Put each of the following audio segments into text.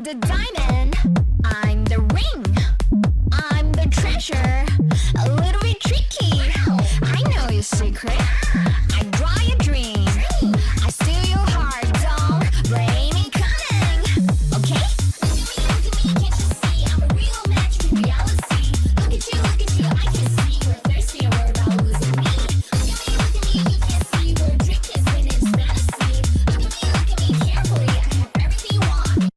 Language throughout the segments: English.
the diamond, I'm the ring, I'm the treasure. A little bit tricky, I know your secret. I draw your dream, I steal your heart, don't blame me coming, okay? Look at me, can't you see? I'm a real match with reality. Look at you, I can see you're thirsty and worried about losing me. Look at me, you can't see we're drinking, spinning fantasy. Look at me carefully, I have everything you want.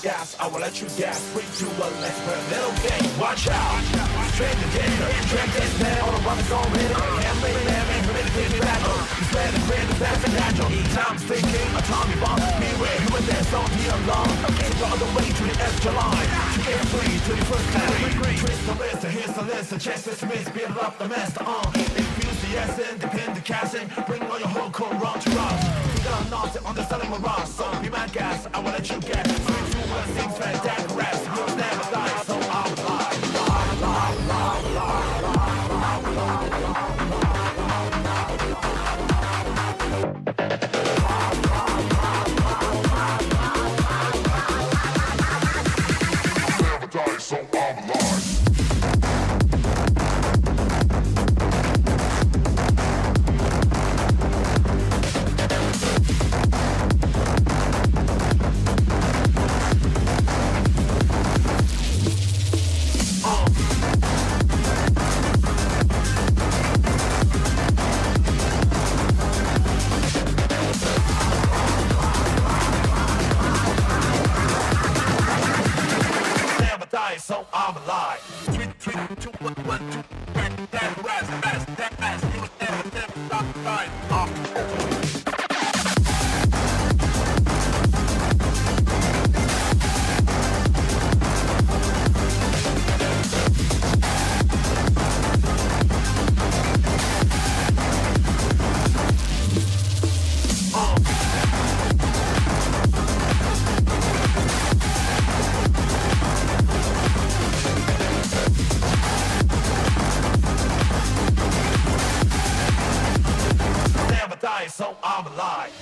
Gas, I will let you gas. Wait to a less for a little game. Watch out, straight to dinner. Drink this man, all the brothers on it. Can't wait, man, ready to be back. He's ready, ready, fast and natural. Time's thinking, a Tommy bomb. Me where you were there, so be along. So all the way to the extra line. To get free to the first class. Trace the list, here's the list. The chest is missed, build up the master on. Enthusiasm, depend the casting. Bring all your whole core round to us. We got a nozzle on the selling mirage. So be my gas, I will let you get. Things fantastic raps, you'll never die, so I'm alive. Never die, so I'm alive. So I'm alive. 3, 2, 1, 1, 2. That rise, that ass. You will never stop dying. So I'm alive.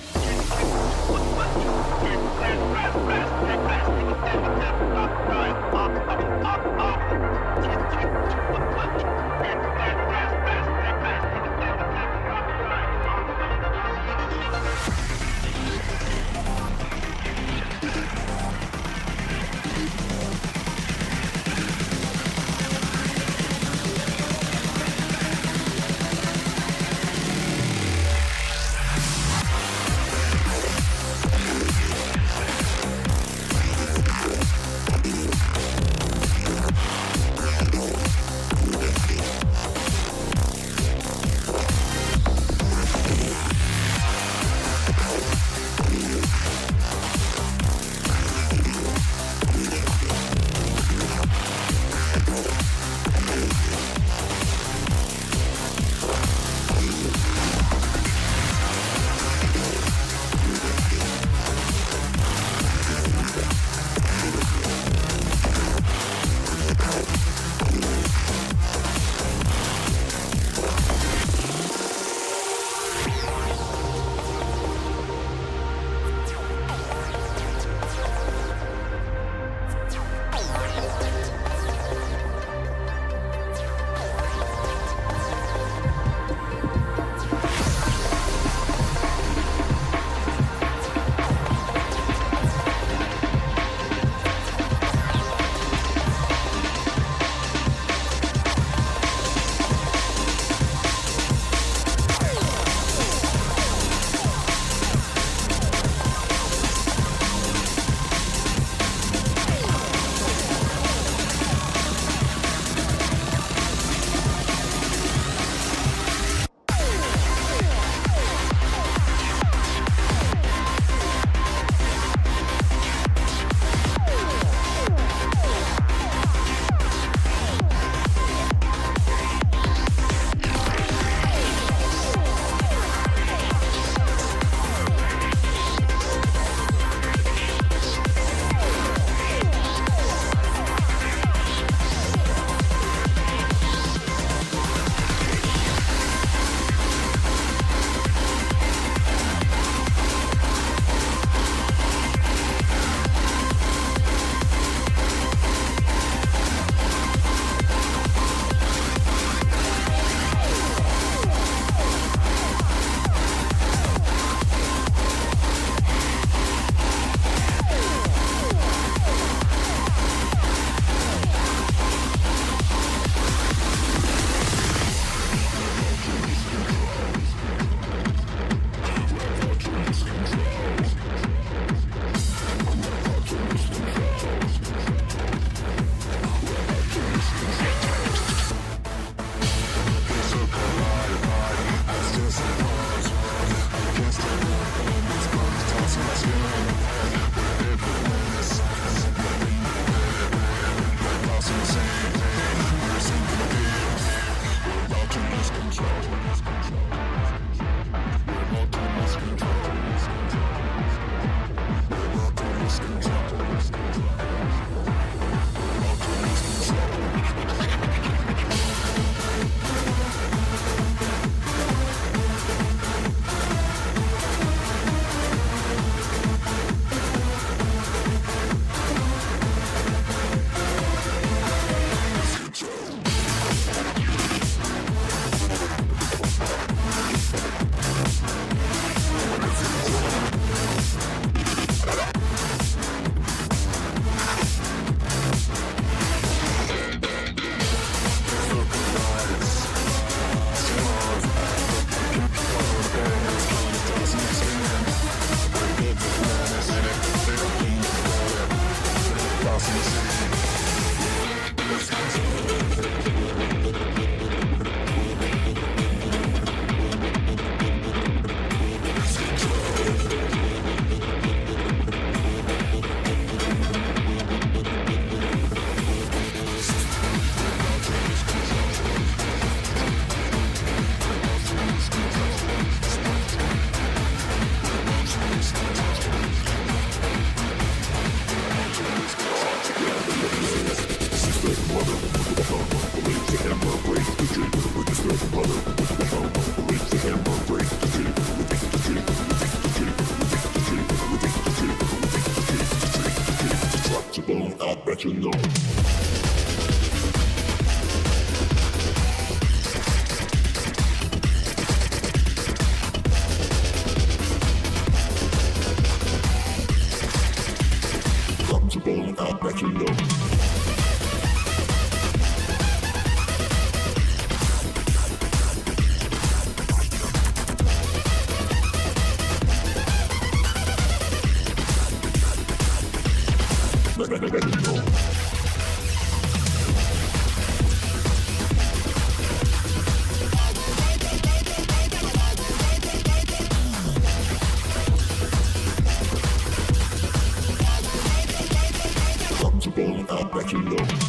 you know. Comfortable, I bet you know. Comfortable, I bet you know.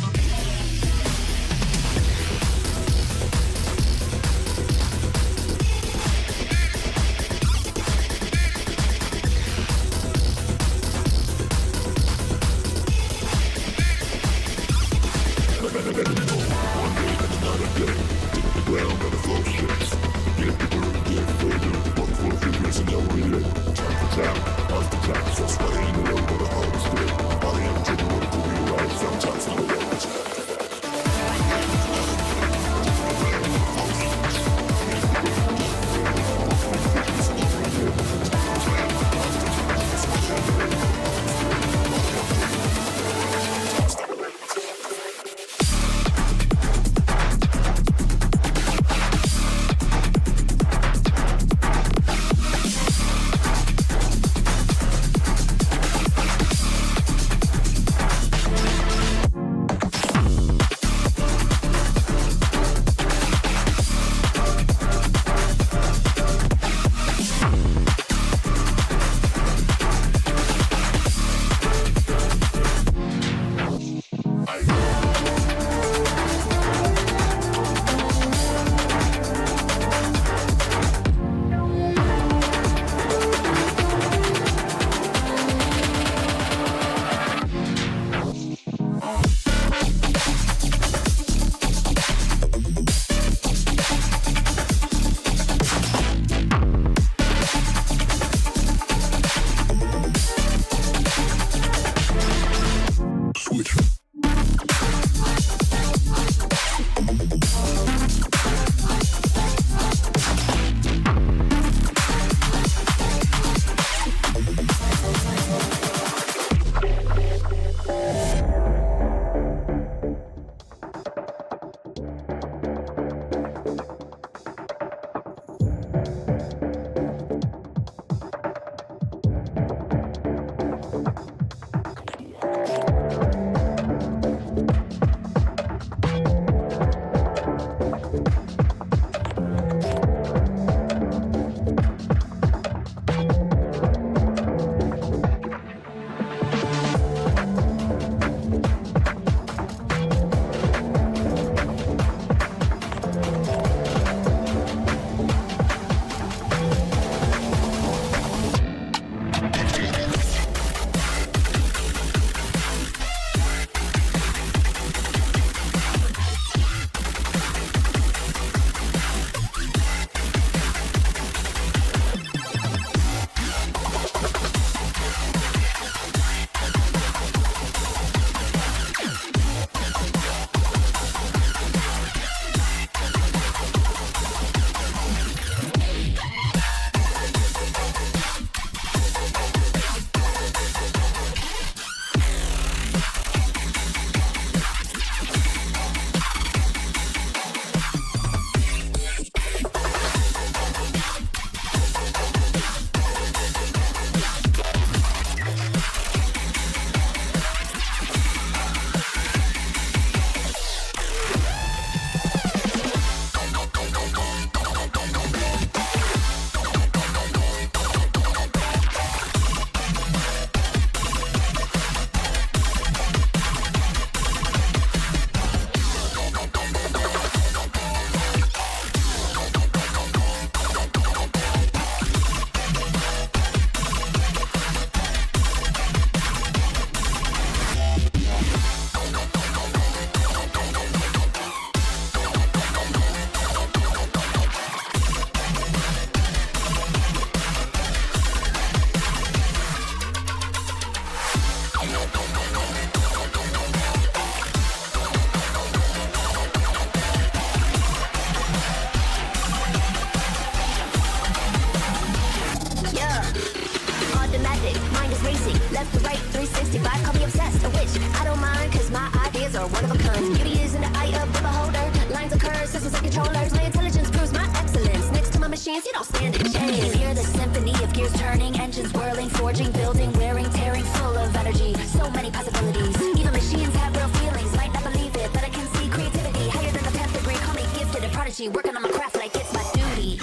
left to right, 365, call me obsessed, a witch. I don't mind, cause my ideas are one of a kind. Beauty is in the eye of the beholder. Lines occur, systems and controllers. My intelligence proves my excellence. Next to my machines, you don't stand a chance. Hear the symphony of gears turning, engines whirling, forging, building, wearing, tearing, full of energy. So many possibilities. Even machines have real feelings. Might not believe it, but I can see creativity higher than the 10th degree. Call me gifted and prodigy, working on my craft like it's my duty.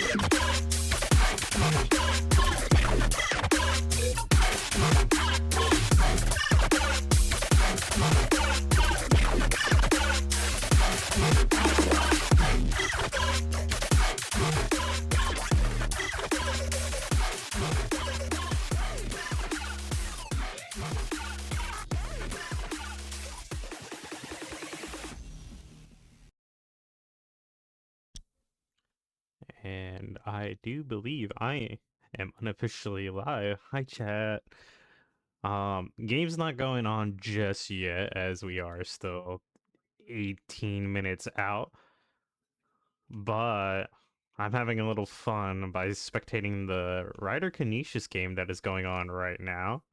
And I do believe I am unofficially live. Hi, chat. Game's not going on just yet, as we are still 18 minutes out. But I'm having a little fun by spectating the Ryder Canisius game that is going on right now.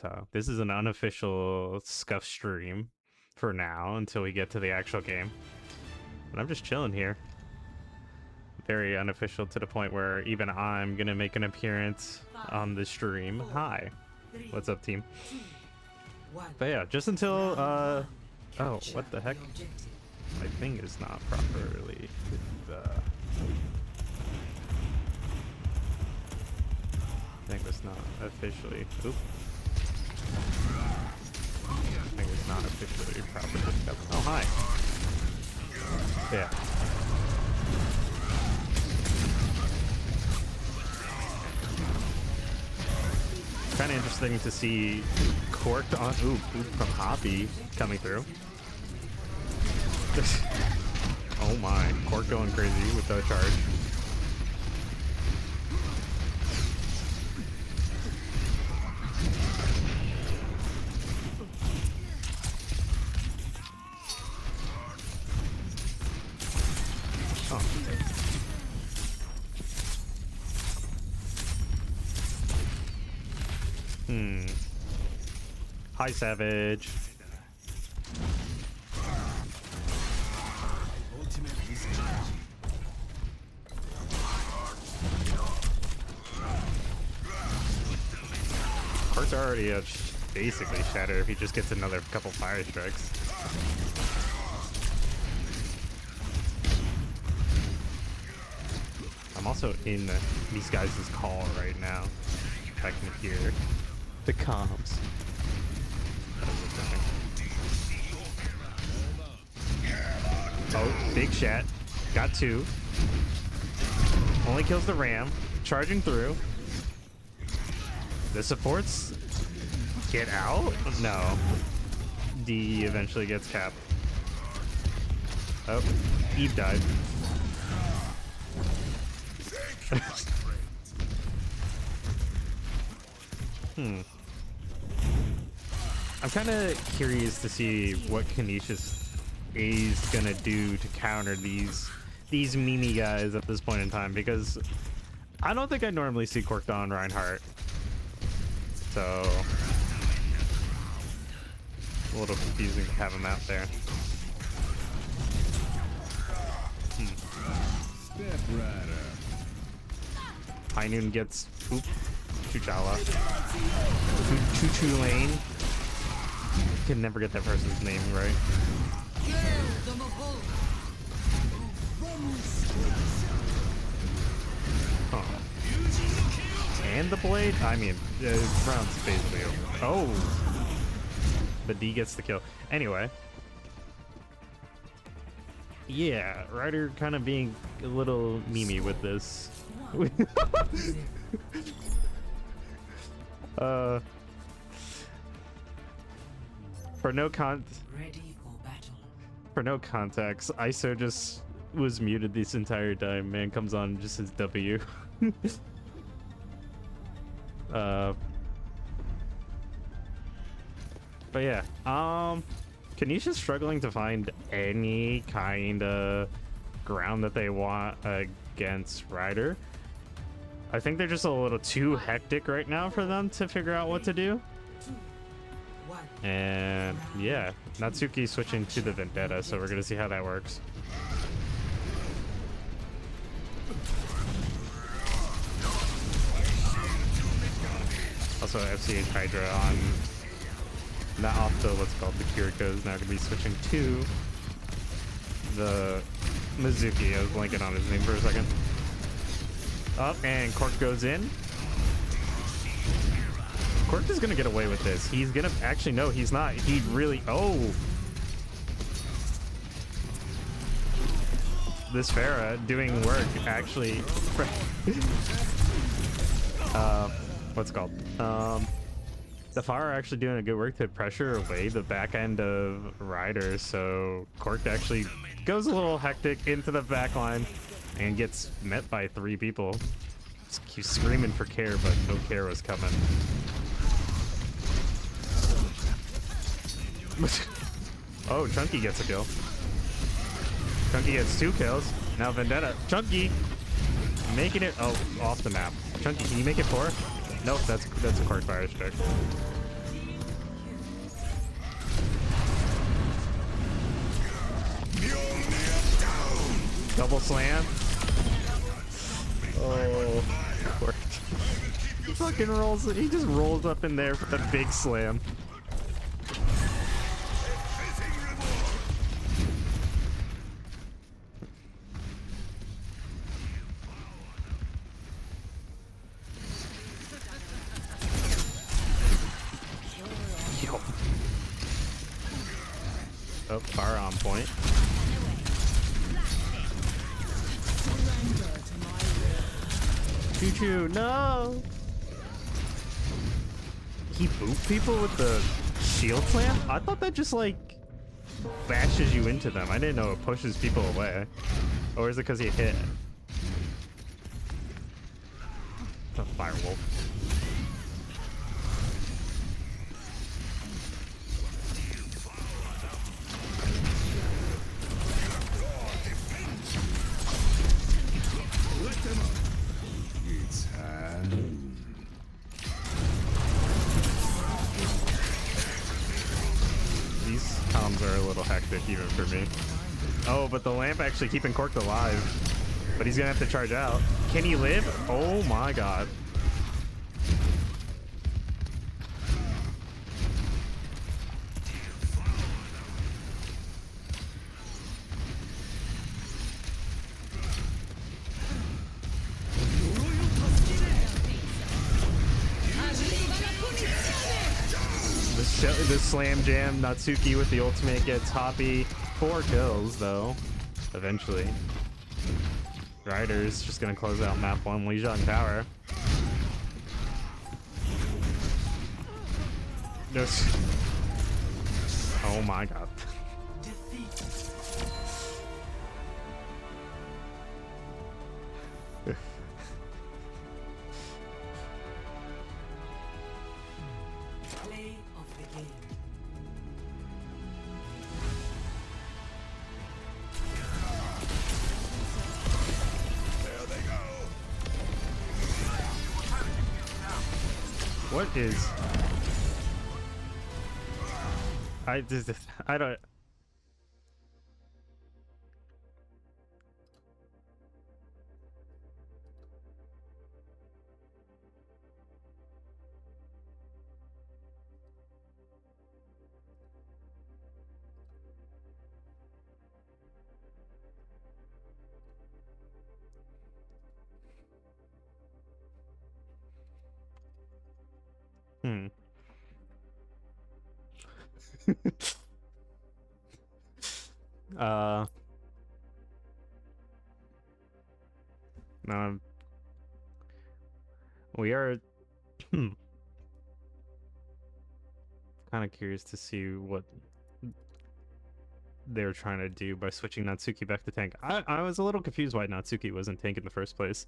So this is an unofficial scuff stream for now until we get to the actual game. And I'm just chilling here. Very unofficial to the point where even I'm gonna make an appearance on the stream. Hi, what's up, team? But yeah, just until oh, what the heck? My thing is not properly. Thing was not officially. Oop. Thing is not officially properly. Oh, hi. Yeah. Kind of interesting to see Corked on from Hoppy coming through. Oh my, Cork going crazy with the charge. Oh. Hi, Savage. Cork's already basically shattered if he just gets another couple fire strikes. I'm also in these guys' call right now. If I can hear the comms. Oh, big shat. Got two. Only kills the ram. Charging through. The supports get out? No. D eventually gets capped. Oh, Eve died. I'm kind of curious to see what Canisius is gonna do to counter these meme guys at this point in time, because I don't think I normally see Corked on Reinhardt. So a little confusing to have him out there. High Noon gets Chuchala. Choo Lane. Can never get that person's name right. Huh. And the blade? I mean, round's basically over. Oh! The D gets the kill. Anyway. Yeah, Ryder kind of being a little memey with this. For no context, ISO just was muted this entire time. Man comes on just his W. But yeah, Canisius struggling to find any kind of ground that they want against Ryder. I think they're just a little too hectic right now for them to figure out what to do. And yeah, Natsuki switching to the Vendetta, so we're gonna see how that works. Also, FCH Hydra on, not off the what's called the Kiriko is now gonna be switching to the Mizuki. I was blanking on his name for a second. Up, and Cork goes in. Cork is gonna get away with this. He's gonna, actually no, he's not. He really, oh. This Pharah doing work, actually. What's it called? The Pharah actually doing a good work to pressure away the back end of Riders, so Cork actually goes a little hectic into the back line and gets met by 3 people. He's screaming for care, but no care was coming. Oh, Chunky gets a kill. Chunky gets 2 kills. Now Vendetta. Chunky making it, oh, off the map. Chunky, can you make it 4? Nope, that's a Cork fire stick. Double slam. Oh, Cork. He fucking rolls it. He just rolls up in there with a big slam. Yo. Oh, fire on point. Choo choo, no! He boot people with the shield slam? I thought that just like bashes you into them. I didn't know it pushes people away. Or is it because he hit? The firewolf. These comms are a little hectic even for me. Oh, but the lamp actually keeping Cork alive. But he's gonna have to charge out. Can he live? Oh my god. The slam jam, Natsuki with the ultimate gets Hoppy. 4 kills though, eventually. Riders just gonna close out map 1, Lijiang Tower. Just, oh my god. What is... I don't... No, we are kind of curious to see what they're trying to do by switching Natsuki back to tank. I was a little confused why Natsuki wasn't tank in the first place.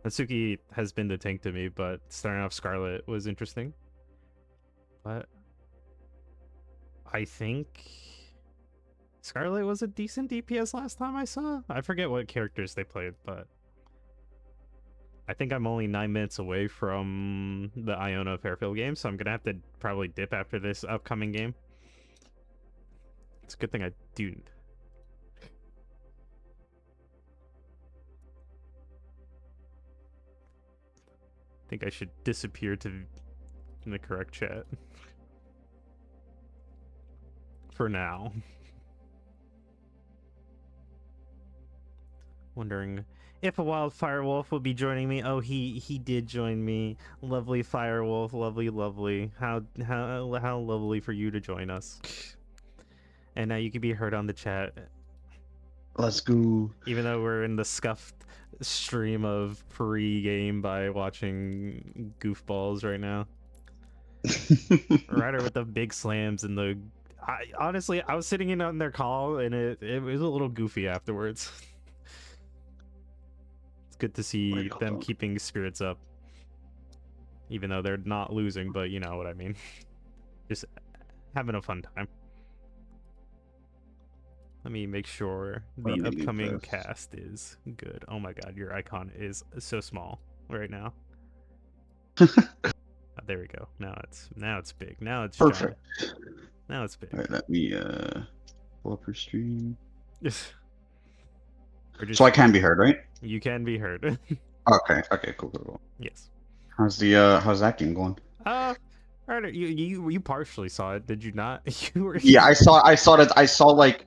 Natsuki has been the tank to me, but starting off Scarlet was interesting. But I think Scarlet was a decent DPS last time I saw. I forget what characters they played, but I think I'm only 9 minutes away from the Iona Fairfield game, so I'm gonna have to probably dip after this upcoming game. It's a good thing I do. I think I should disappear to the correct chat. For now. Wondering if a wild firewolf will be joining me. Oh, he did join me. Lovely firewolf, lovely. How lovely for you to join us. And now you can be heard on the chat. Let's go. Even though we're in the scuffed stream of pre-game by watching goofballs right now. Ryder with the big slams and the... honestly, I was sitting in on their call and it was a little goofy afterwards. It's good to see them keeping spirits up. Even though they're not losing, but you know what I mean. Just having a fun time. Let me make sure the upcoming cast is good. Oh my god, your icon is so small right now. There we go. Now it's big. Now it's perfect. Giant. Now it's big. All right, let me pull up your stream. Yes. So I can be heard, right? You can be heard. Okay, cool. Yes. How's that game going? Ryder, you partially saw it, did you not? You were... Yeah, I saw that. I saw like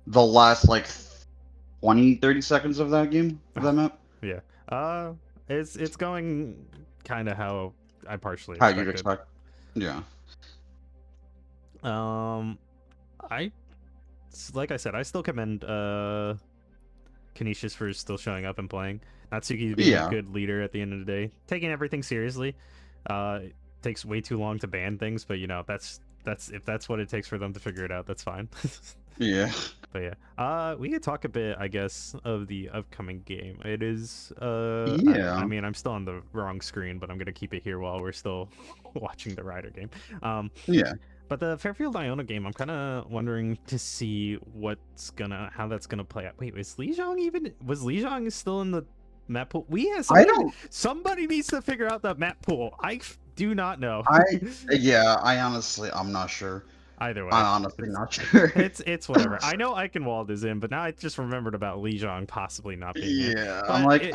the last like 20-30 seconds of that game, of that map. Yeah. It's going kind of how I partially how expected. you'd expect. Yeah. Like I said, I still commend Canisius for still showing up and playing. Natsuki's being a good leader at the end of the day, taking everything seriously. It takes way too long to ban things, but you know that's if that's what it takes for them to figure it out, that's fine. Yeah. But yeah, we could talk a bit, I guess, of the upcoming game. It is yeah. I mean, I'm still on the wrong screen, but I'm gonna keep it here while we're still watching the Ryder game. Yeah. But the Fairfield Iona game, I'm kind of wondering to see how that's gonna play out. Wait, was Lijiang still in the map pool? Somebody needs to figure out the map pool. I do not know. I'm not sure. Either way, I'm honestly not sure. It's whatever. I know Eichenwald is in, but now I just remembered about Lijiang possibly not being in. Yeah, I'm like,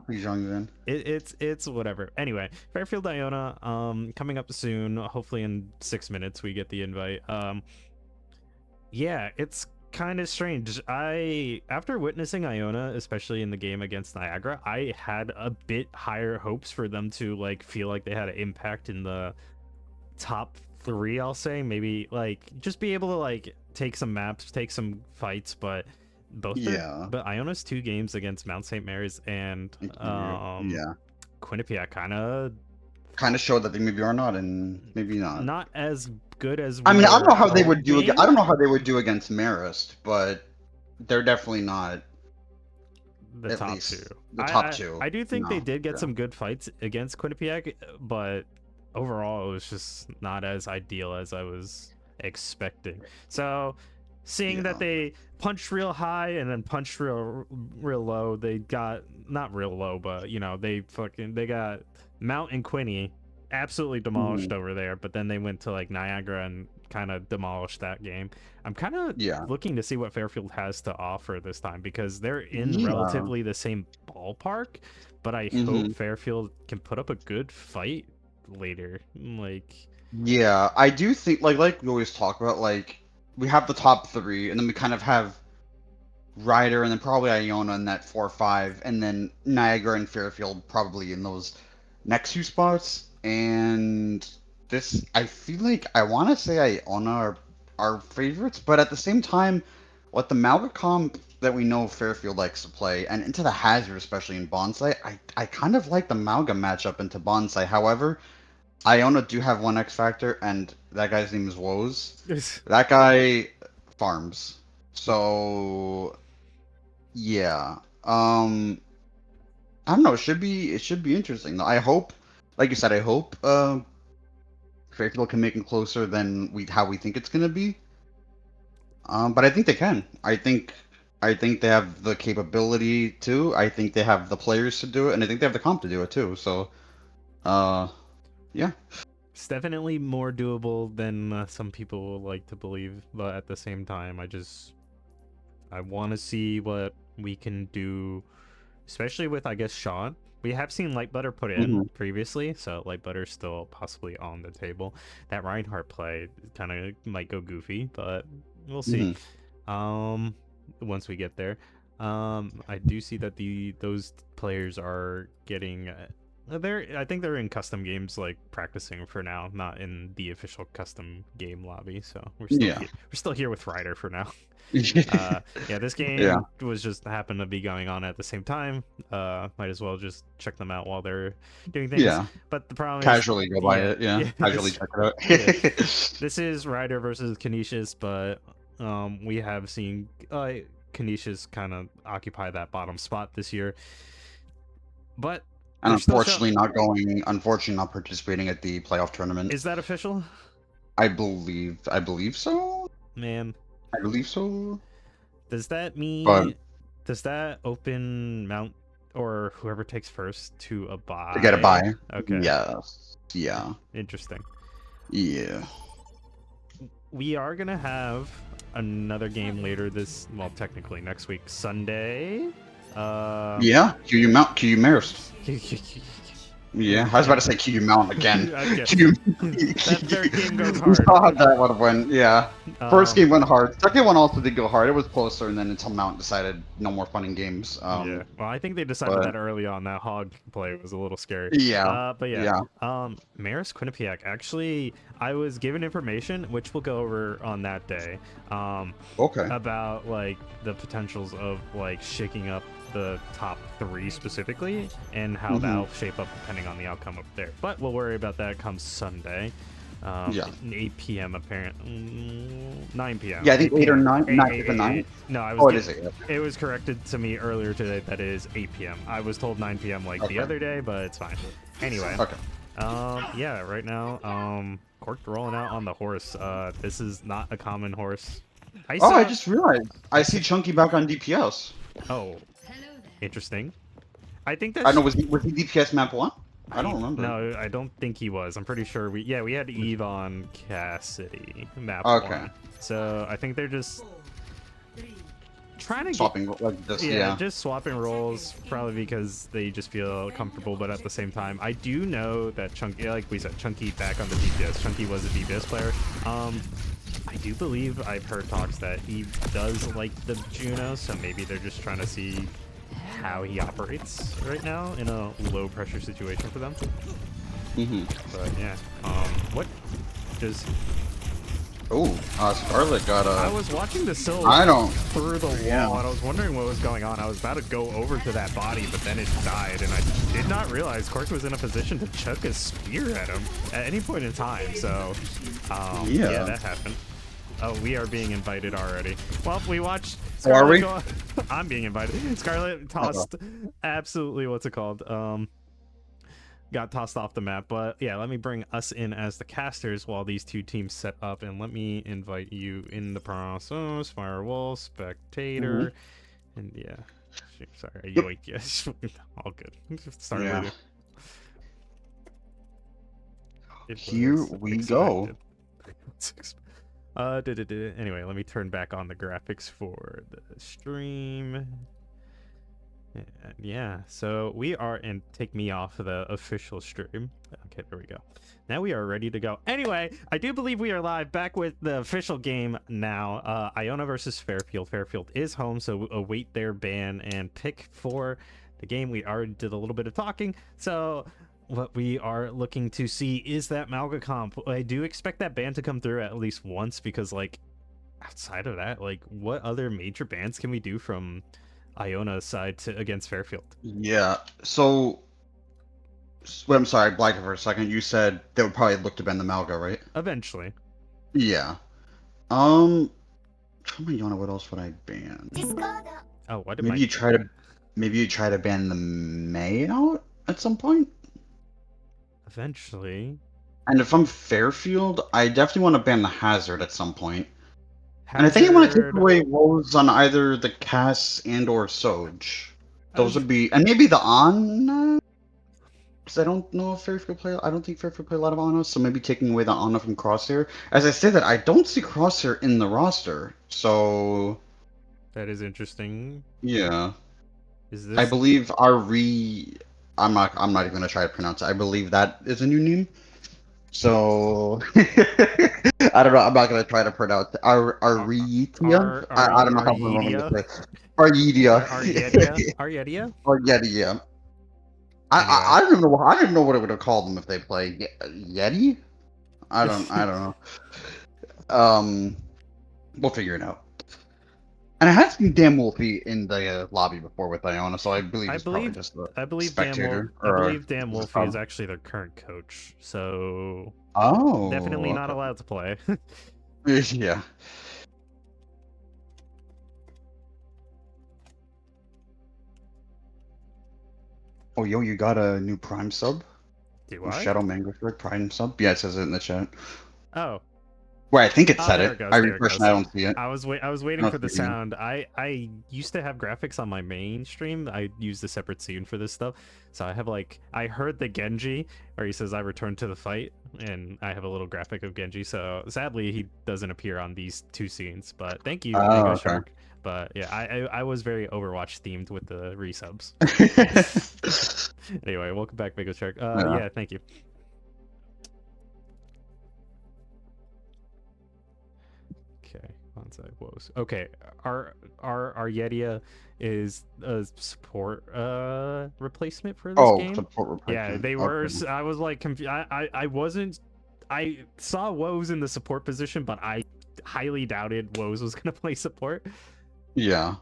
Lijiang's in. It's whatever. Anyway, Fairfield Iona, coming up soon. Hopefully in 6 minutes we get the invite. Yeah, it's kind of strange. After witnessing Iona, especially in the game against Niagara, I had a bit higher hopes for them to like feel like they had an impact in the top 3, I'll say. Maybe like just be able to like take some maps, take some fights, but but Iona's 2 games against Mount St. Mary's and Quinnipiac kind of showed that they maybe are not, and maybe not as good as I mean, I don't know how they would do I don't know how they would do against Marist, but they're definitely not the top 2. The top 2. I do think they did get some good fights against Quinnipiac, but overall it was just not as ideal as I was expecting. So seeing that they punched real high and then punched real low, they got not real low, but you know, they got Mount and Quinny absolutely demolished over there, but then they went to like Niagara and kind of demolished that game. I'm kind of looking to see what Fairfield has to offer this time, because they're in relatively the same ballpark, but I hope Fairfield can put up a good fight later. Like, yeah, I do think like we always talk about, like we have the top 3 and then we kind of have Ryder and then probably Iona in that 4-5, and then Niagara and Fairfield probably in those next 2 spots. And this, I feel like I want to say Iona are our favorites, but at the same time, what the Malga comp that we know Fairfield likes to play, and into the Hazard, especially in Bonsai, I kind of like the Malga matchup into Bonsai. However, Iona do have one X factor, and that guy's name is Woes. That guy farms. So yeah. I don't know, it should be interesting though. I hope, like you said, I hope Fairfield can make it closer than how we think it's gonna be. But I think they can. I think I think they have the capability to. I think they have the players to do it, and I think they have the comp to do it too. So, yeah. It's definitely more doable than some people would like to believe, but at the same time, I want to see what we can do, especially with, I guess, Sean. We have seen Light Butter put in previously, so Light Butter's still possibly on the table. That Reinhardt play kind of might go goofy, but we'll see. Once we get there, I do see that those players are getting. I think they're in custom games, like practicing for now, not in the official custom game lobby. So we're still here with Ryder for now. This game was just happened to be going on at the same time. Might as well just check them out while they're doing things. Yeah. But the problem Casually is, go by it. Yeah. Casually check it out. This is Ryder versus Canisius, but we have seen Canisius kind of occupy that bottom spot this year. But and unfortunately not participating at the playoff tournament. Is that official? I believe so. Man. I believe so. Does that mean does that open Mount or whoever takes first to a bye? To get a bye. Okay. Yes. Yeah. Interesting. Yeah. We are gonna have another game later technically next week, Sunday. Yeah, QU Marist. Yeah, I was about to say QU Mount again. That third game goes hard. We saw how that one went, yeah. First game went hard. Second one also did go hard. It was closer, and then until Mount decided no more fun in games. Yeah, well, I think they decided that early on. That hog play was a little scary. Yeah. Marist Quinnipiac. Actually, I was given information, which we'll go over on that day. About like the potentials of like shaking up the top 3 specifically, and how that'll shape up depending on the outcome up there. But we'll worry about that come Sunday. 8 p.m. apparently. 9 p.m. Yeah, I think 8 or 9. 9. No, it was corrected to me earlier today that it is 8 p.m. I was told 9 p.m. the other day, but it's fine. Anyway. Okay. Right now, Cork rolling out on the horse. This is not a common horse. I just realized. I see Chunky back on DPS. Oh. Interesting. I think that's... I don't know, was he DPS map 1? I don't remember. No, I don't think he was. I'm pretty sure we had Eve on Cassidy map 1. So I think they're just trying to swapping like this. Yeah, just swapping roles, probably because they just feel comfortable. But at the same time, I do know that Chunky, like we said, Chunky back on the DPS. Chunky was a DPS player. I do believe I've heard talks that Eve does like the Juno, so maybe they're just trying to see how he operates right now in a low pressure situation for them. But yeah, what does... Scarlet got a... I was watching the Sil through the wall, and I was wondering what was going on. I was about to go over to that body, but then it died, and I did not realize Cork was in a position to chuck a spear at him at any point in time. So, yeah, that happened. Oh, we are being invited already. Well, we watched Scarlet go... I'm being invited. Scarlet tossed absolutely, what's it called? Got tossed off the map. But yeah, let me bring us in as the casters while these two teams set up, and let me invite you in the process. Firewall, spectator, and yeah. Sorry, you wait. Yes, all good. Start later. Here we go. Anyway, let me turn back on the graphics for the stream. Yeah, so we are, and take me off of the official stream. Okay, there we go. Now we are ready to go. Anyway, I do believe we are live, back with the official game now. Iona versus Fairfield. Fairfield is home, so await their ban and pick for the game. We already did a little bit of talking, so what we are looking to see is that Malga comp. I do expect that ban to come through at least once, because like outside of that, like what other major bans can we do from Iona's side against Fairfield? Yeah, so I'm sorry, I blanked for a second. You said they would probably look to ban the Malga, right? Eventually. Yeah. From Iona, what else would I ban? Oh, what did maybe you try to ban the May out at some point? Eventually. And if I'm Fairfield, I definitely want to ban the Hazard at some point. And I think I want to take Hazard. away woes on either the Cass and or Soj. Those I- would be, and maybe the Ana, because I don't know if Fairfield play. I don't think Fairfield play a lot of Ana, so maybe taking away the Ana from Crosshair. As I say that, I don't see Crosshair in the roster, so That is interesting. yeah. Is I this believe our I'm not even gonna try to pronounce it. I believe that is a new name. So I don't know. I'm not gonna try to pronounce it. Arietia. I don't know how I'm going to say it. Arietia. Aryetia? Aryetia? Arietia. Anyway. I don't even know. I don't even know what it would have called them if they play Yeti. I don't know. We'll figure it out. And I had seen Dan Wolfie in the lobby before with Iona, so I believe he's probably just a I believe spectator. Dan Wolfie is actually their current coach, so Oh, definitely not okay. allowed to play. Yeah. Oh, yo, you got a new Prime sub? Do I? Shadow Mango Sword Prime sub? Yeah, it says it in the chat. Oh, Where I think it said there it. it goes. I There it refreshed goes. and I don't see it. I was waiting Not for the seeing it. sound. I used to have graphics on my main stream. I used a separate scene for this stuff. So I have I heard the Genji where he says I returned to the fight, and I have a little graphic of Genji. So sadly he doesn't appear on these two scenes. But thank you, Oh, Mango okay. Shark. But yeah, I was very Overwatch themed with the resubs. Anyway, welcome back, Mango Shark. Yeah. Yeah, thank you. Okay, one sec. Woes. Okay, our Yetia is a support replacement for this Oh, game. support replacement. Yeah, they were. Okay. I was like confused. I wasn't. I saw Woes in the support position, but I highly doubted Woes was gonna play support. Yeah.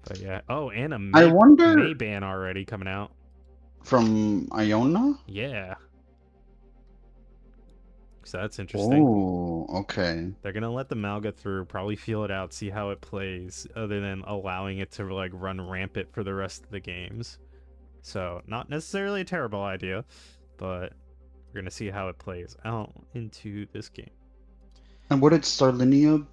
But yeah. Oh, and a I wonder May ban already coming out. from Iona? Yeah. So that's interesting. Oh, okay. They're gonna let the Malga through, probably feel it out, see how it plays, other than allowing it to run rampant for the rest of the games. So not necessarily a terrible idea, but we're gonna see how it plays out into this game. And what did Starlinia?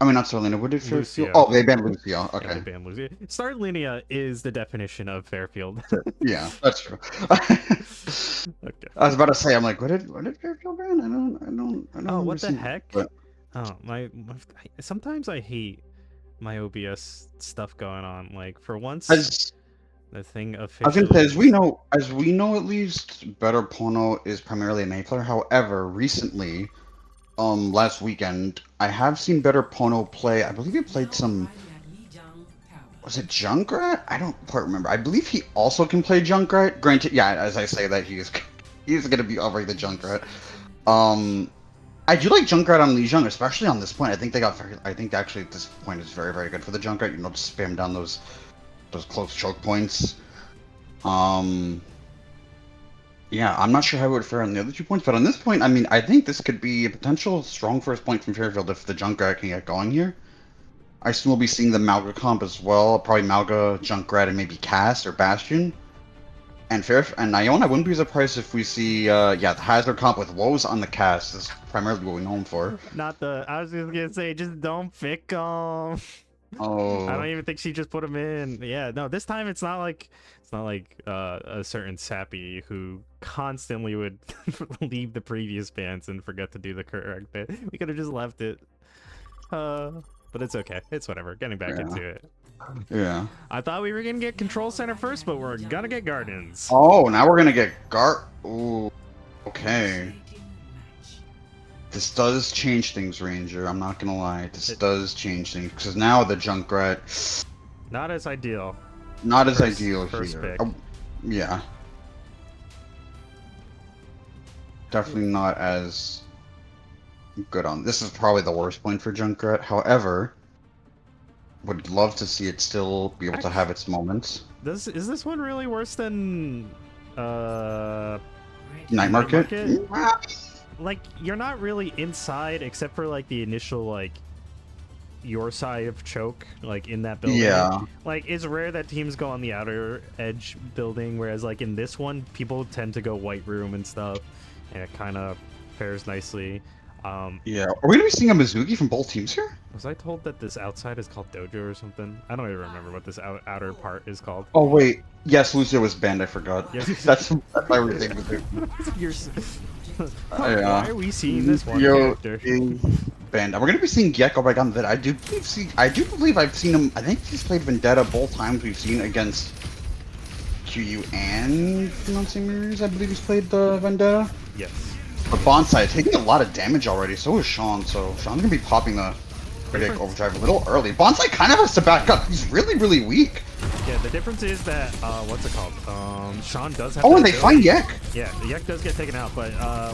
I mean, not Starlinia. What did Fairfield? Lucio. Oh, they banned Lucio. Yeah, Okay. they banned Lucio. Starlinia is the definition of Fairfield. Yeah, that's true. Okay. I was about to say, I'm like, what did Fairfield ban? I don't. Oh, what the understand, heck? but- Oh, sometimes I hate my OBS stuff going on. Like for once, As the thing I was officially. gonna say, as we know, at least, Better Pono is primarily a May player. However, recently, last weekend, I have seen Better Pono play. I believe he played some. Was it Junkrat? I don't quite remember. I believe he also can play Junkrat. Granted, yeah, as I say that, he's gonna be over the Junkrat. I do like Junkrat on Lijiang, especially on this point. I think I think actually at this point is very, very good for the Junkrat. You know, just spam down those close choke points. Yeah, I'm not sure how it would fare on the other 2 points, but on this point, I mean, I think this could be a potential strong first point from Fairfield if the Junkrat can get going here. I assume we'll be seeing the Malga comp as well. Probably Malga, Junkrat, and maybe Cass or Bastion. And Iona, I wouldn't be surprised if we see, the Hazard comp with Woes on the Cass. This is primarily what we know him for. Not the. I was just gonna say, just don't pick him. I Oh, don't even think she just put him in. Yeah, no, this time it's not like a certain Sappy who constantly would leave the previous bans and forget to do the correct bit. We could have just left it. But it's okay. It's whatever. Getting back into it. yeah. I thought we were gonna get Control Center first, but we're gonna get Guardians. Oh, now we're gonna get Ooh, okay. This does change things, Ranger. I'm not gonna lie. This does change things because now the Junkrat Not as ideal. not as First- ideal first here. pick. Oh, yeah. Definitely not as good on. This is probably the worst point for Junkrat. However, would love to see it still be able to have its moments. Is this one really worse than Night Market? Like you're not really inside except for like the initial like your side of choke like in that building. Yeah. Like it's rare that teams go on the outer edge building, whereas like in this one people tend to go white room and stuff, and it kind of fares nicely. Yeah. Are we gonna be seeing a Mizuki from both teams here? Was I told that this outside is called dojo or something? I don't even remember what this outer part is called. Oh wait. Yes, Lucio was banned. I forgot. Yes. That's my thing with it. You're why are we seeing this one Yo character? is banned. We're gonna be seeing Gecko back on that. I do believe I've seen him. I think he's played Vendetta both times we've seen against QU and Mirrors. I believe he's played the Vendetta. Yes. But Bonsai taking a lot of damage already. So is Sean. So Sean's gonna be popping the Critic Overdrive a little early. Bonsai kind of has to back up. He's really weak. Yeah, the difference is that what's it called? Sean does have. Oh, and they find Yek. Yeah, the Yek does get taken out, but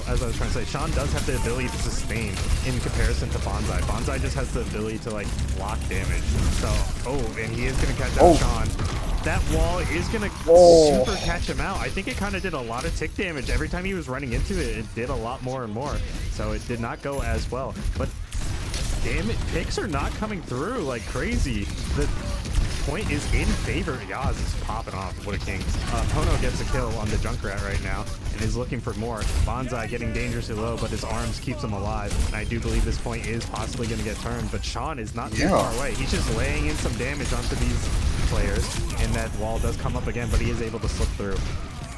as I was trying to say, Sean does have the ability to sustain in comparison to Bonsai. Bonsai just has the ability to like block damage. So, and he is gonna catch out Sean. That wall is gonna super catch him out. I think it kind of did a lot of tick damage every time he was running into it. It did a lot more and more, so it did not go as well. But damn it, picks are not coming through like crazy. The point is in favor. Yaz is popping off. What a king. Pono gets a kill on the Junkrat right now and is looking for more. Bonsai getting dangerously low, but his arms keeps him alive. And I do believe this point is possibly going to get turned, but Sean is not too far away. He's just laying in some damage onto these players, and that wall does come up again, but he is able to slip through.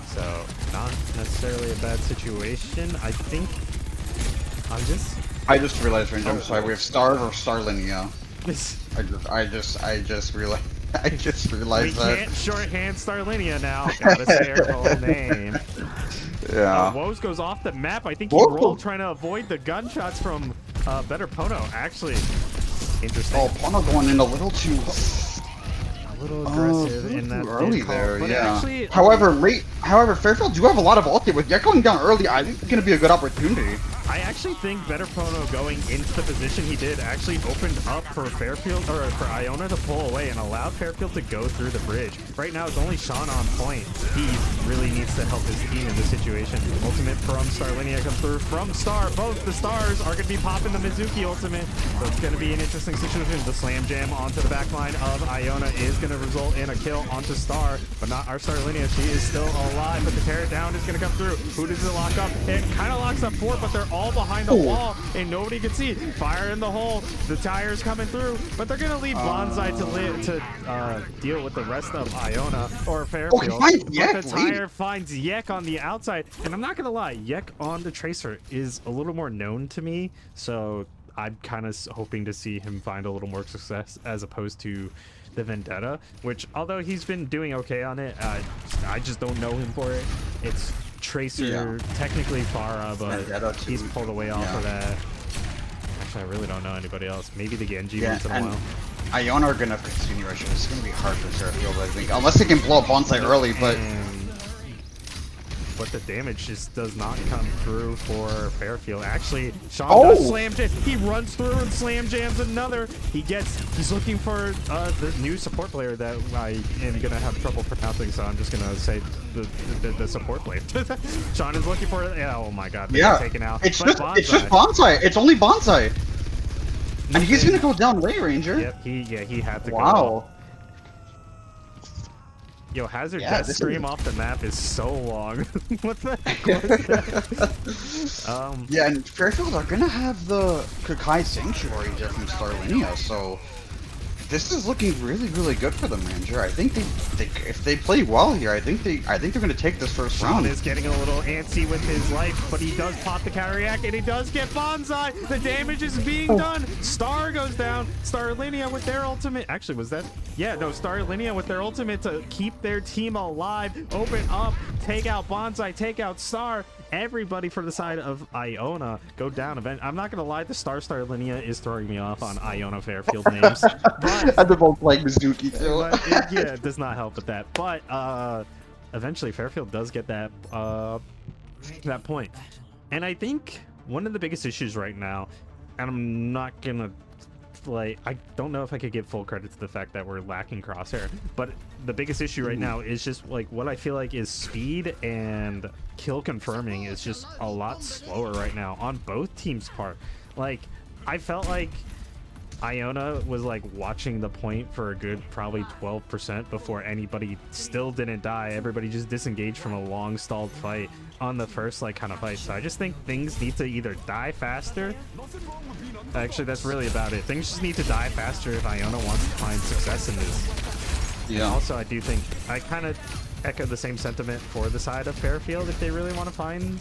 So, not necessarily a bad situation. I think I just realized, Ranger, I'm sorry, we have Star or Starlinia. I just realized. I just realized that. We can't shorthand Starlinia now. Gotta say her whole name. Yeah. Woes goes off the map. I think he rolled trying to avoid the gunshots from Better Pono. Actually, interesting. Oh, Pono going in a little too. A little aggressive in that early there, yeah. Actually, however, Fairfield do have a lot of ulti. With Yek going down early, I think it's going to be a good opportunity. I actually think Better Pono going into the position he did actually opened up for Fairfield, or for Iona to pull away and allowed Fairfield to go through the bridge. Right now, it's only Sean on point. He really needs to help his team in this situation. Ultimate from Starlinia comes through from Star. Both the stars are going to be popping the Mizuki ultimate. So it's going to be an interesting situation. The slam jam onto the back line of Iona is going to result in a kill onto Star, but not our Starlinia. She is still alive, but the tear down is going to come through. Who does it lock up? It kind of locks up 4, but they're all behind the wall and nobody can see. Fire in the hole. The tires coming through, but they're gonna leave Bonsai to deal with the rest of Iona or Fairfield. But the tire finds Yek on the outside, and I'm not gonna lie, Yek on the Tracer is a little more known to me, so I'm kind of hoping to see him find a little more success as opposed to the Vendetta, which although he's been doing okay on it, I just don't know him for it. It's Tracer, technically Pharah, but he's pulled away off of that. Actually, I really don't know anybody else. Maybe the Genji once in a while. Iona are going to continue rushing. It's going to be hard for Fairfield, I think. Unless they can blow up Bonsai early, but the damage just does not come through for Fairfield. Actually, Sean does slam jam. He runs through and slam jams another. He's looking for the new support player that I am gonna have trouble pronouncing, so I'm just gonna say the support player. Sean is looking for it. Oh my god, they got taken out. It's just Bonsai. It's only Bonsai. And he's gonna go down way, Ranger. Yep, he had to go. Wow. Yo, Hazard death stream off the map is so long. What the heck? Yeah, and Fairfield are gonna have the Kukai Sanctuary here from Starlinia, so this is looking really good for them, Ranger. I think if they play well here, I think they're gonna take this first round. Sean is getting a little antsy with his life, but he does pop the Carriac and he does get Bonsai. The damage is being done. Star goes down. Starlinia with their ultimate. Actually, was that? Yeah, no, Starlinia with their ultimate to keep their team alive. Open up, take out Bonsai, take out Star. Everybody for the side of Iona go down. I'm not gonna lie, the Starlinia is throwing me off on Iona Fairfield names. But and they're both like Mizuki too. Yeah, it does not help with that. But eventually Fairfield does get that that point. And I think one of the biggest issues right now, and I'm not gonna I don't know if I could give full credit to the fact that we're lacking crosshair, but the biggest issue right now is just like what I feel like is speed and kill confirming is just a lot slower right now on both teams' part. Like I felt like Iona was like watching the point for a good probably 12% before anybody still didn't die. Everybody just disengaged from a long stalled fight on the first like kind of fight. So I just think things need to either die faster. Actually, that's really about it. Things just need to die faster if Iona wants to find success in this. Yeah. Also, I do think I kind of echo the same sentiment for the side of Fairfield if they really want to find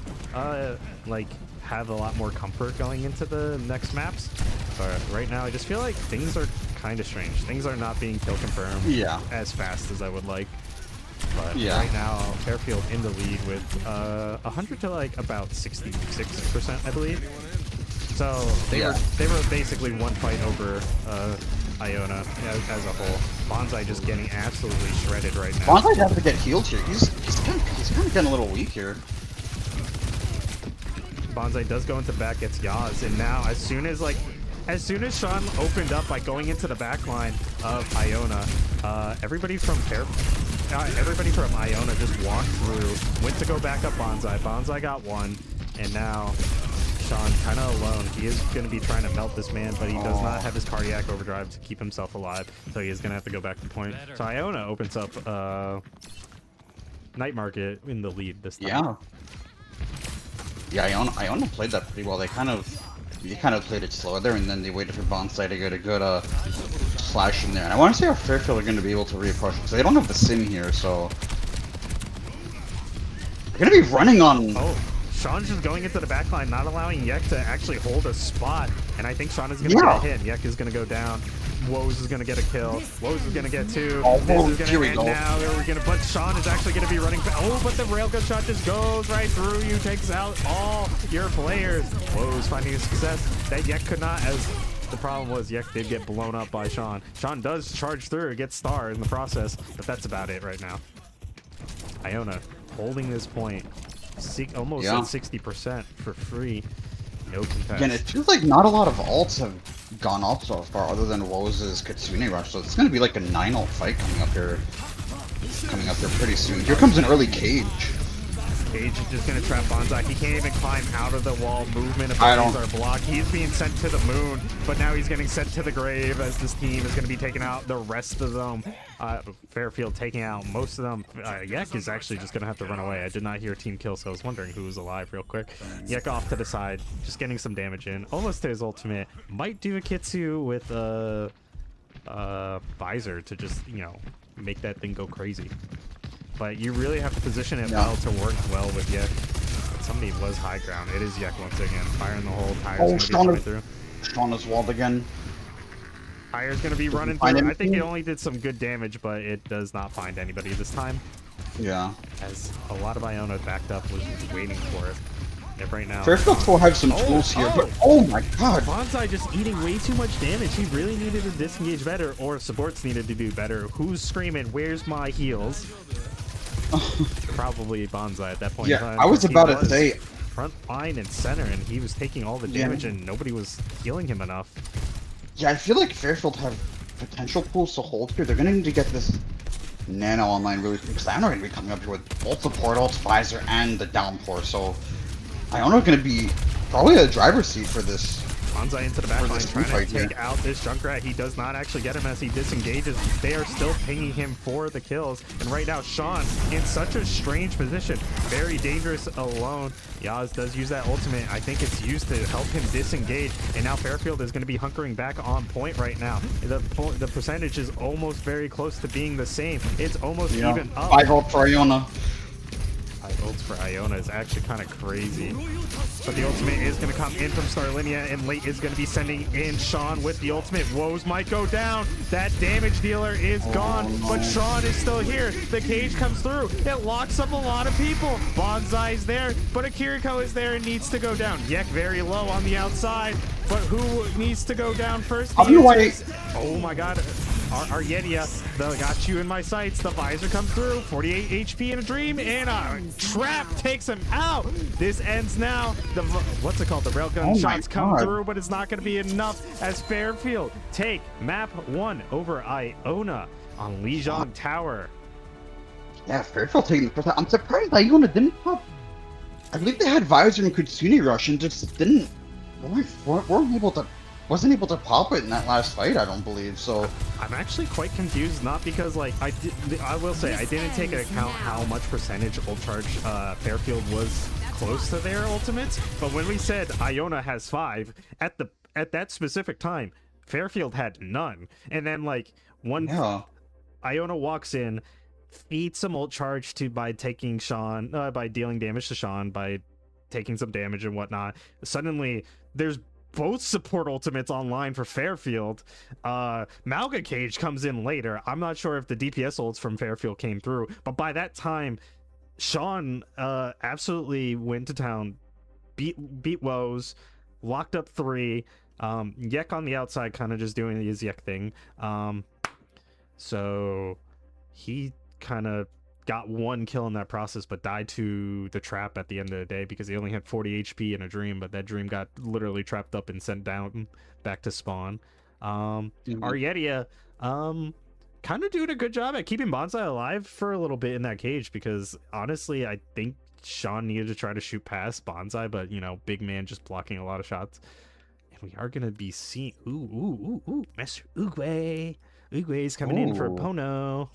like have a lot more comfort going into the next maps. But right now I just feel like things are kind of strange. Things are not being kill confirmed as fast as I would like. But right now Fairfield in the lead with 100 to like about 66%, I believe. So they were basically one fight over Iona as a whole. Bonsai just getting absolutely shredded right now. Bonsai has to get healed here. He's kind of getting a little weak here. Bonsai does go into back, gets Yaz, and now as soon as Sean opened up by going into the back line of Iona, everybody from Iona just walked through, went to go back up Bonsai. Bonsai got one, and now Sean kind of alone. He is going to be trying to melt this man, but he does not have his cardiac overdrive to keep himself alive, so he is going to have to go back to point. So Iona opens up Night Market in the lead this time. Yeah, Iona played that pretty well. They kind of played it slow there, and then they waited for Bonsai to get a good slash in there. And I want to see how Fairfield are going to be able to reapproach because they don't have the sim here, so they're going to be running on. Sean's just going into the backline, not allowing Yek to actually hold a spot, and I think Sean is going to get hit. Yek is going to go down. Woes is going to get a kill. Woes is going to get two. This is going to end now. But Sean is actually going to be running. But the railgun shot just goes right through you, takes out all your players. Woes finding a success that Yek could not, as the problem was Yek did get blown up by Sean. Sean does charge through, gets star in the process, but that's about it right now. Iona holding this point. Almost at 60% for free. No contest. Again, it feels like not a lot of ults have gone off so far other than Woes' Kitsune Rush, so it's going to be like a 9-ult fight coming up here pretty soon. Here comes an early Cage. Cage is just going to trap Bonsai. He can't even climb out of the wall. Movement abilities are blocked. He's being sent to the moon, but now he's getting sent to the grave as this team is going to be taking out the rest of them. Fairfield taking out most of them. Yek is actually just going to have to run away. I did not hear a team kill, so I was wondering who was alive real quick. Yek off to the side, just getting some damage in. Almost to his ultimate. Might do a Kitsu with Visor to just, you know, make that thing go crazy. But you really have to position it well to work well with Yek. But somebody was high ground. It is Yek once again. Fire in the hole. Tire's going to be coming through. Sean is walled again. Tire's going to be running through. I think it only did some good damage, but it does not find anybody this time. Yeah. As a lot of Iona backed up was waiting for it. And right now. Fairfield will have some tools here, but oh my god. Bonsai just eating way too much damage. He really needed to disengage better, or supports needed to do better. Who's screaming, "Where's my heals?" Probably Bonsai at that point in time. I was about to say front line and center, and he was taking all the damage, and nobody was healing him enough. Yeah, I feel like Fairfield have potential pools to hold here. They're gonna need to get this Nano online really quick, because Iona are gonna be coming up here with both the portals, Visor, and the downpour. So Iona are gonna be probably a driver's seat for this. Bonsai into the back line trying to take out this Junkrat. He does not actually get him as he disengages. They are still pinging him for the kills. And right now, Sean in such a strange position. Very dangerous alone. Yaz does use that ultimate. I think it's used to help him disengage. And now Fairfield is going to be hunkering back on point right now. The percentage is almost very close to being the same. It's almost even up. 5 ult for Iona. 5 ults for Iona is actually kind of crazy. But the ultimate is going to come in from Starlinia, and Late is going to be sending in Sean with the ultimate. Woes might go down. That damage dealer is gone, but Sean is still here. The cage comes through. It locks up a lot of people. Bonsai is there, but Akiriko is there and needs to go down. Yek very low on the outside, but who needs to go down first? Oh my god. Aryetia, got you in my sights. The Visor comes through. 48 HP in a dream, and a trap takes him out. This ends now. What's it called? The railgun shots come through, but it's not going to be enough as Fairfield take map 1 over Iona on Lijiang Tower. Yeah, Fairfield taking the first. I'm surprised Iona didn't have. I believe they had Visor and Kitsune Rush and just weren't able to wasn't able to pop it in that last fight, I don't believe. So I'm actually quite confused, not because like I will say I didn't take into account how much percentage ult charge Fairfield was close to their ultimates, but when we said Iona has 5 at that specific time, Fairfield had none, and then like one yeah. Iona walks in, feeds some ult charge to by taking Sean by dealing damage to Sean by taking some damage and whatnot. Suddenly there's both support ultimates online for Fairfield. Malga Cage comes in later. I'm not sure if the DPS ults from Fairfield came through, but by that time, Sean absolutely went to town, beat Woes, locked up 3. Yek on the outside, kind of just doing his Yek thing. So he kind of got 1 kill in that process, but died to the trap at the end of the day because he only had 40 HP in a dream, but that dream got literally trapped up and sent down back to spawn. Arietia, kind of doing a good job at keeping Bonsai alive for a little bit in that cage, because honestly, I think Sean needed to try to shoot past Bonsai, but you know, big man just blocking a lot of shots. And we are gonna be seeing Master Uguay. Uguay's coming in for Pono.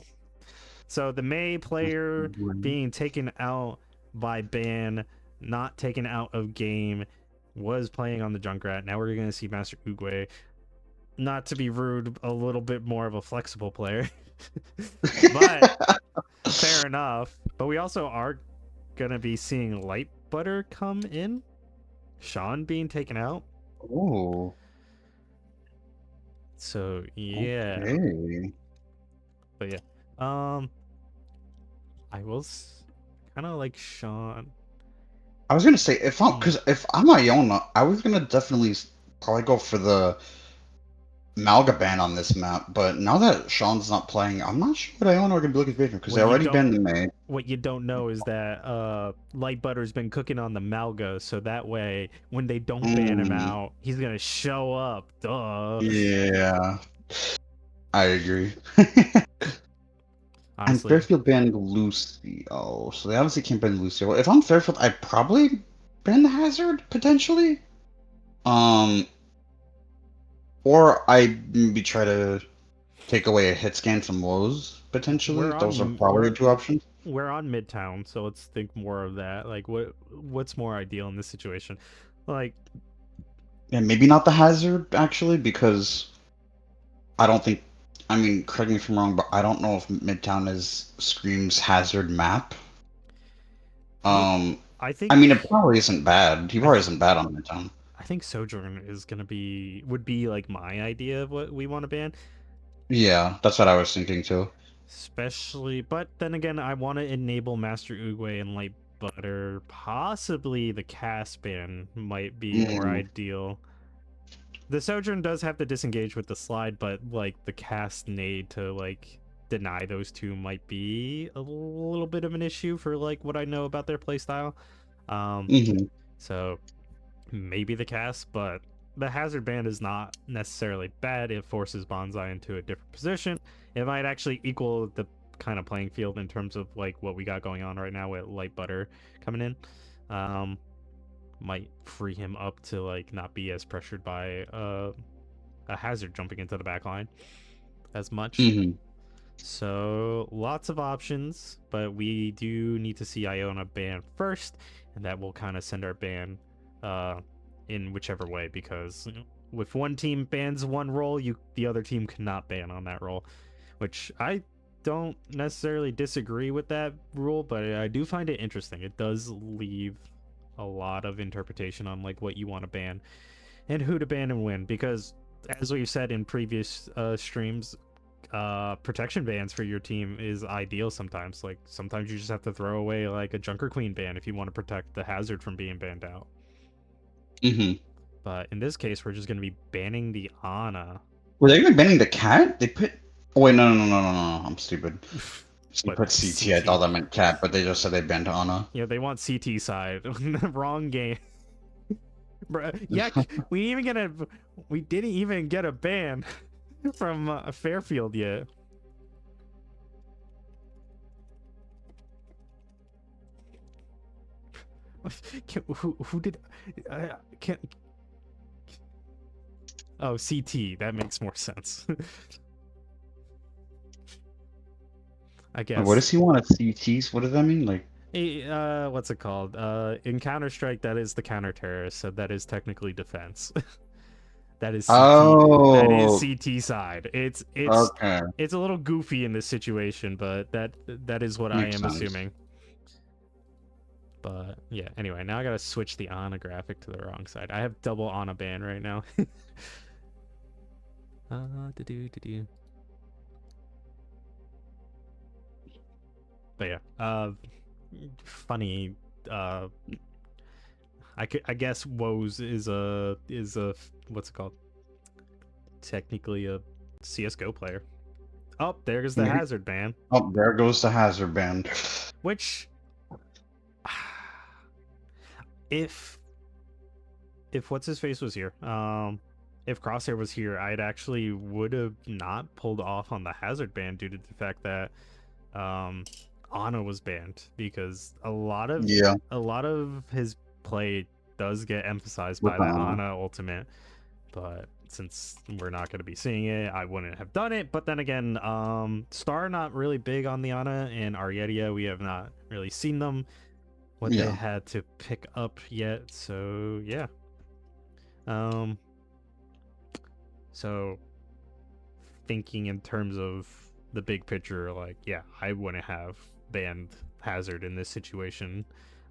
So the Mei player being taken out by ban, not taken out of game, was playing on the Junkrat. Now we're gonna see Master Uguay, not to be rude, a little bit more of a flexible player. But fair enough. But we also are gonna be seeing Light Butter come in. Sean being taken out. Oh. So yeah. Okay. But yeah. I will kind of like Sean. I was gonna say if I'm Iona, I was gonna definitely probably go for the Malga ban on this map, but now that Sean's not playing, I'm not sure what Iona are gonna be looking for because they already banned the Mei. What you don't know is that Light Butter's been cooking on the Malga, so that way when they don't ban him out, he's gonna show up. Duh. Yeah, I agree. And Honestly, Fairfield banned Lucio, so they obviously can't ban Lucio. If I'm Fairfield, I'd probably ban the Hazard potentially. Or I'd maybe try to take away a hit scan from Woes potentially. Those are probably the 2 options. we're on Midtown, so let's think more of that. Like, what's more ideal in this situation? Like, Yeah, maybe not the Hazard actually, because I don't think. I mean, correct me if I'm wrong, but I don't know if Midtown is Scream's Hazard map. I think. I mean, it probably isn't bad. He probably isn't bad on Midtown. I think Sojourn is would be like my idea of what we want to ban. Yeah, that's what I was thinking too. Especially, but then again, I want to enable Master Uguay and Light Butter. Possibly the cast ban might be more ideal. The Sojourn does have to disengage with the slide, but like the cast nade to like deny those 2 might be a little bit of an issue for like what I know about their playstyle. So maybe the cast, but the Hazard ban is not necessarily bad. It forces Bonsai into a different position. It might actually equal the kind of playing field in terms of like what we got going on right now with Light Butter coming in. Might free him up to like not be as pressured by a Hazard jumping into the back line as much. So lots of options, but we do need to see Iona ban first, and that will kind of send our ban in whichever way, because you know, if one team bans one role, the other team cannot ban on that role, which I don't necessarily disagree with that rule, but I do find it interesting. It does leave a lot of interpretation on like what you want to ban and who to ban and when, because as we've said in previous streams, protection bans for your team is ideal sometimes. Like sometimes you just have to throw away like a Junker Queen ban if you want to protect the Hazard from being banned out. But in this case, we're just going to be banning the Ana. Were they even banning the cat? They put. Oh wait, no, I'm stupid. They put CT. I thought that meant cat, but they just said they banned Ana. Yeah, they want CT side. Wrong game. Bruh, yeah, we didn't even get a ban from Fairfield yet. Who did? Can't. Oh, CT. That makes more sense. I guess. What does he want at CTs? What does that mean? Like, What's it called? In Counter-Strike, that is the counter-terrorist, so that is technically defense. That is CT. That oh, is CT side. It's okay, it's a little goofy in this situation, but that is what makes I am sense. assuming. But yeah, anyway, now I gotta switch the ANA graphic to the wrong side. I have double ANA ban right now. Do. But yeah, funny. I guess Woes is a what's it called? Technically a CS:GO player. Oh, there's the hazard ban. Oh, there goes the hazard ban. Which, if what's his face was here, if Crosshair was here, I'd actually would have not pulled off on the hazard ban due to the fact that ANA was banned, because a lot of his play does get emphasized by the ANA ultimate, but since we're not going to be seeing it, I wouldn't have done it. But then again, Star not really big on the ANA, and Arietia, we have not really seen them what they had to pick up yet. So yeah, so thinking in terms of the big picture, like, yeah, I wouldn't have banned hazard in this situation,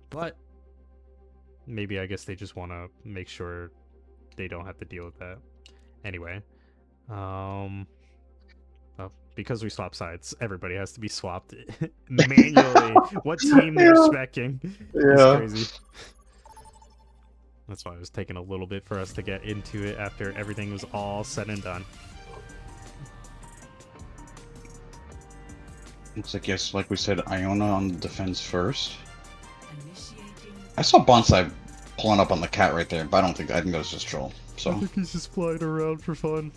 but maybe I guess they just want to make sure they don't have to deal with that. Anyway, well, because we swap sides, everybody has to be swapped manually. What team they're specking is crazy. That's why it was taking a little bit for us to get into it after everything was all said and done. Looks like, yes, like we said, Iona on the defense first. I saw Bonsai pulling up on the cat right there, but I think that was just troll. So I think he's just flying around for fun.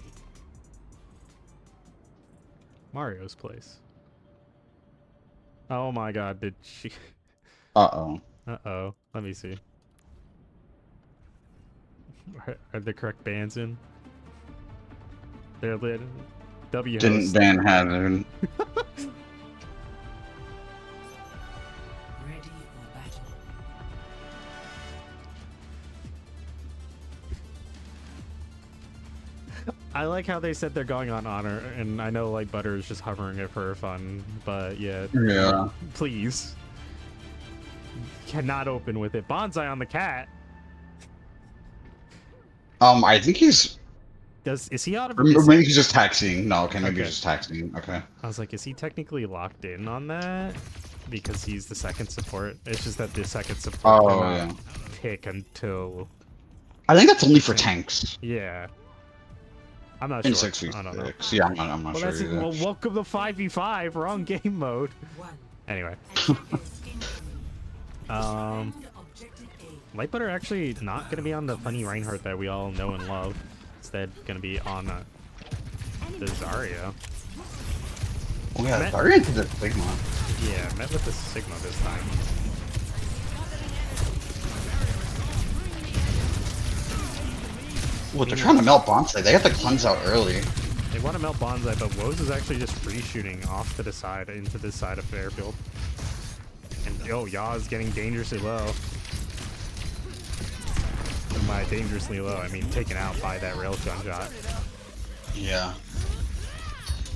Mario's place. Oh my god, did she... Uh-oh. Uh-oh. Let me see. Are the correct bans in? They're lit. W Didn't ban hazard. I like how they said they're going on honor, and I know like Butter is just hovering it for fun, but yeah. Yeah. Please. Cannot open with it. Bonsai on the cat. I think he's... Is he out of... Maybe he's just taxiing. No, okay, maybe he's just taxiing. Okay. I was like, is he technically locked in on that? Because he's the second support. It's just that the second support cannot pick until... I think that's only for tanks. Yeah. I'm not in sure. 6v6. I don't know. Yeah, I'm not sure either. Well, welcome to 5v5. Wrong game mode. Anyway. Light Butter actually not going to be on the funny Reinhardt that we all know and love. Instead, going to be on the Zarya. Oh yeah, Zarya into the Sigma. Yeah, met with the Sigma this time. Well, they're trying to melt Bonsai. They have to cleanse out early. They want to melt Bonsai, but Woes is actually just free shooting off to the side, into this side of Fairfield. And Ya is getting dangerously low. And by dangerously low, I mean taken out by that railgun shot. Yeah.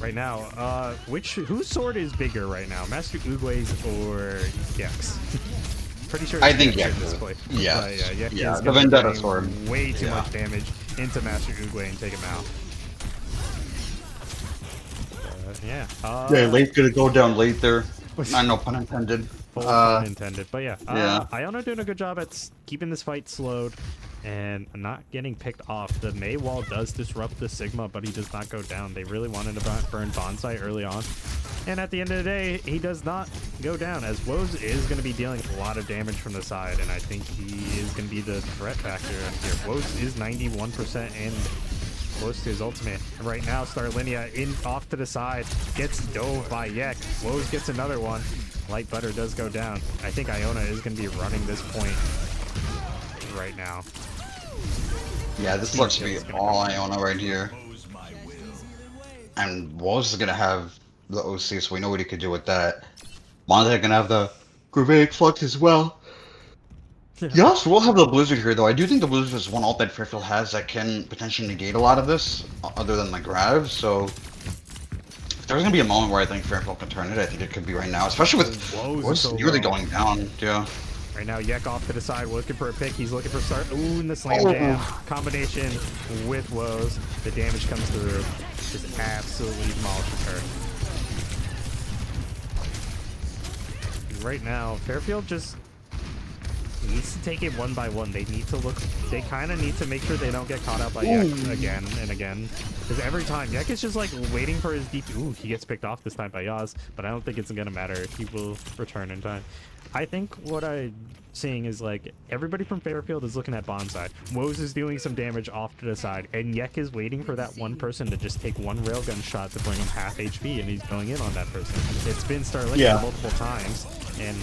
Right now, whose sword is bigger right now? Master Uguay's or Gex? Pretty sure it's I think Gex Gex at this is. point. Yeah, the Vendetta sword. Way too much damage into Master Uguay and take him out. Late's gonna go down late there. No pun intended. Full pun intended. But yeah, yeah. Iona doing a good job at keeping this fight slowed and not getting picked off. The Mei wall does disrupt the Sigma, but he does not go down. They really wanted to burn Bonsai early on. And at the end of the day, he does not go down, as Woes is going to be dealing a lot of damage from the side, and I think he is going to be the threat factor here. Woes is 91% and close to his ultimate. And right now, Starlinia off to the side, gets dove by Yek. Woes gets another one. Light Butter does go down. I think Iona is going to be running this point right now. Yeah, this looks to be all Iona right here. And Woes is gonna have the OC, so we know what he could do with that. Monte gonna have the Gravaic Flux as well. Yes, we'll have the Blizzard here, though. I do think the Blizzard is one ult that Fairfield has that can potentially negate a lot of this, other than the Grav, so... If there's gonna be a moment where I think Fairfield can turn it, I think it could be right now, especially with Woes so really low. going down, yeah. Right now, Yek off to the side, looking for a pick. He's looking for start. Ooh, and the slam jam combination with Woes. The damage comes through. Just absolutely demolishes her. Right now, Fairfield just needs to take it one by one. They need to look. They kind of need to make sure they don't get caught out by Yek again and again. Because every time Yek is just like waiting for his deep. Ooh, he gets picked off this time by Yaz, but I don't think it's gonna matter. He will return in time. I think what I'm seeing is like everybody from Fairfield is looking at Bonsai. Woes is doing some damage off to the side, and Yek is waiting for that one person to just take one railgun shot to bring him half HP, and he's going in on that person. It's been Starlight multiple times, and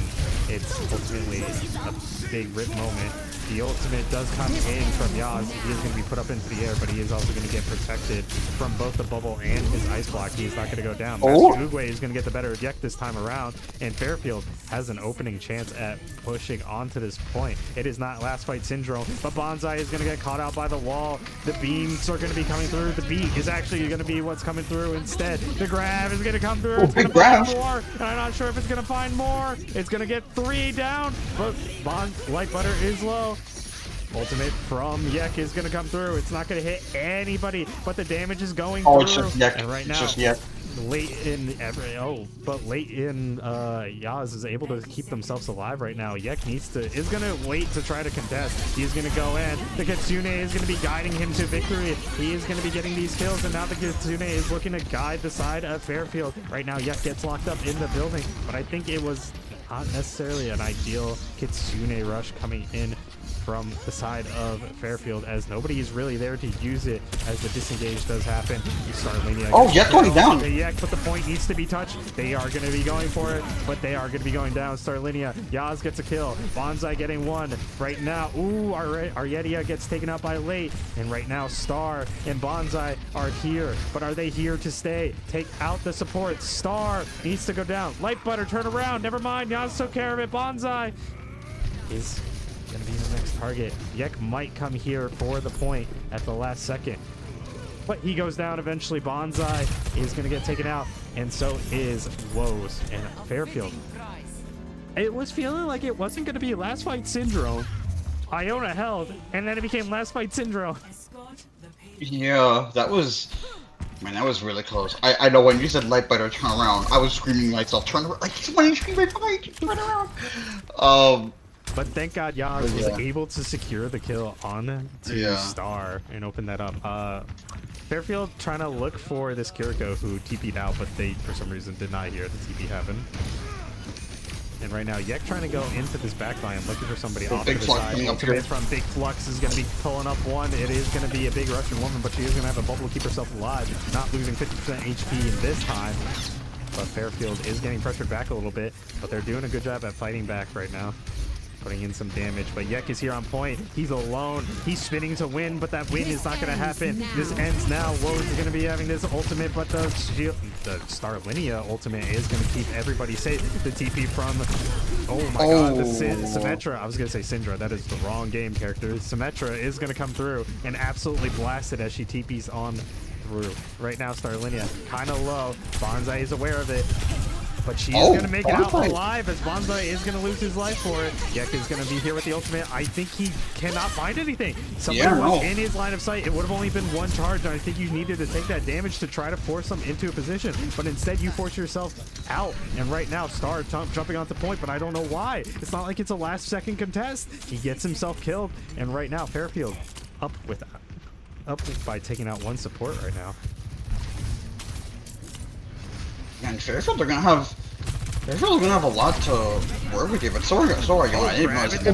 it's ultimately a big rip moment. The ultimate does come in from Yaz. He is going to be put up into the air, but he is also going to get protected from both the bubble and his ice block. He is not going to go down. Master Uguay is going to get the better eject this time around, and Fairfield has an opening chance at pushing onto this point. It is not last fight syndrome, but Bonsai is going to get caught out by the wall. The beams are going to be coming through. The beat is actually going to be what's coming through instead. The grab is going to come through. It's going to find more, and I'm not sure if it's going to find more. It's going to get 3 down, but Light Butter is low. Ultimate from Yek is going to come through. It's not going to hit anybody, but the damage is going through. It's just Yek. And right now, late in Yaz is able to keep themselves alive right now. Yek is going to wait to try to contest. He's going to go in. The Kitsune is going to be guiding him to victory. He is going to be getting these kills, and now the Kitsune is looking to guide the side of Fairfield. Right now, Yek gets locked up in the building, but I think it was not necessarily an ideal Kitsune rush coming in from the side of Fairfield, as nobody is really there to use it as the disengage does happen. You start Lania. Yek going down. Yek, but the point needs to be touched. They are going to be going for it, but they are going to be going down. Starlinia. Yaz gets a kill. Bonsai getting one. Right now, ooh, Aryetia gets taken out by Late. And right now, Star and Bonsai are here. But are they here to stay? Take out the support. Star needs to go down. Light Butter, turn around. Never mind. Yaz took care of it. Bonsai is gonna be the next target. Yek might come here for the point at the last second, but he goes down eventually. Bonsai is gonna get taken out, and so is Woes. And Fairfield, it was feeling like it wasn't gonna be last fight syndrome. Iona held, and then it became last fight syndrome. Yeah, that was... Man, that was really close. I know when you said Light Butter turn around, I was screaming myself, turn around, like, he's 1 HP right behind you, turn around. But thank God Yaz was able to secure the kill on to Star and open that up. Fairfield trying to look for this Kiriko who TP'd out, but they, for some reason, did not hear the TP happen. And right now, Yek trying to go into this backline, looking for somebody off to the side. Ultimate from Big Flux is going to be pulling up one. It is going to be a big Russian woman, but she is going to have a bubble to keep herself alive, not losing 50% HP this time. But Fairfield is getting pressured back a little bit, but they're doing a good job at fighting back right now, putting in some damage. But Yek is here on point. He's alone. He's spinning to win, but that win is not going to happen. This ends now. Woes is going to be having this ultimate, but the Starlinia ultimate is going to keep everybody safe. The TP from, oh my god, the Symmetra. I was going to say Syndra. That is the wrong game character. Symmetra is going to come through and absolutely blast it as she TPs on through. Right now, Starlinia kind of low. Bonsai is aware of it, but she's going to make it out alive, as Bonsai is going to lose his life for it. Yek is going to be here with the ultimate. I think he cannot find anything. Somebody was in his line of sight. It would have only been one charge, and I think you needed to take that damage to try to force him into a position. But instead, you force yourself out. And right now, Star jumping onto point, but I don't know why. It's not like it's a last-second contest. He gets himself killed. And right now, Fairfield up by taking out one support right now. And Fairfield are gonna have a lot to work with you, but so are you.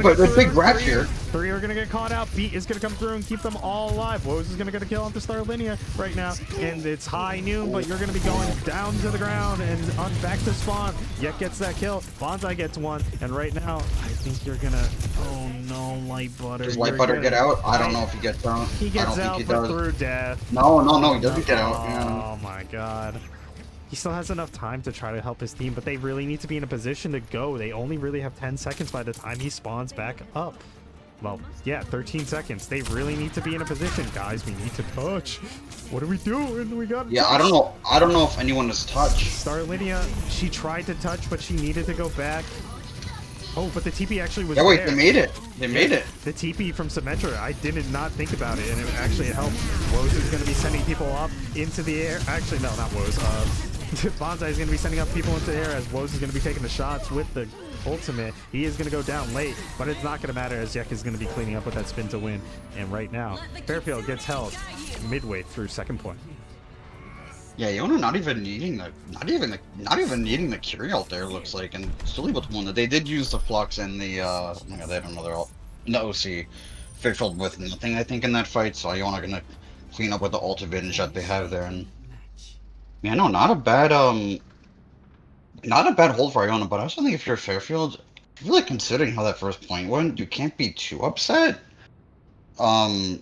But the big grabs here. 3 are gonna get caught out. Beat is gonna come through and keep them all alive. Woes is gonna get a kill onto Starlinia right now, and it's high noon, but you're gonna be going down to the ground and on back to spawn. Yek gets that kill. Bonsai gets one, and right now I think you're gonna. Oh no, Light Butter. Does Light Butter get out? I don't know if he gets out. He gets out, he but does. through death. No, he doesn't get out. Oh my god. He still has enough time to try to help his team, but they really need to be in a position to go. They only really have 10 seconds by the time he spawns back up. Well, yeah, 13 seconds. They really need to be in a position. Guys, we need to touch. What are we doing? We got Yeah, I don't know. I don't know if anyone has touched. Starlinia, she tried to touch, but she needed to go back. Oh, but the TP actually was Yeah, wait, there. they made it. They made it. The TP from Symmetra, I did not think about it, and it actually helped. Woz is going to be sending people up into the air. Actually, no, not Woz. Bonsai is going to be sending up people into the air as Woz is going to be taking the shots with the ultimate. He is going to go down late, but it's not going to matter as Yek is going to be cleaning up with that spin to win. And right now, Fairfield gets held midway through second point. Yeah, Iona not even needing the Curie out there, looks like, and still able to win it. They did use the Flux and the oh my god, they have another OC. Fairfield with nothing, I think, in that fight, so Iona gonna clean up with the ult advantage that they have there. And yeah, no, not a bad hold for Iona, but I also think if you're Fairfield, really considering how that first point went, you can't be too upset. Because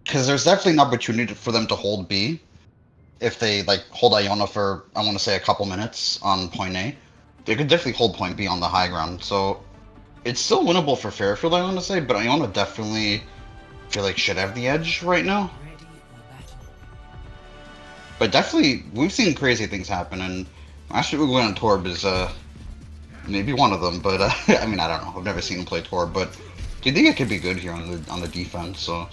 there's definitely an opportunity for them to hold B. If they like hold Iona for, I want to say, a couple minutes on point A, they could definitely hold point B on the high ground. So it's still winnable for Fairfield, I want to say, but Iona definitely feel like should have the edge right now. But definitely, we've seen crazy things happen, and Master Uguay on Torb is maybe one of them. But I mean, I don't know. I've never seen him play Torb, but do you think it could be good here on the defense? So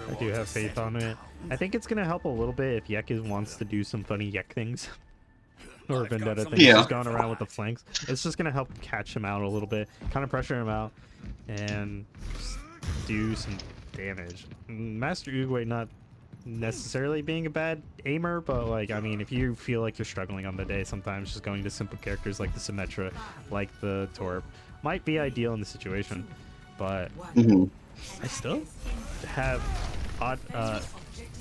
I do have faith on it. I think it's going to help a little bit if Yek wants to do some funny Yek things. Or Vendetta things, just going around with the flanks. It's just going to help catch him out a little bit, kind of pressure him out, and just do some damage. Master Uguay not necessarily being a bad aimer, but like, I mean, if you feel like you're struggling on the day, sometimes just going to simple characters like the Symmetra, like the Torb, might be ideal in the situation. But I still have odd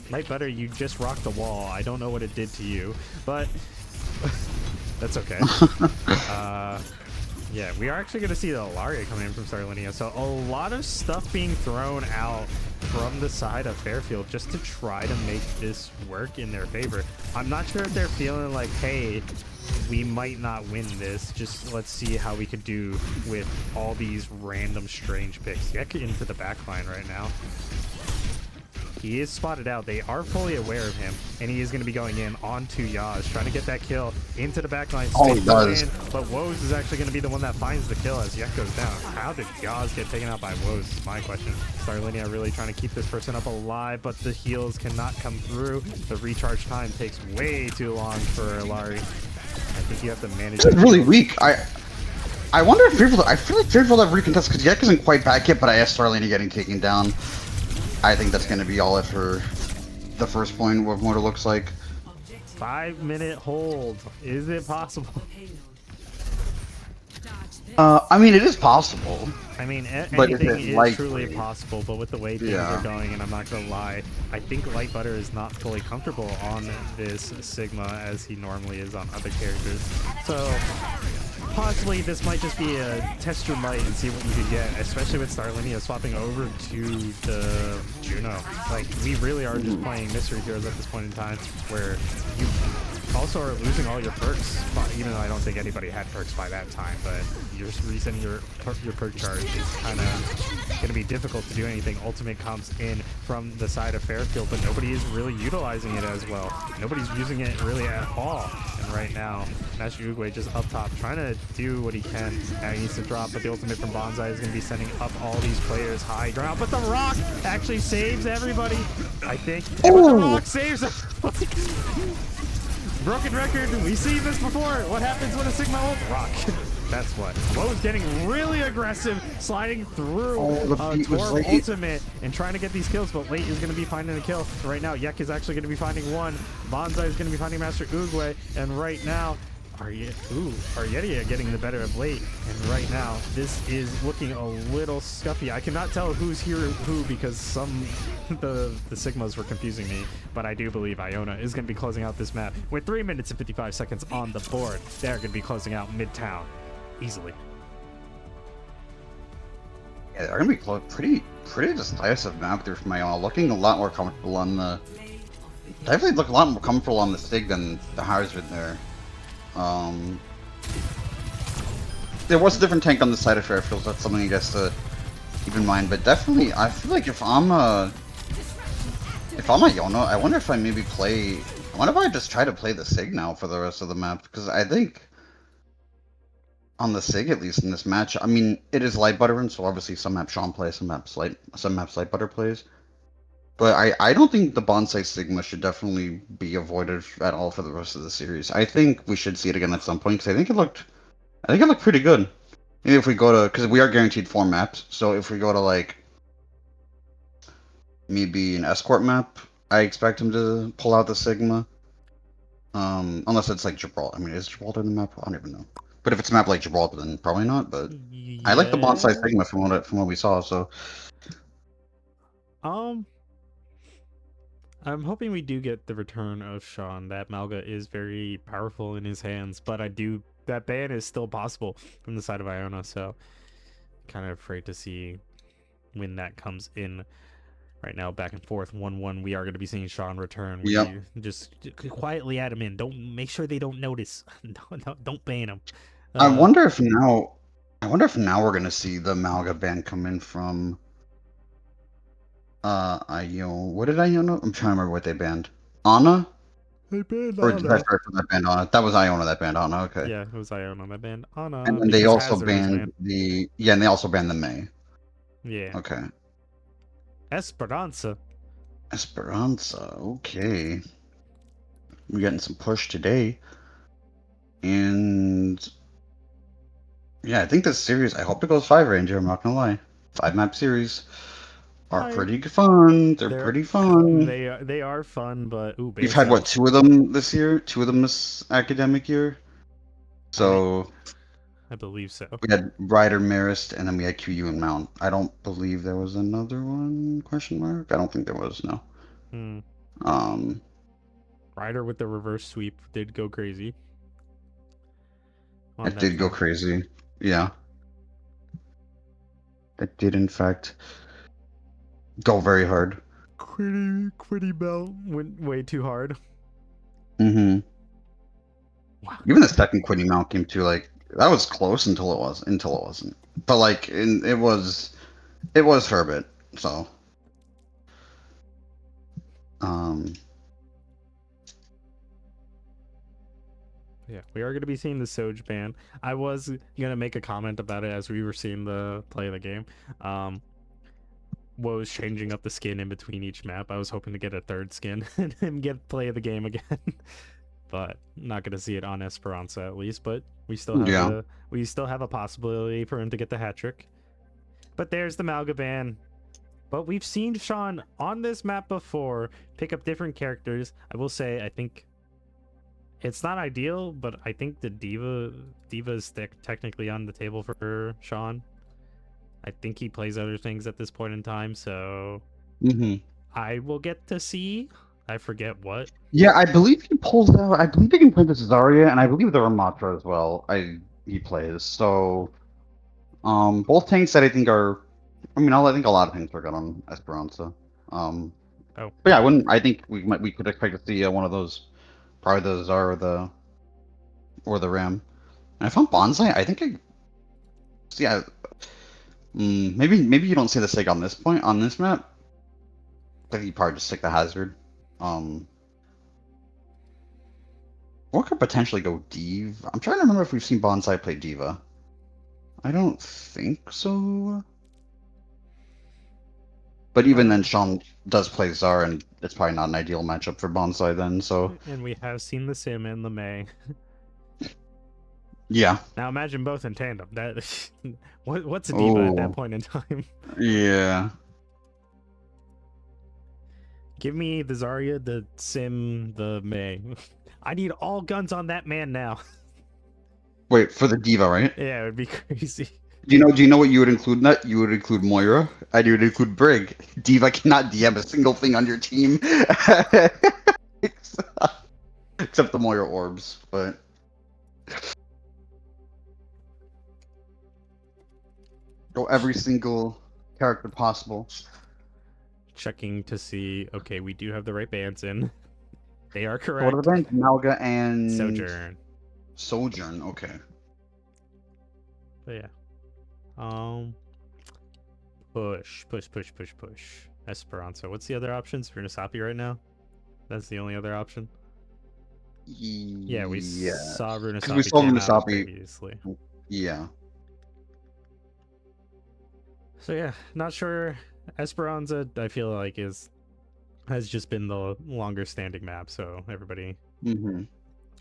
Light Butter, you just rocked the wall. I don't know what it did to you, but that's okay. Yeah, we are actually going to see the Ilaria coming in from Starlinia, so a lot of stuff being thrown out from the side of Fairfield just to try to make this work in their favor. I'm not sure if they're feeling like, hey, we might not win this, just let's see how we could do with all these random strange picks. Get into the backline right now. He is spotted out. They are fully aware of him, and he is going to be going in onto Yaz, trying to get that kill into the backline. Oh, he does. But Woz is actually going to be the one that finds the kill as Yek goes down. How did Yaz get taken out by Woz? Is my question. Starlinia really trying to keep this person up alive, but the heals cannot come through. The recharge time takes way too long for Ilari. I think you have to manage. It's really weak. I wonder if Fairfield. I feel like Fairfield have recontested because Yek isn't quite back yet, but I asked Starlinia getting taken down. I think that's going to be all it for the first point of what it looks like. 5-minute hold. Is it possible? I mean, it is possible. I mean, But is anything it is likely? truly possible, but with the way things are going, and I'm not going to lie, I think Light Butter is not fully comfortable on this Sigma as he normally is on other characters. So, possibly this might just be a test your might and see what you can get, especially with Starlinia swapping over to the Juno. Like, we really are just playing Mystery Heroes at this point in time, where you also are losing all your perks, even though I don't think anybody had perks by that time, but you're just resetting your perk charge is kind of going to be difficult to do anything. Ultimate comes in from the side of Fairfield, but nobody is really utilizing it as well. Nobody's using it really at all. And right now, Master Uguay just up top, trying to do what he can. Now he needs to drop, but the ultimate from Bonsai is going to be sending up all these players high ground. But the rock actually saves everybody, I think. But the rock saves everybody. Broken record, we've seen this before. What happens when a Sigma ult? Rock. That's what. Wo's getting really aggressive, sliding through Torb ultimate and trying to get these kills, but Late is going to be finding a kill. Right now, Yek is actually going to be finding one. Bonsai is going to be finding Master Uguay, and right now, Arietia getting the better of Late, and right now this is looking a little scuffy. I cannot tell who's here who because the Sigmas were confusing me, but I do believe Iona is going to be closing out this map with 3 minutes and 55 seconds on the board. They're going to be closing out Midtown easily. Yeah, they're gonna be pretty decisive map there from IONA. Looking a lot more comfortable on the. Definitely look a lot more comfortable on the Sig than the Hazard there. There was a different tank on the side of Fairfield. That's something I guess to keep in mind. But definitely, I feel like if I'm IONA, I wonder if I maybe play. I wonder if I just try to play the Sig now for the rest of the map, because I think on the Sig, at least in this match, I mean, it is light buttering, so obviously some maps Sean plays, some maps light butter plays. But I don't think the Bonsai Sigma should definitely be avoided at all for the rest of the series. I think we should see it again at some point, because I think it looked pretty good. Maybe if we go to, because we are guaranteed 4 maps, so if we go to like maybe an escort map, I expect him to pull out the Sigma. Unless it's like Gibraltar. I mean, is Gibraltar in the map? I don't even know. But if it's a map like Gibraltar, then probably not. But I like the Bonsai Sigma from what we saw. So I'm hoping we do get the return of Sean. That Malga is very powerful in his hands, but that ban is still possible from the side of Iona, so kind of afraid to see when that comes in. Right now, back and forth, 1-1. We are going to be seeing Sean return. Yep. Just quietly add him in. Don't make sure they don't notice. Don't ban him. I wonder if now we're gonna see the Malga ban come in from Iona. What did Iona? I'm trying to remember what they banned. Ana? They banned Or did I Ana. forget that banned Ana? That was Iona that banned Ana. Okay. Yeah, it was Iona that banned Ana. And then they also Hazard was banned and they also banned the May. Yeah. Okay. Esperanza. Okay. We're getting some push today. And yeah, I think this series, I hope it goes 5 Ranger, I'm not gonna lie. 5 map series are pretty fun. They're pretty fun. They are fun, but We've had what, 2 of them this year? 2 of them this academic year? So I believe so. we had Ryder, Marist, and then we had QU and Mount. I don't believe there was another one, question mark? I don't think there was, no. Ryder with the reverse sweep did go crazy. It did go crazy. Yeah. It did in fact go very hard. Quitty belt went way too hard. Mm-hmm. Wow. Even the second Quiddy Mount came to like that was close until it wasn't. But like it was Herbert, so yeah, we are going to be seeing the Soj ban. I was going to make a comment about it as we were seeing the play of the game. What was changing up the skin in between each map. I was hoping to get a 3rd skin and get play of the game again. But not going to see it on Esperanza at least, but we still have a possibility for him to get the hat trick. But there's the Malga ban. But we've seen Sean on this map before pick up different characters. I will say I think it's not ideal, but I think the Diva is technically on the table for Sean. I think he plays other things at this point in time, so I will get to see. I forget what. Yeah, I believe he pulls out. I believe he can play the Zarya, and I believe the Ramatra as well. He plays. So, both tanks that I think are. I mean, I think a lot of tanks are good on Esperanza. But yeah, I think we could expect to see one of those, probably the Zarya or the Ram. And I found Bonsai. I think maybe you don't see the Sig on this map. I think you probably just stick the Hazard. Or could potentially go Div. I'm trying to remember if we've seen Bonsai play Diva. I don't think so. But even then, Sean does play Zar, and it's probably not an ideal matchup for Bonsai then, so... And we have seen the Sim and the May. Yeah. Now imagine both in tandem. What's a Diva at that point in time? Yeah. Give me the Zarya, the Sim, the May. I need all guns on that man now. Wait, for the Diva, right? Yeah, it would be crazy. Do you know what you would include in that? You would include Moira, and you would include Brig. Diva cannot DM a single thing on your team. Except the Moira orbs, but... Go every single character possible. Checking to see. Okay, we do have the right bands in. They are So what are correct. the bands? Malga and Sojourn. Sojourn. Okay. But yeah. Push. Esperanza. What's the other options? Runasapi right now? That's the only other option? Yeah, we saw Runasapi we saw came out Runasapi. previously. Yeah. So yeah, not sure. Esperanza, I feel like has just been the longer standing map, so everybody Mm-hmm.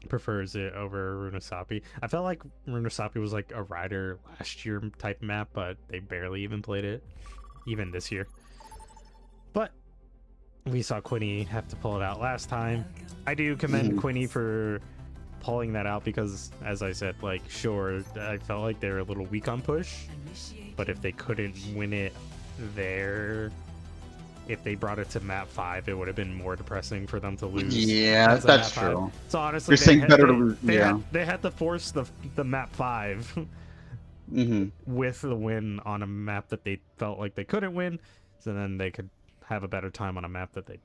prefers it over Runasapi. I felt like Runasapi was like a Rider last year type map, but they barely even played it, even this year. But we saw Quinny have to pull it out last time. I do commend Quinny for pulling that out because, as I said, like, sure, I felt like they were a little weak on push, but if they couldn't win it there, if they brought it to map 5, it would have been more depressing for them to lose. Yeah, as a that's map 5. true. So honestly, You're saying better to lose. they Yeah. had to force the map 5 Mm-hmm. with the win on a map that they felt like they couldn't win, so then they could have a better time on a map that they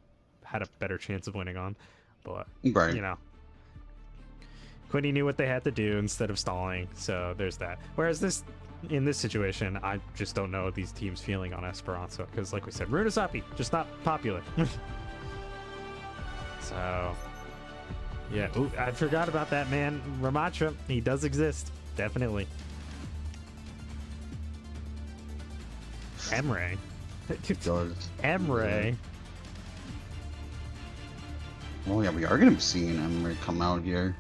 had a better chance of winning on. But Right. you know, Quinny knew what they had to do instead of stalling, so there's that. Whereas in this situation, I just don't know these teams feeling on Esperanza because, like we said, Runasapi just not popular. So yeah, ooh, I forgot about that man, Ramatra. He does exist, definitely. Emre. Emre. Oh yeah, we are gonna be seeing Emery come out here.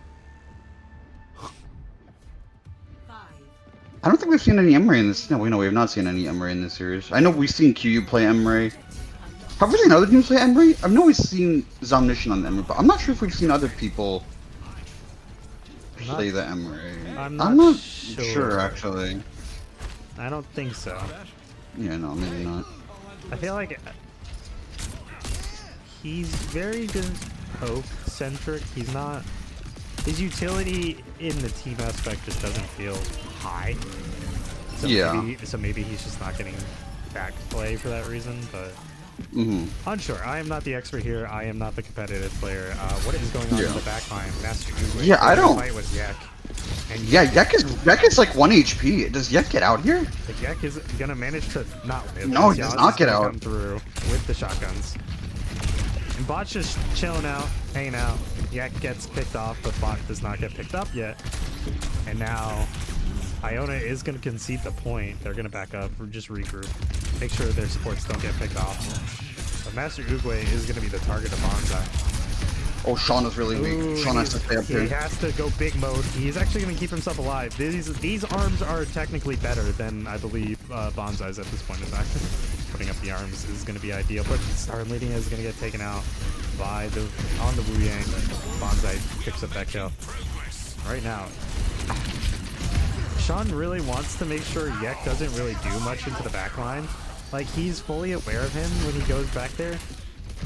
I don't think we've seen any Emery in this. No, we have not seen any Emery in this series. I know we've seen QU play Emery. Have we seen other teams play Emery? I've always seen Zomnation on Emery, but I'm not sure if we've seen other people play the Emery. I'm I'm not not sure actually. I don't think so. Yeah, no, maybe not. I feel like he's very just poke centric. He's not. His utility in the team aspect just doesn't feel high. So Yeah. Maybe he's just not getting back play for that reason, but unsure. I am not the expert here. I am not the competitive player. What is going on in the backline? Master Uwe. Yeah, I don't- Fight with Yek. And Yeah, Yek is like 1 HP. Does Yek get out here? the Yek is gonna manage to not live. No, he Yaz does not is get gonna out. Come through with the shotguns. And Bot's just chilling out, hanging out. Yak gets picked off, but Bot does not get picked up yet. And now Iona is going to concede the point. They're going to back up, or just regroup, make sure their supports don't get picked off. But Master Uguay is going to be the target of Bonsai. Oh, Sean is really weak. Sean has to stay up He here. has to go big mode. He's actually going to keep himself alive. These arms are technically better than, I believe, Bonsai's at this point in time. Putting up the arms is going to be ideal, but Star Leading is going to get taken out by on the Wu Yang. Bonsai picks up that kill. Right now, Sean really wants to make sure Yek doesn't really do much into the back line. Like, he's fully aware of him when he goes back there.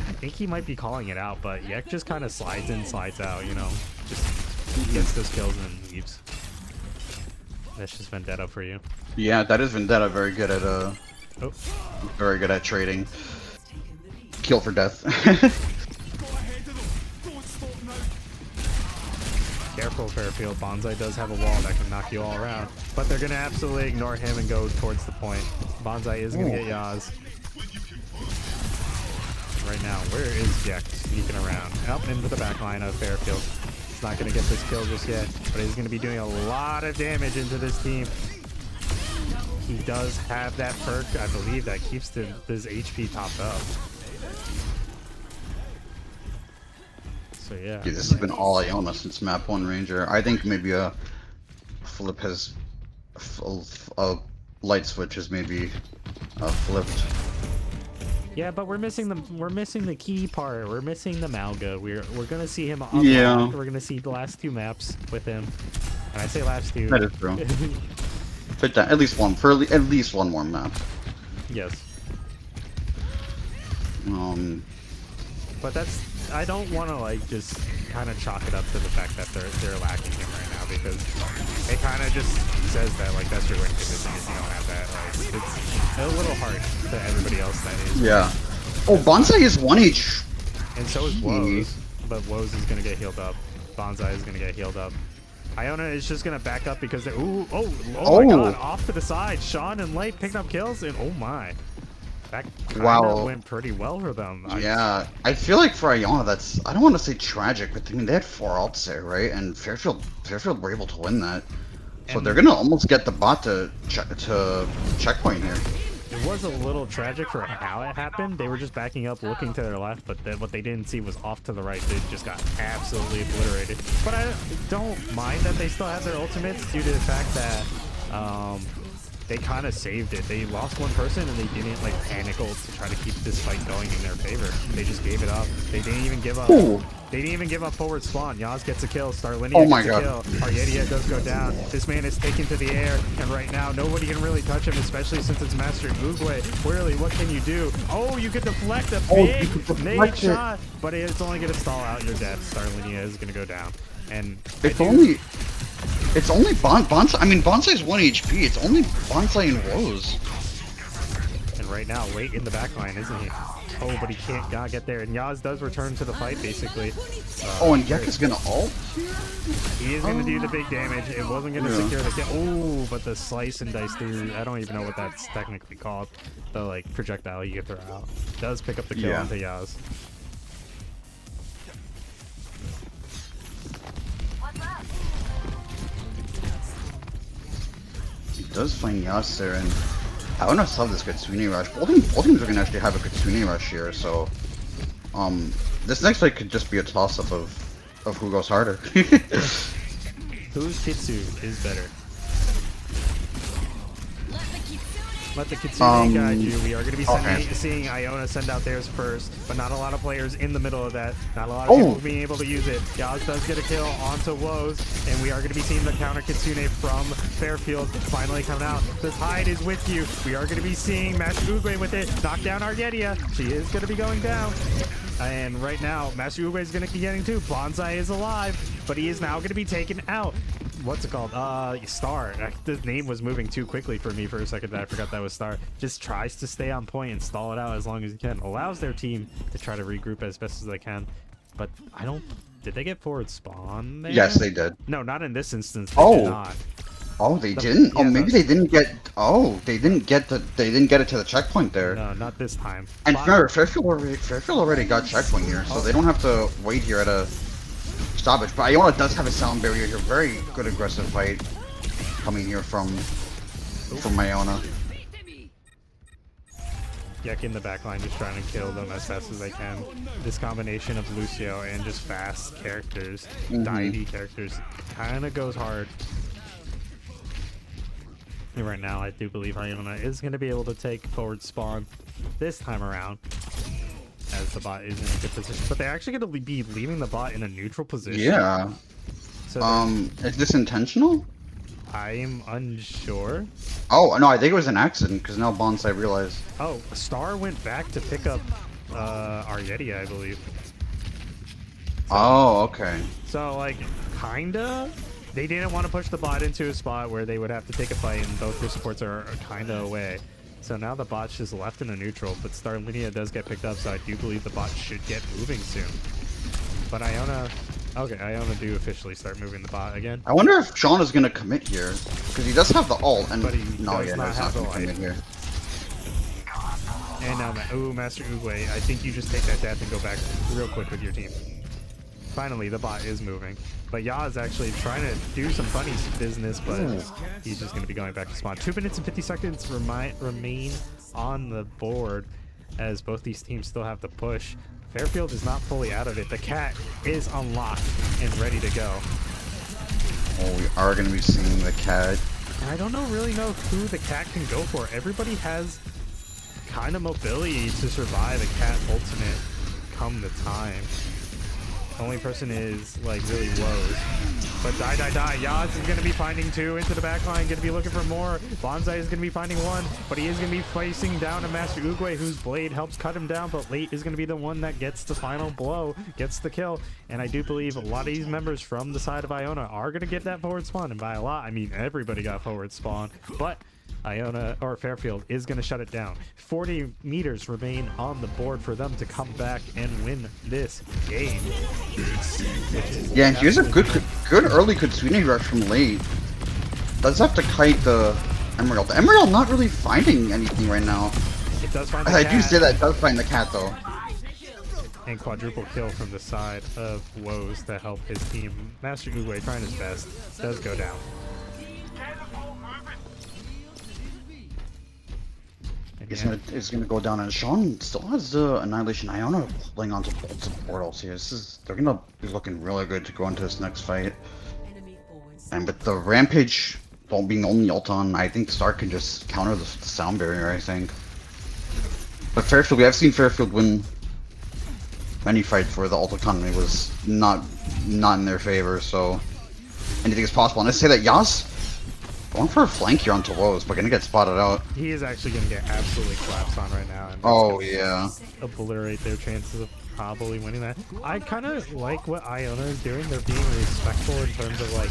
I think he might be calling it out, but Yek just kind of slides in, slides out, you know. Just gets those kills and then leaves. That's just Vendetta for you. Yeah, that is Vendetta. Very good at very good at trading. Kill for death. Careful, Fairfield. Bonsai does have a wall that can knock you all around, but they're gonna absolutely ignore him and go towards the point. Bonsai is gonna get Yaz. Right now, where is Jack sneaking around? Up into the back line of Fairfield. He's not going to get this kill just yet, but he's going to be doing a lot of damage into this team. He does have that perk, I believe, that keeps his HP topped up. So yeah. Dude, this has been all Iona since map 1 Ranger. I think maybe a flip has a light switch is maybe flipped. Yeah, but we're missing the key part. We're missing the Malga. We're gonna see him unlock. Yeah. We're gonna see the last 2 maps with him. And I say last 2. That is true. Fit that at least one for at least one more map. Yes. But I don't want to like just kind of chalk it up to the fact that they're lacking him right now, because it kind of just says that like that's your win condition if you don't have that. Like a little harsh to everybody else that is. Yeah. Oh, Bonsai is 1 HP. And so is Woes, but Woes is gonna get healed up. Bonsai is gonna get healed up. Iona is just gonna back up because they're oh my god, off to the side. Sean and Light picking up kills, and oh my. That kinda went pretty well for them. Yeah, I feel like for Iona, that's, I don't want to say tragic, but I mean, they had 4 ults there, right? And Fairfield were able to win that. So they're gonna almost get the bot to checkpoint here. It was a little tragic for how it happened. They were just backing up, looking to their left, but then what they didn't see was off to the right. They just got absolutely obliterated. But I don't mind that they still have their ultimates due to the fact that they kind of saved it. They lost one person and they didn't like panic ult to try to keep this fight going in their favor. They just gave it up. They didn't even give up. Ooh. They didn't even give up forward spawn. Yaz gets a kill. Starlinia gets a kill. Aryedia does go down. This man is taken to the air, and right now nobody can really touch him, especially since it's Master Oogway. Really, what can you do? Oh, you could deflect a big nade shot, but it's only going to stall out your death. Starlinia is going to go down, and it's only Bonsai. I mean, Bonsai's 1 HP. It's only Bonsai and Woes. And right now, late in the backline, isn't he? Oh, but he can't get there. And Yaz does return to the fight, basically. Oh, and Yek is gonna ult? He is going to do the big damage. It wasn't going to secure the kill. Oh, but the slice and dice through, I don't even know what that's technically called. The, like, projectile you get throw out. Does pick up the kill onto Yaz. He does find Yas there, and I want to love this Kitsune rush. Both teams are gonna actually have a Kitsune rush here, so this next fight could just be a toss-up of who goes harder. Whose Kitsu is better? Let the Kitsune guide you. We are going to be seeing Iona send out theirs first, but not a lot of players in the middle of that. Not a lot of people being able to use it. Yaz does get a kill onto Woes, and we are going to be seeing the counter Kitsune from Fairfield finally coming out. The tide is with you. We are going to be seeing Master Oogway with it. Knock down Argedia. She is going to be going down. And right now, Master Oogway is going to be getting too. Bonsai is alive, but he is now going to be taken out. What's it called? Star. The name was moving too quickly for me for a second that I forgot that was Star. Just tries to stay on point and stall it out as long as he can. Allows their team to try to regroup as best as they can. But I don't... Did they get forward spawn there? Yes, they did. No, not in this instance. They did not. Oh, they didn't? Oh, maybe they didn't get... Oh, they didn't get it to the checkpoint there. No, not this time. And Fairfield already got checkpoint here, so they don't have to wait here at a stoppage. But Iona does have a sound barrier here. Very good aggressive fight coming here from Iona. Yek in the backline just trying to kill them as fast as they can. This combination of Lucio and just fast characters, dive characters, kind of goes hard. And right now, I do believe Iona is going to be able to take forward spawn this time around, as the bot is in a good position. But they're actually going to be leaving the bot in a neutral position. Yeah. So is this intentional? I'm unsure. Oh, no, I think it was an accident, because now Bonsai realized. Oh, Star went back to pick up Aryedia, I believe. Oh, okay. So, like, kinda? They didn't want to push the bot into a spot where they would have to take a fight, and both their supports are kinda away. So now the bot's just left in a neutral, but Starlinia does get picked up, so I do believe the bot should get moving soon. But Iona... Okay, Iona do officially start moving the bot again. I wonder if Sean is going to commit here, because he does have the ult, and... But he no, does yeah, not he's have not the going to commit here. And now, Master Oogway, I think you just take that death and go back real quick with your team. Finally, the bot is moving. But Yaz actually trying to do some funny business, but he's just going to be going back to spawn. 2 minutes and 50 seconds remain on the board as both these teams still have to push. Fairfield is not fully out of it. The cat is unlocked and ready to go. Oh, we are going to be seeing the cat. And I don't really know who the cat can go for. Everybody has kind of mobility to survive a cat ultimate come the time. The only person is, like, really Woes. But die. Yaz is going to be finding 2 into the backline, going to be looking for more. Bonsai is going to be finding 1, but he is going to be facing down a Master Oogway, whose blade helps cut him down, but Late is going to be the one that gets the final blow, gets the kill. And I do believe a lot of these members from the side of Iona are going to get that forward spawn. And by a lot, I mean everybody got forward spawn. But Iona or Fairfield is going to shut it down. 40 meters remain on the board for them to come back and win this game. Yeah, and here's a good early Katsune rush from late. Does have to kite the Emerald. The Emerald not really finding anything right now. It does find the I cat. do say that it does find the cat though. And quadruple kill from the side of Woes to help his team. Master Uwe trying his best. Does go down. It's gonna go down, and Sean still has the Annihilation Iona playing onto both the portals here. They're gonna be looking really good to go into this next fight. And with the Rampage being the only ult on, I think Stark can just counter the sound barrier, I think. But Fairfield, we have seen Fairfield win many fights where the ult economy was not in their favor, so anything is possible. And I say that Yas going for a flank here onto Woes, but gonna get spotted out. He is actually going to get absolutely collapsed on right now. And Oh, yeah. obliterate their chances of probably winning that. I kind of like what Iona is doing. They're being respectful in terms of, like,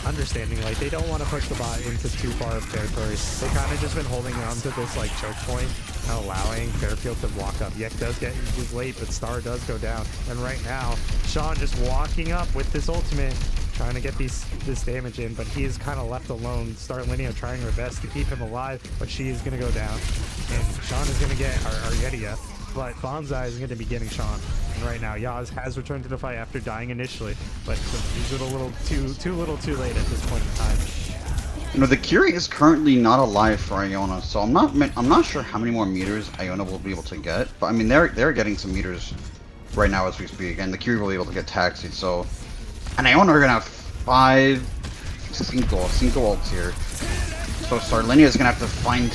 understanding. Like, they don't want to push the bot into too far of territory. They kind of just been holding on to this, like, choke point and allowing Fairfield to walk up. Yek does get used late, but Star does go down. And right now, Sean just walking up with this ultimate, trying to get this damage in, but he is kind of left alone. Star Linnea trying her best to keep him alive, but she is going to go down. And Sean is going to get Aryetia, but Bonsai is going to be getting Sean. And right now, Yaz has returned to the fight after dying initially, but he's a little too late at this point in time. You know, the Curie is currently not alive for Iona, so I'm not sure how many more meters Iona will be able to get. But I mean, they're getting some meters right now as we speak, and the Curie will be able to get taxied. So, and Iona are gonna have 5 cinco ults here. So Starlinia is gonna have to find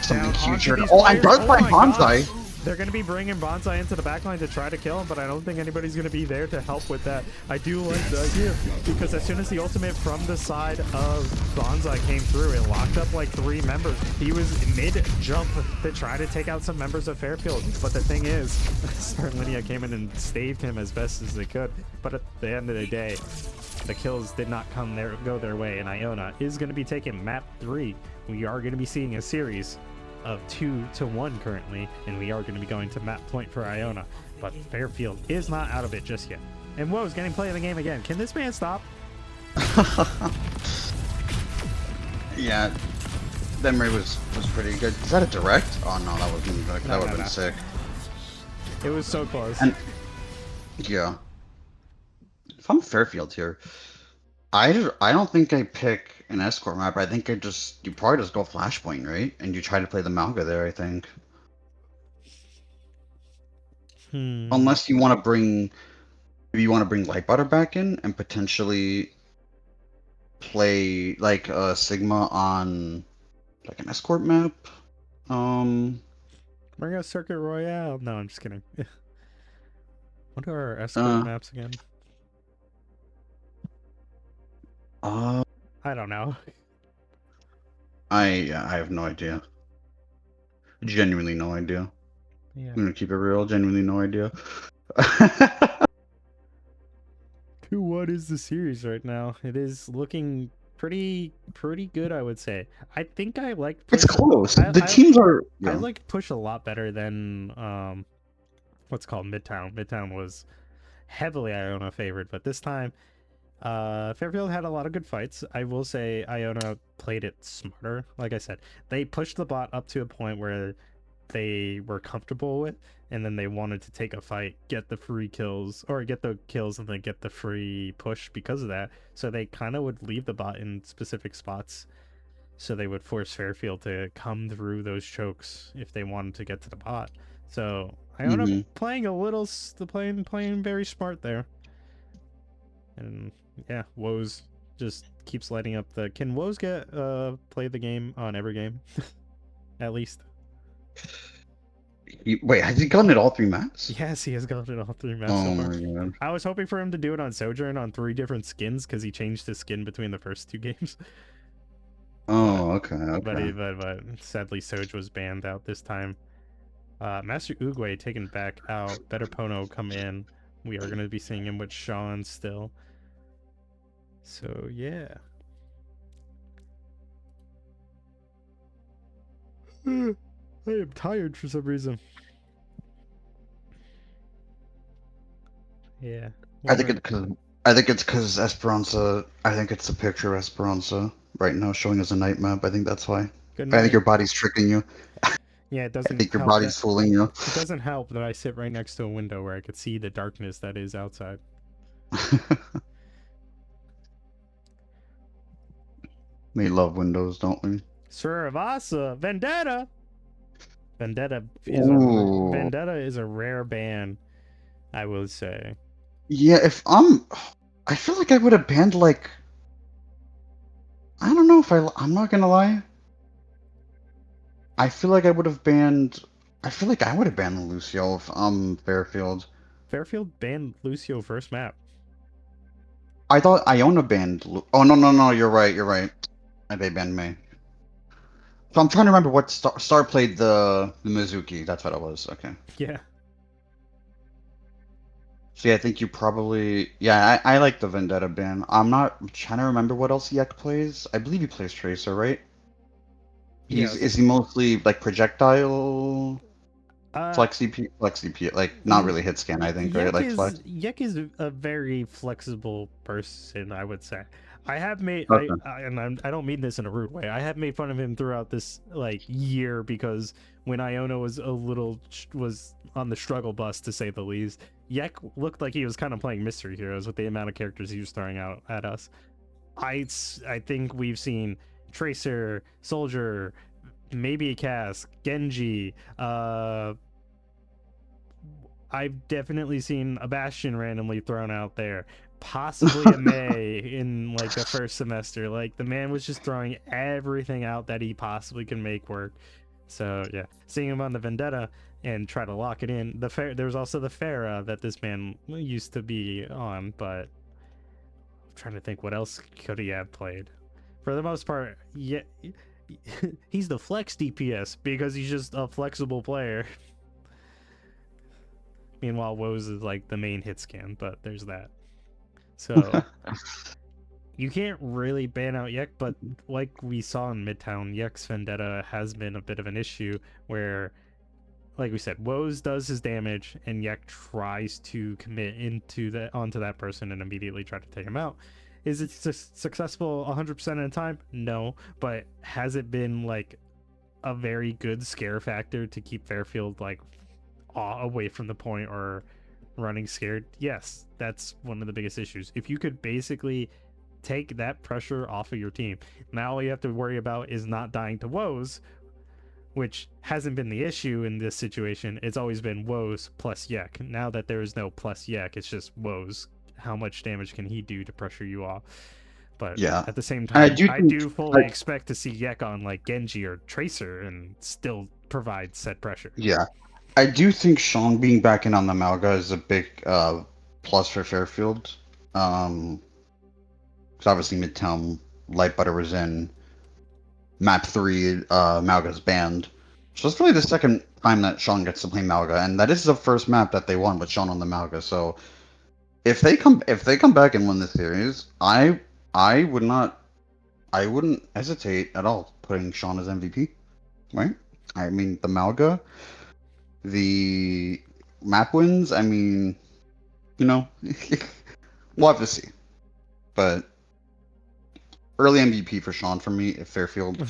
something huge here. Oh, and does find Bonsai. They're going to be bringing Bonsai into the backline to try to kill him, but I don't think anybody's going to be there to help with that. I do like the idea, because as soon as the ultimate from the side of Bonsai came through, it locked up like 3 members. He was mid-jump to try to take out some members of Fairfield, but the thing is, Starlinia came in and staved him as best as they could, but at the end of the day, the kills did not go their way, and Iona is going to be taking map 3. We are going to be seeing a series of 2-1 currently, and we are going to be going to map point for Iona, but Fairfield is not out of it just yet. And Woe's getting play of the game again. Can this man stop? Yeah, that Murray was pretty good. Is that a direct? Oh no, that wasn't direct. That would have been sick. It was so close. And yeah, if I'm Fairfield here, I don't think I pick an escort map. I think you probably just go Flashpoint, right? And you try to play the Malga there, I think. Unless you want to bring, maybe you want to bring Lightbutter back in and potentially play like a Sigma on like an escort map. Bring out Circuit Royale. No, I'm just kidding. What are our escort maps again? I don't know. I have no idea. Genuinely no idea. Yeah. I'm gonna keep it real. Genuinely no idea. 2-1 is the series right now. It is looking pretty good, I would say. I think I like Push. It's close. The teams are. Yeah. I like Push a lot better than what's called Midtown. Midtown was heavily Iona favored, but this time Fairfield had a lot of good fights. I will say Iona played it smarter. Like I said, they pushed the bot up to a point where they were comfortable with, and then they wanted to take a fight, get the free kills, or get the kills and then get the free push because of that. So they kind of would leave the bot in specific spots, so they would force Fairfield to come through those chokes if they wanted to get to the bot. So Iona playing playing very smart there. And yeah, Woes just keeps lighting up the. Can Woes get play the game on every game? At least. Wait, has he gotten it all 3 maps? Yes, he has gotten it all 3 maps. Oh so far. my god! I was hoping for him to do it on Sojourn on 3 different skins because he changed his skin between the first 2 games. Oh, okay. But sadly, Soj was banned out this time. Master Uguay taken back out. Better Pono come in. We are going to be seeing him with Sean still. So, yeah. I am tired for some reason. Yeah. I think it's because Esperanza. I think it's a picture of Esperanza right now showing as a night map. I think that's why. Good I think night. your body's tricking you. Yeah, it I doesn't think your help body's that fooling you. it doesn't help that I sit right next to a window where I could see the darkness that is outside. We love Windows, don't we? Suravasa Vendetta. Ooh. Vendetta is a rare band, I will say. Yeah, I feel like I would have banned like. I don't know if I'm not gonna lie. I feel like I would have banned. I feel like I would have banned Lucio if Fairfield. Fairfield banned Lucio first map. I thought Iona banned. Oh no! You're right. You're right. They banned me. So I'm trying to remember what Star played the Mizuki. That's what it was. Okay. Yeah. So yeah, I think you probably I like the Vendetta ban. I'm trying to remember what else Yek plays. I believe he plays Tracer, right? Yes. Is he mostly like projectile flexi P like not really hit scan, I think, right? Like flex. Yek is a very flexible person, I would say. I have made Okay. I don't mean this in a rude way. I have made fun of him throughout this like year because when Iona was was on the struggle bus to say the least, Yek looked like he was kind of playing Mystery Heroes with the amount of characters he was throwing out at us. I think we've seen Tracer, Soldier, maybe a Cask, Genji, I've definitely seen a Bastion randomly thrown out there. Possibly a May in like the first semester. Like the man was just throwing everything out that he possibly can make work. So yeah, seeing him on the Vendetta and try to lock it in. There was also the Farah that this man used to be on, but I'm trying to think what else could he have played. For the most part, yeah, he's the flex DPS because he's just a flexible player. Meanwhile, Woes is like the main hit scan, but there's that. So you can't really ban out Yek, but like we saw in Midtown, Yek's Vendetta has been a bit of an issue where, like we said, Woes does his damage and Yek tries to commit onto that person and immediately try to take him out. Is it successful 100% of the time? No, but has it been like a very good scare factor to keep Fairfield like away from the point or running scared? Yes, that's one of the biggest issues. If you could basically take that pressure off of your team, now all you have to worry about is not dying to Woes, which hasn't been the issue in this situation. It's always been Woes plus Yek. Now that there is no plus Yek, it's just Woes. How much damage can he do to pressure you off? But Yeah. at the same time, I do fully like, expect to see Yek on like Genji or Tracer and still provide set pressure. Yeah. I do think Sean being back in on the Malga is a big plus for Fairfield. Because obviously Midtown Light Butter was in. Map 3, Malga's banned. So it's really the second time that Sean gets to play Malga, and that is the first map that they won with Sean on the Malga. So if they come back and win the series, I wouldn't hesitate at all putting Sean as MVP. Right? I mean the Malga, the map wins, I mean, we'll have to see. But early MVP for Sean for me if Fairfield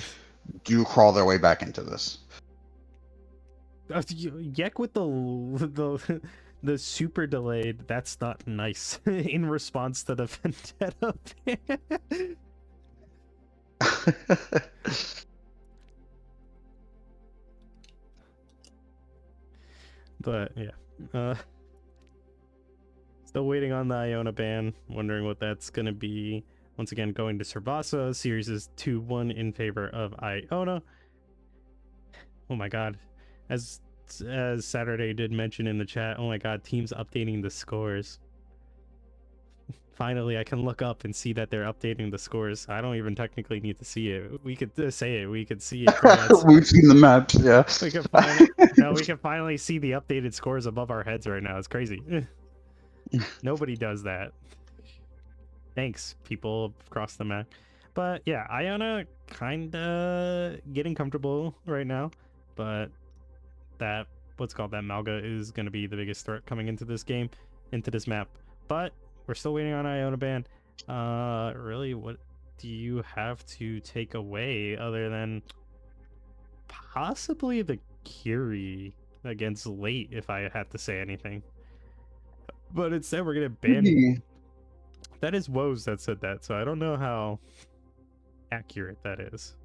do crawl their way back into this. Yek with the super delayed, that's not nice in response to the Vendetta ban. But yeah, still waiting on the Iona ban, wondering what that's gonna be. Once again, going to Tsubasa. Series is 2-1 in favor of Iona. Oh my god. As Saturday did mention in the chat, oh my god, teams updating the scores. Finally, I can look up and see that they're updating the scores. I don't even technically need to see it. We could say it. We could see it. We've seen the maps, yeah. We can finally see the updated scores above our heads right now. It's crazy. Nobody does that. Thanks, people across the map. But yeah, Iona kinda getting comfortable right now, but that what's called that Malga is gonna be the biggest threat coming into this game, into this map. But we're still waiting on Iona ban. Really, what do you have to take away other than possibly the Curie against late, if I had to say anything? But instead, we're gonna ban. That is Woes that said that, so I don't know how accurate that is.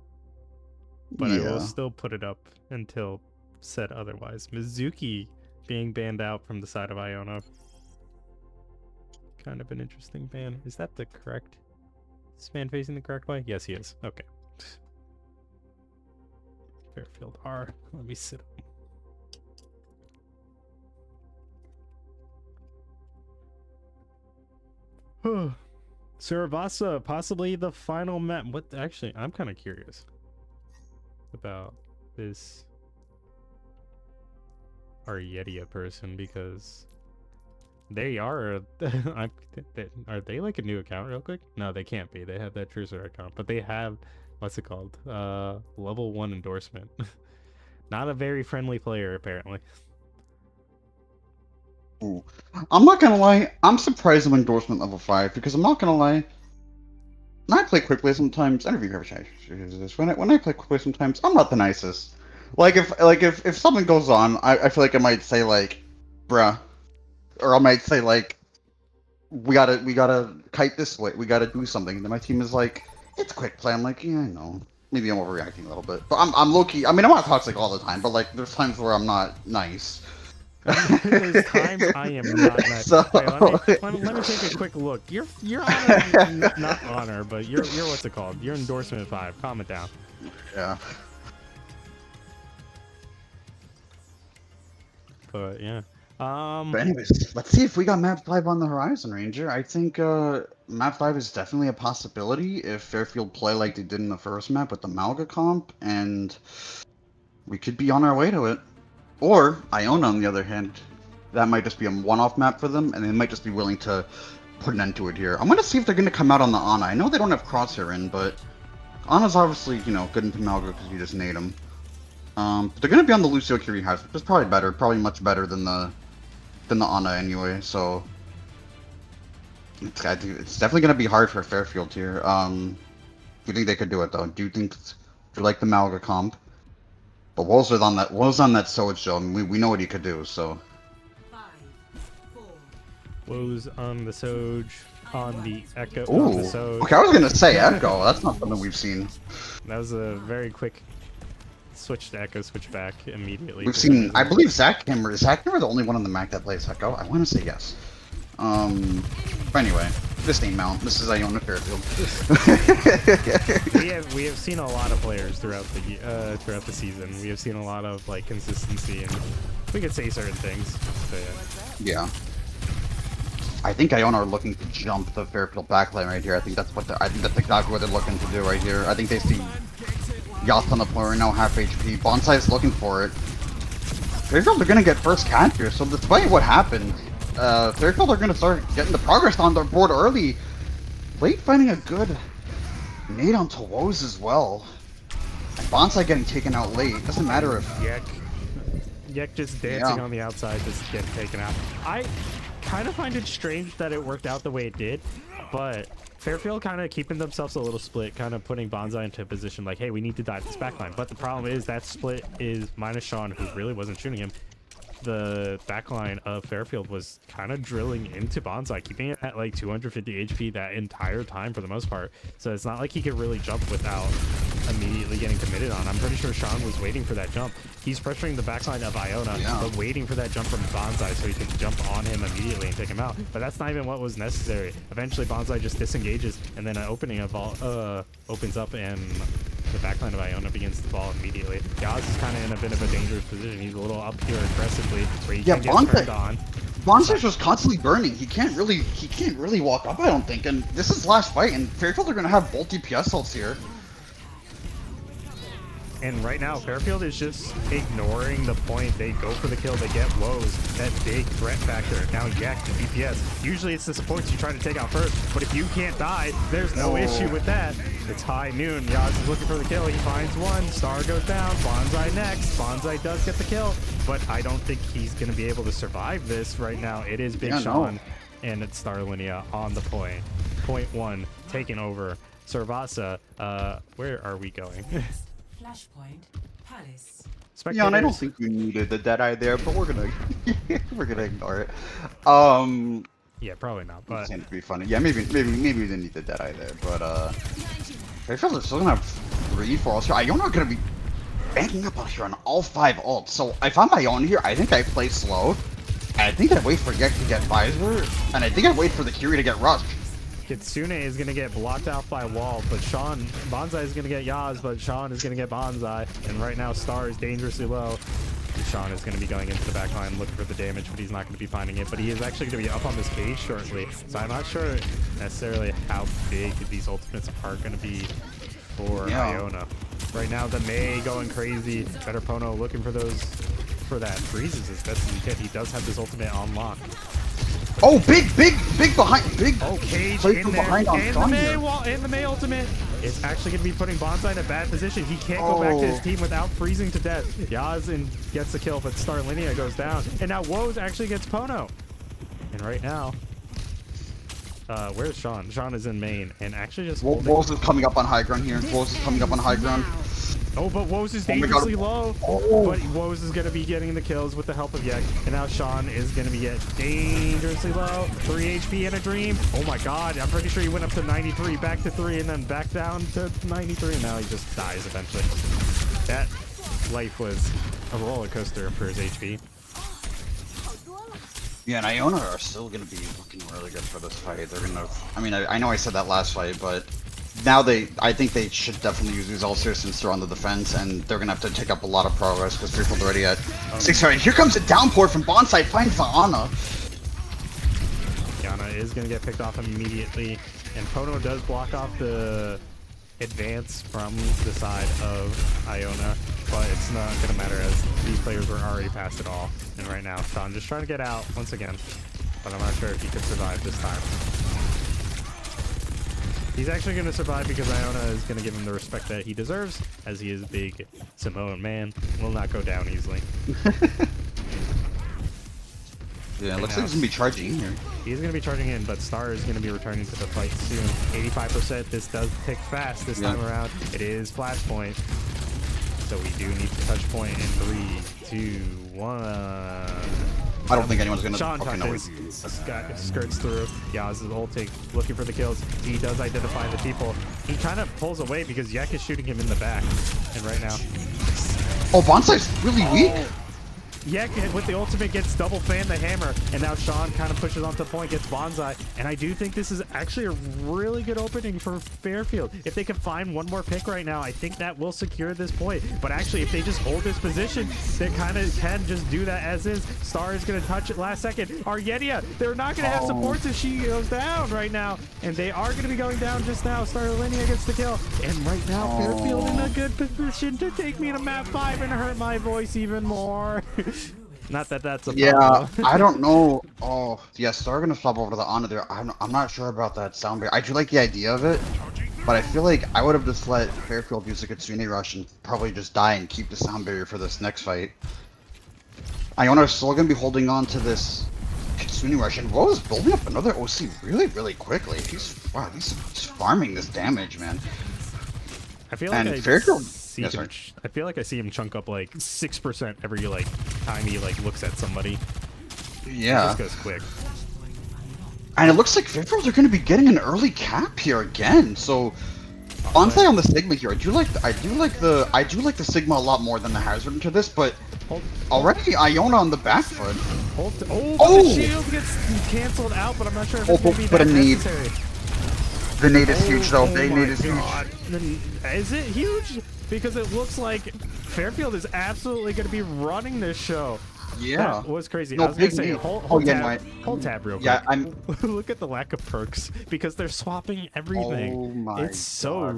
But I will still put it up until said otherwise. Mizuki being banned out from the side of Iona. Kind of an interesting ban. Is that the correct? Is this man facing the correct way? Yes, he is. Okay. Fairfield R. Let me sit up. Suravasa, possibly the final map. What? Actually, I'm kind of curious about this Arietia person because they are. Are they like a new account, real quick? No, they can't be. They have that Trucer account, but they have what's it called? Level 1 endorsement. Not a very friendly player, apparently. Ooh. I'm not gonna lie, I'm surprised I'm endorsement level 5 because I'm not gonna lie. When I play quick play sometimes, I don't know if you've ever tried this. When I play quick play sometimes, I'm not the nicest. Like if something goes on, I feel like I might say like, bruh, or I might say like, we gotta kite this way, we gotta do something. And then my team is like, it's quick play. I'm like, yeah, I know. Maybe I'm overreacting a little bit, but I'm low key. I mean, I'm not toxic all the time, but like there's times where I'm not nice. There's times I am not nice. So... Hey, let me take a quick look. You're honor, not honor, but you're what's it called? Your endorsement 5. Calm it down. Yeah. But yeah. But anyways, let's see if we got map 5 on the horizon, Ranger. I think map 5 is definitely a possibility if Fairfield play like they did in the first map with the Malga comp, and we could be on our way to it. Or Iona, on the other hand, that might just be a one-off map for them, and they might just be willing to put an end to it here. I'm gonna see if they're gonna come out on the IONA. I know they don't have Crosshair in, but IONA's obviously, you know, good into Malga because you just nade them. But they're gonna be on the Lucio Curie house, which is probably better, probably much better than the IONA anyway. So it's definitely gonna be hard for Fairfield here. Do you think they could do it though? Do you like the Malga comp? But Woes on that Soj show, I mean, we know what he could do, so. Woes on the Soj, on the Echo, Ooh. on the Soj. Okay, I was gonna say Echo. That's not something we've seen. That was a very quick switch to Echo, switch back immediately. We've seen, I believe Zach Hammer. Is Zach Hammer the only one on the MAAC that plays Echo? I want to say yes. But anyway, this ain't Mount. This is Iona Fairfield. we have seen a lot of players throughout the season. We have seen a lot of like consistency, and we could say certain things. So, yeah. I think Iona are looking to jump the Fairfield backline right here. I think that's exactly what they're looking to do right here. I think they see Yacht on the player now, half HP. Bonsai's looking for it. Fairfield are gonna get first catch here. So despite what happened, Fairfield are going to start getting the progress on their board early. Late finding a good nade onto Woes as well. And Bonsai getting taken out late. Doesn't matter if... Yek just dancing on the outside, just getting taken out. I kind of find it strange that it worked out the way it did, but Fairfield kind of keeping themselves a little split, kind of putting Bonsai into a position like, hey, we need to dive this backline. But the problem is that split is minus Sean, who really wasn't shooting him. The backline of Fairfield was kind of drilling into Bonsai, keeping it at like 250 HP that entire time for the most part. So it's not like he could really jump without immediately getting committed on. I'm pretty sure Sean was waiting for that jump. He's pressuring the backline of Iona, but waiting for that jump from Bonsai so he could jump on him immediately and take him out. But that's not even what was necessary. Eventually Bonsai just disengages, and then an opening of opens up, and the backline of Iona begins to fall immediately. Yaz is kind of in a bit of a dangerous position. He's a little up here aggressively where he can get turned on. Bonsai's just constantly burning. He can't really walk up, I don't think. And this is last fight, and Fairfield are gonna have both DPS ults here. And right now, Fairfield is just ignoring the point. They go for the kill. They get woes. That big threat factor. Now Yak, the DPS. Usually it's the supports you try to take out first. But if you can't die, there's no issue with that. It's high noon. Yaz is looking for the kill. He finds one. Star goes down. Bonsai next. Bonsai does get the kill. But I don't think he's going to be able to survive this right now. It is Big Sean. And it's Starlinia on the point. Point one. Taking over. Servasa. Where are we going? Flashpoint, Palace. Yeah, and I don't think we needed the Deadeye there, but we're gonna ignore it. Yeah, probably not. But seemed to be funny. Yeah, maybe we didn't need the Deadeye there, but I feel they're still gonna have 3-4 ults here. Iona gonna be banking up here on all 5 ults. So if I'm Iona here, I think I play slow. I think I wait for Gek to get Visor, and I think I wait for the Curie to get rushed. Kitsune is going to get blocked out by wall, but Sean, Bonsai is going to get Yaz, but Sean is going to get Bonsai. And right now, Star is dangerously low. And Sean is going to be going into the back line looking for the damage, but he's not going to be finding it. But he is actually going to be up on this cage shortly. So I'm not sure necessarily how big these ultimates are going to be for Iona. Right now, the Mei going crazy. Better Pono looking for that freezes as best as he can. He does have this ultimate on lock. Oh, big behind, big. Oh, Cage play in from there, behind on and the Mei wall, and the Mei ultimate is actually going to be putting Bonsai in a bad position. He can't go back to his team without freezing to death. Yazin gets the kill, but Starlinia goes down, and now Woes actually gets Pono. And right now, where's Sean? Sean is in main, and actually just Woes is coming up on high ground here. Woes is coming up on high ground. Oh, but Woes is dangerously low. But Woes is going to be getting the kills with the help of Yek. And now Sean is going to be dangerously low. 3 HP and a dream. Oh my god, I'm pretty sure he went up to 93, back to 3, and then back down to 93. And now he just dies eventually. That life was a roller coaster for his HP. Yeah, and Iona are still going to be looking really good for this fight. They're going to... I mean, I know I said that last fight, but... Now I think they should definitely use these ulcers since they're on the defense, and they're gonna have to take up a lot of progress because Fairfield already at 600. Here comes a downpour from Bonsai, finds the Ana. Yana is gonna get picked off immediately, and Pono does block off the advance from the side of Iona, but it's not gonna matter as these players were already past it all. And right now, Sean just trying to get out once again, but I'm not sure if he could survive this time. He's actually going to survive because Iona is going to give him the respect that he deserves, as he is a big Samoan man. Will not go down easily. Yeah, it looks like he's going to be charging in here. He's going to be charging in, but Star is going to be returning to the fight soon. 85%. This does tick fast this time around. It is Flashpoint. So we do need to touch point in 3, 2, 1. I don't think anyone's gonna Sean fucking know touches, skirts through. Yaz is ulting, looking for the kills. He does identify the people. He kind of pulls away because Yek is shooting him in the back. And right now... Oh, Bonsai's really weak? Yek with the ultimate gets double fan the hammer, and now Sean kind of pushes onto the point, gets Bonsai, and I do think this is actually a really good opening for Fairfield. If they can find one more pick right now, I think that will secure this point. But actually, if they just hold this position, they kind of can just do that as is. Star is going to touch it last second. Argedia, they're not going to have supports if she goes down right now, and they are going to be going down just now. Starlinia gets the kill, and right now Fairfield in a good position to take me to map 5 and hurt my voice even more. Not that that's a problem. I don't know. Oh, yeah, Star gonna swap over to the Ana there. I'm not sure about that sound barrier. I do like the idea of it, but I feel like I would have just let Fairfield use the Kitsune rush and probably just die and keep the sound barrier for this next fight. Iona is still gonna be holding on to this Kitsune rush, and Woe is building up another OC really, really quickly. He's farming this damage, man. I feel like I feel like I see him chunk up like 6% every time he looks at somebody. Yeah. It just goes quick. And it looks like Fairfield are going to be getting an early cap here again. So Bonsai on the Sigma here. I do like the Sigma a lot more than the Hazard into this, but already Iona on the back foot. The shield gets cancelled out, but I'm not sure if it's going to be that necessary. The nade is huge though. The nade is huge. Is it huge? Because it looks like Fairfield is absolutely going to be running this show. Yeah. That was crazy. No, I was going to say, hold tab real quick. Yeah, Look at the lack of perks because they're swapping everything. Oh my It's so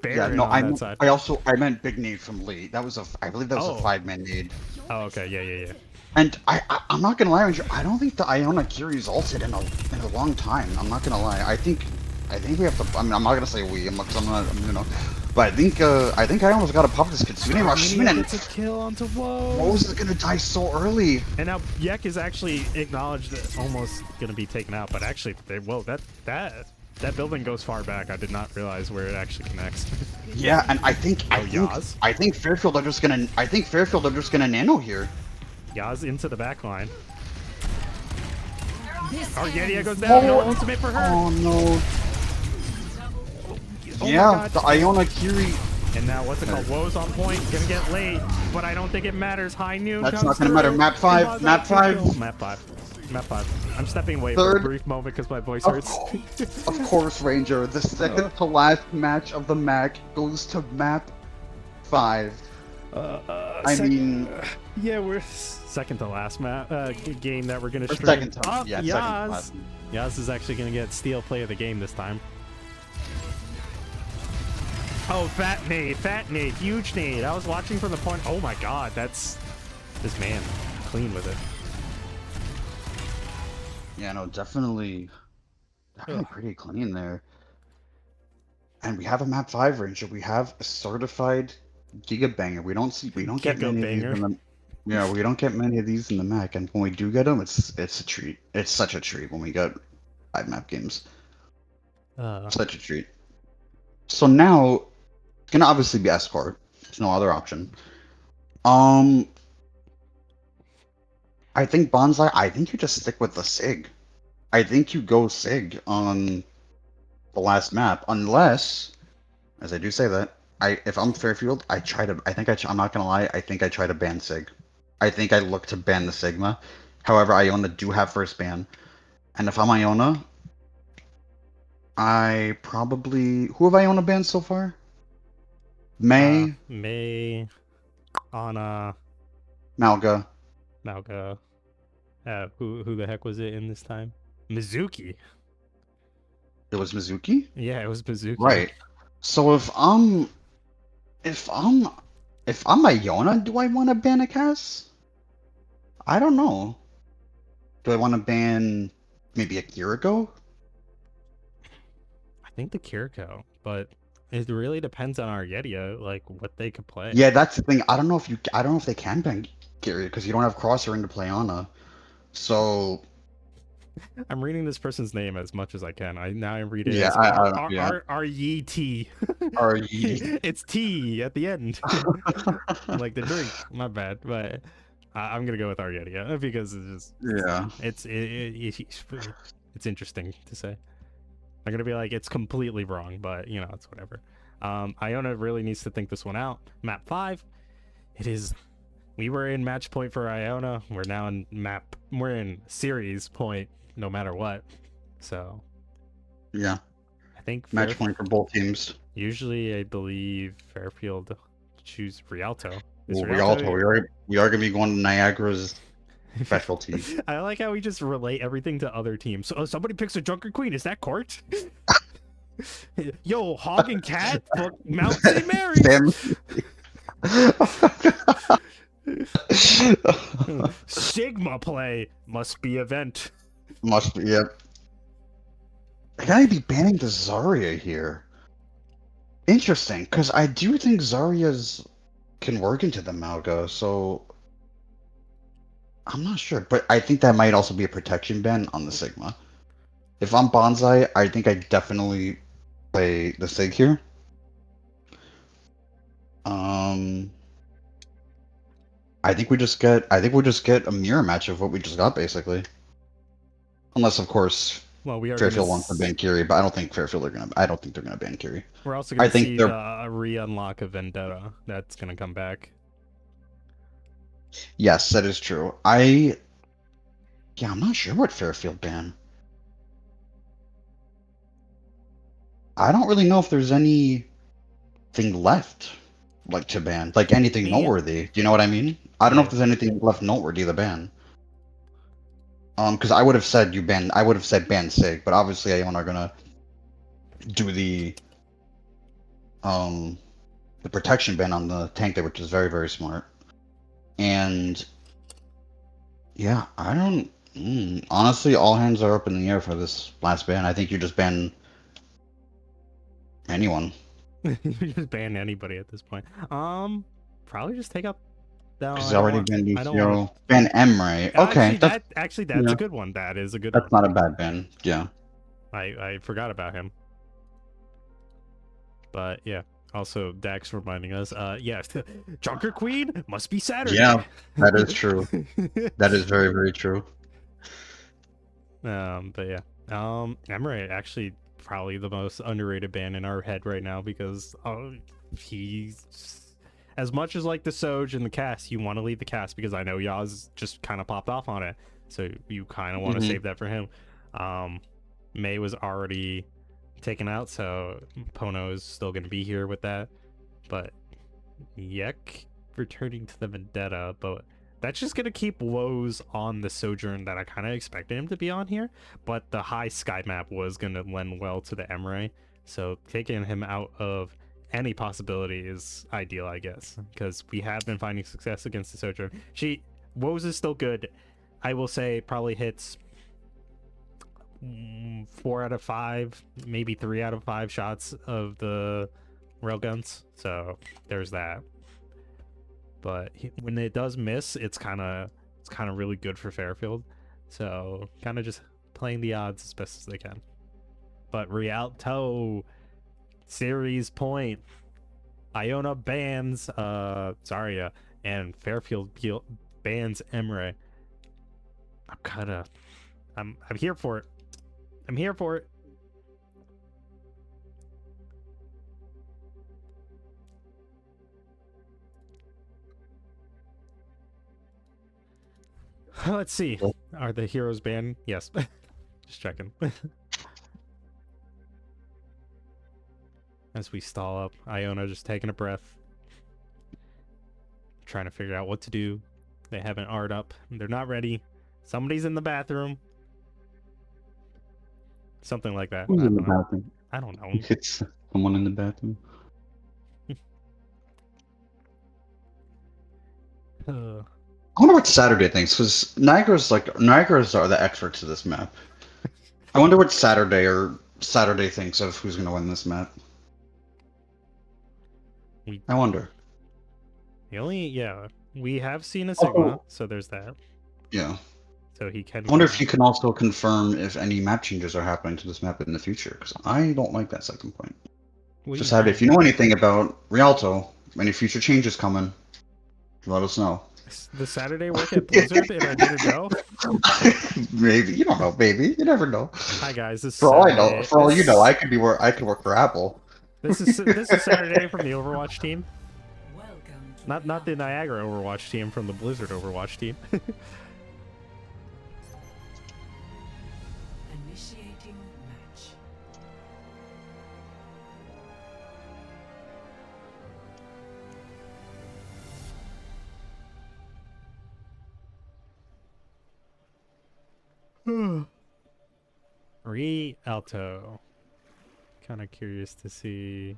Baron no, on that side. I meant big nade from Lee. That was I believe that was Oh. a 5-man nade. Oh, okay, yeah. And I'm not gonna lie, Ranger, I don't think the Iona Kiri's ulted in a long time. I'm not gonna lie. I think we have to. I mean, I'm not gonna say we. I'm not. But I think Iona's got to pop this Kitsune rush. Gets a kill onto Woes. Woes is gonna die so early. And now Yek is actually acknowledged that almost gonna be taken out, but actually, that building goes far back. I did not realize where it actually connects. Yeah, and I think Fairfield are just gonna nano here. Yaz into the back line. Argedia goes down. No ultimate for her. Oh no. Oh my Yeah, God. the Iona Kiri. And now what's it called? Woes on point. Gonna get late, but I don't think it matters. High noon. That's comes not gonna through. matter. Map 5. Map 5. Map 5. Map 5. I'm stepping away for a brief moment because my voice hurts. Of course, Ranger. The second to last match of the MAAC goes to map 5. Yeah, we're second to last game that we're gonna Or stream. second to, Oh, yeah, second to Yaz. last. Yaz is actually gonna get steal play of the game this time. Oh, fat nade, huge nade. I was watching from the point. Oh my God, that's this man clean with it. Yeah, no, definitely pretty clean there. And we have a map 5 Ranger. We have a certified Giga Banger. We don't get many of these in the, we don't get many of these in the MAAC, and when we do get them, it's a treat. It's such a treat when we get 5 map games. Such a treat. So now it's gonna obviously be escort. There's no other option. I think Bonsai. I think you just stick with the Sig. I think you go Sig on the last map, unless, as I do say that, if I'm Fairfield, I'm not gonna lie. I think I try to ban Sig. I think I look to ban the Sigma. However, Iona do have first ban, and if I'm Iona, I probably who have Iona banned so far? May, Anna, Malga. Who the heck was it in this time? Mizuki. It was Mizuki? Yeah, it was Mizuki. Right. So if I'm Iona, do I want to ban a Cass? I don't know. Do I want to ban maybe a Kiriko? I think the Kiriko, but it really depends on Argedia, like what they could play. Yeah, that's the thing. I don't know if they can ban Kiriko because you don't have Crosser in to play Ana. So I'm reading this person's name as much as I can. I read it Yeah, as R-E-T. R-E. It's T at the end. Like the drink. My bad, but I'm gonna go with Argedia because it's just it's interesting to say. I'm gonna be like it's completely wrong, but you know it's whatever. Iona really needs to think this one out. Map 5. It is. We were in match point for Iona. We're now in we're in series point no matter what. So yeah, I think match point for both teams. Usually, I believe Fairfield choose Rialto. Rialto. We are gonna be going to Niagara's specialty. I like how we just relate everything to other teams. So somebody picks a Drunken Queen. Is that Court? Yo, Hog and Cat, Mount St. Mary's. Sigma play must be event. Must be, yep. I gotta be banning the Zarya here. Interesting, because I do think Zarya's can work into the Malga, so I'm not sure, but I think that might also be a protection ban on the Sigma. If I'm Bonsai, I think I definitely play the Sig here. I think we'll just get a mirror match of what we just got, basically. Unless, of course, Fairfield wants to ban Kiri, but I don't think I don't think they're gonna ban Kiri. We're also gonna see the re-unlock of Vendetta. That's gonna come back. Yes, that is true. I'm not sure what Fairfield ban. I don't really know if there's anything left, like, to ban, like anything noteworthy. Do you know what I mean? I don't know if there's anything left noteworthy to ban. Because I would have said ban Sig, but obviously Iona are gonna do the the protection ban on the tank there, which is very, very smart. And yeah, I don't. Honestly, all hands are up in the air for this last ban. I think you just ban anyone. You just ban anybody at this point. Probably just take up. No, He's I don't already want- banned I don't wanna- Lucio. Ban Emre. Okay, That's yeah. a good one. That is a good that's one. not a bad ban. Yeah. I forgot about him. But yeah. Also, Dax reminding us, yes, Junker Queen must be Saturday. Yeah, that is true. That is very, very true. But yeah. Emre actually probably the most underrated ban in our head right now because he's as much as like the Soj and the cast, you want to leave the cast because I know Yaz just kind of popped off on it. So you kind of want to save that for him. May was already taken out, so Pono is still going to be here with that. But Yek returning to the Vendetta, but that's just going to keep woes on the Sojourn that I kind of expected him to be on here. But the high sky map was going to lend well to the Emre, so taking him out of any possibility is ideal, I guess, because we have been finding success against the Sojourn. Woes is still good. I will say probably hits 4 out of 5, maybe 3 out of 5 shots of the railguns. So there's that. But when it does miss, it's kind of really good for Fairfield. So kind of just playing the odds as best as they can. But Rialto series point, Iona bans Zarya, and Fairfield bans Emre. I'm here for it. I'm here for it. Let's see. Are the heroes banned? Yes. Just checking. As we stall up, Iona just taking a breath. Trying to figure out what to do. They haven't R'd up. They're not ready. Somebody's in the bathroom. Something like that. Who's in the bathroom? I don't know. It's someone in the bathroom. I wonder what Saturday thinks, because Niagara's are the experts of this map. I wonder what Saturday thinks of who's gonna win this map. I wonder. We have seen a Sigma, so there's that. Yeah. So he can. I wonder if he can also confirm if any map changes are happening to this map in the future, because I don't like that second point. Just have, if you know anything about Rialto, any future changes coming, let us know. The Saturday work at Blizzard and I didn't know? Maybe. You don't know, baby. You never know. Hi guys, this is For all I Saturday. know, for all you know, I could work for Apple. This is Saturday from the Overwatch team. Welcome to Not the Niagara Overwatch team, from the Blizzard Overwatch team. initiating match. Rialto. Kind of curious to see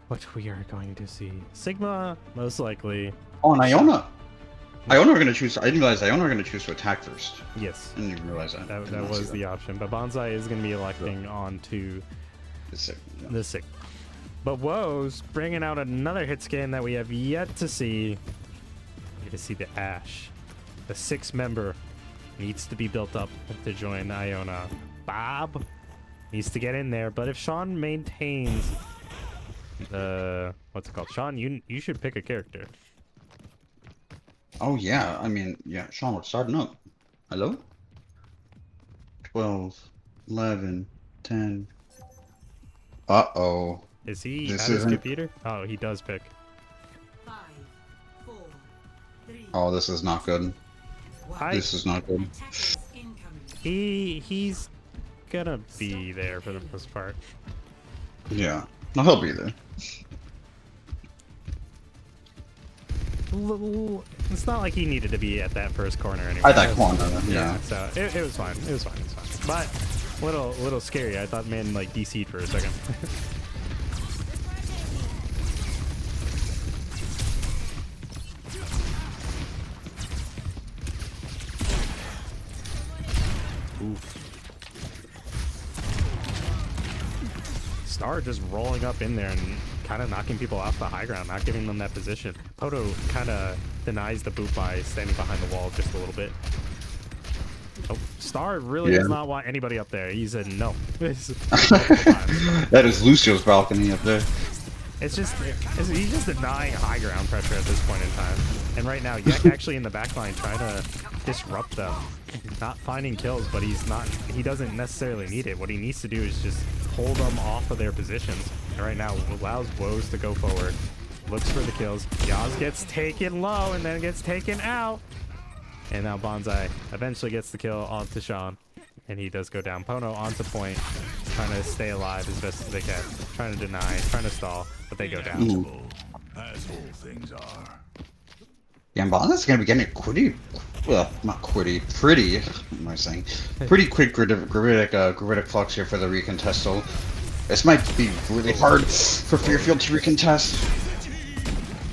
what we are going to see. Sigma, most likely. Oh, and Iona. Iona are going to choose. I didn't realize Iona are going to choose to attack first. Yes. I didn't even realize that. That was the option. But Bonsai is going to be electing onto the Sigma. But Woe's bringing out another hit scan that we have yet to see. You get to see the Ash. The 6-member needs to be built up to join Iona. Bob needs to get in there, but if Sean maintains the what's it called? Sean, you should pick a character. Oh yeah, I mean, yeah, Sean, we're starting up. Hello? 12, 11, 10. Uh-oh. Is he This at his isn't- computer? Oh, he does pick. 5, 4, 3, Oh, this is not good. This is not good. attackers incoming. He's gonna be there for the most part. Yeah. No, he'll be there. It's not like he needed to be at that first corner anyway. At that corner, yeah. So it was fine. It was fine. It was fine. But little scary. I thought man like DC'd for a second. Ooh. Star just rolling up in there and kind of knocking people off the high ground, not giving them that position. Poto kind of denies the boot by standing behind the wall just a little bit. Oh, Star really does not want anybody up there. He said no. That is Lucio's balcony up there. He's just denying high ground pressure at this point in time. And right now, Yek actually in the backline trying to disrupt them. Not finding kills, but he doesn't necessarily need it. What he needs to do is just hold them off of their positions. And right now, allows Woes to go forward. Looks for the kills. Yaz gets taken low and then gets taken out. And now Bonsai eventually gets the kill onto Sean. And he does go down. Pono onto point, trying to stay alive as best as they can. Trying to deny, trying to stall, but they go down. Ooh. As all things are. Yeah, Bonsai's gonna be getting a pretty, well, not pretty, what am I saying? Pretty quick gravitic flux here for the recontest, so this might be really hard for Fairfield to recontest.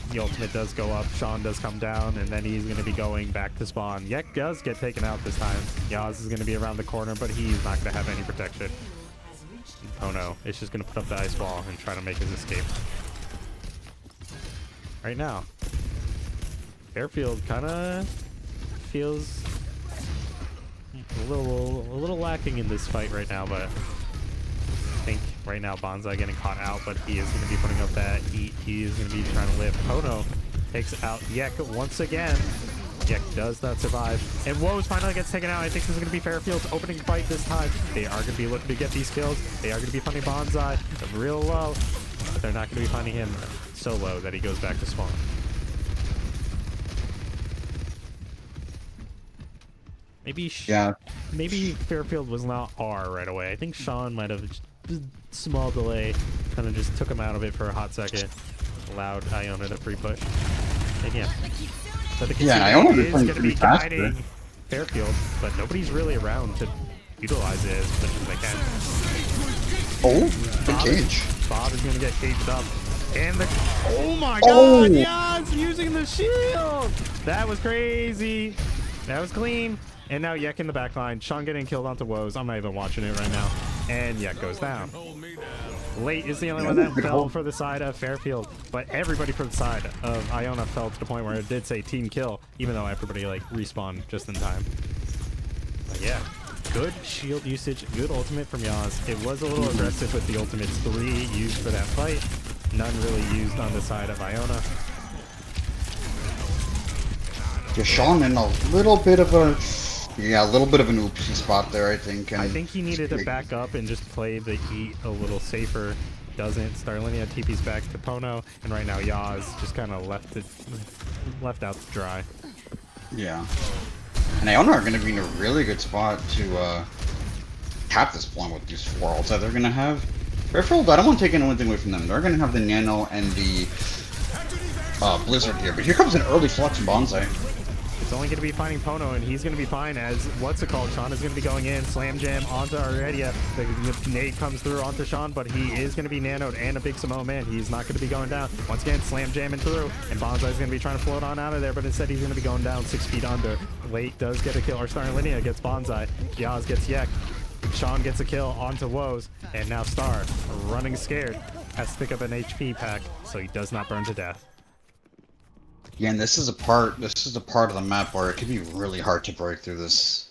The ultimate does go up, Sean does come down, and then he's going to be going back to spawn. Yek does get taken out this time. Yaz is going to be around the corner, but he's not going to have any protection. Oh no, it's just going to put up the ice wall and try to make his escape. Right now, Fairfield kind of feels a little lacking in this fight right now, but I think right now Bonsai getting caught out, but he is going to be putting up that heat. He is going to be trying to live. Pono takes out Yek once again. Yek does not survive. And Woes finally gets taken out. I think this is going to be Fairfield's opening fight this time. They are going to be looking to get these kills. They are going to be finding Bonsai real low, but they're not going to be finding him so low that he goes back to spawn. Maybe Fairfield was not R right away. I think Sean might have just small delay, kind of just took him out of it for a hot second, allowed Iona to free push. And yeah, but the Iona is going to be guiding Fairfield, but nobody's really around to utilize it as much as they can. Oh, good cage. Bob is going to get caged up. And the... Oh my god! Yes! Using the shield! That was crazy! That was clean. And now Yek in the backline. Sean getting killed onto Woes. I'm not even watching it right now. And Yek goes down. Late is the only one that fell for the side of Fairfield. But everybody for the side of Iona fell to the point where it did say team kill. Even though everybody like respawned just in time. But yeah. Good shield usage. Good ultimate from Yaz. It was a little aggressive with the ultimates 3 used for that fight. None really used on the side of Iona. Yeah, Sean in a little bit of a... Yeah, a little bit of an oopsie spot there, I think. And I think he needed to back up and just play the heat a little safer. Doesn't. Starlinia TP's back to Pono, and right now Yaz just kind of left out to dry. Yeah. And Iona are going to be in a really good spot to cap this point with these 4 ults that they're going to have. Fairfield, I don't want to take anything away from them. They're going to have the Nano and the Blizzard here. But here comes an early flux from Bonsai. It's only going to be finding Pono, and he's going to be fine as, what's it called, Sean is going to be going in, slam jam onto Aurelia. The nade comes through onto Sean, but he is going to be nanoed and a big Samoa man. He's not going to be going down. Once again, slam jamming through, and Bonsai is going to be trying to float on out of there, but instead he's going to be going down 6 feet under. Late does get a kill, or Starlinia gets Bonsai. Yaz gets Yek. Sean gets a kill onto Woes, and now Star, running scared, has to pick up an HP pack, so he does not burn to death. Yeah, and this is a part of the map where it can be really hard to break through this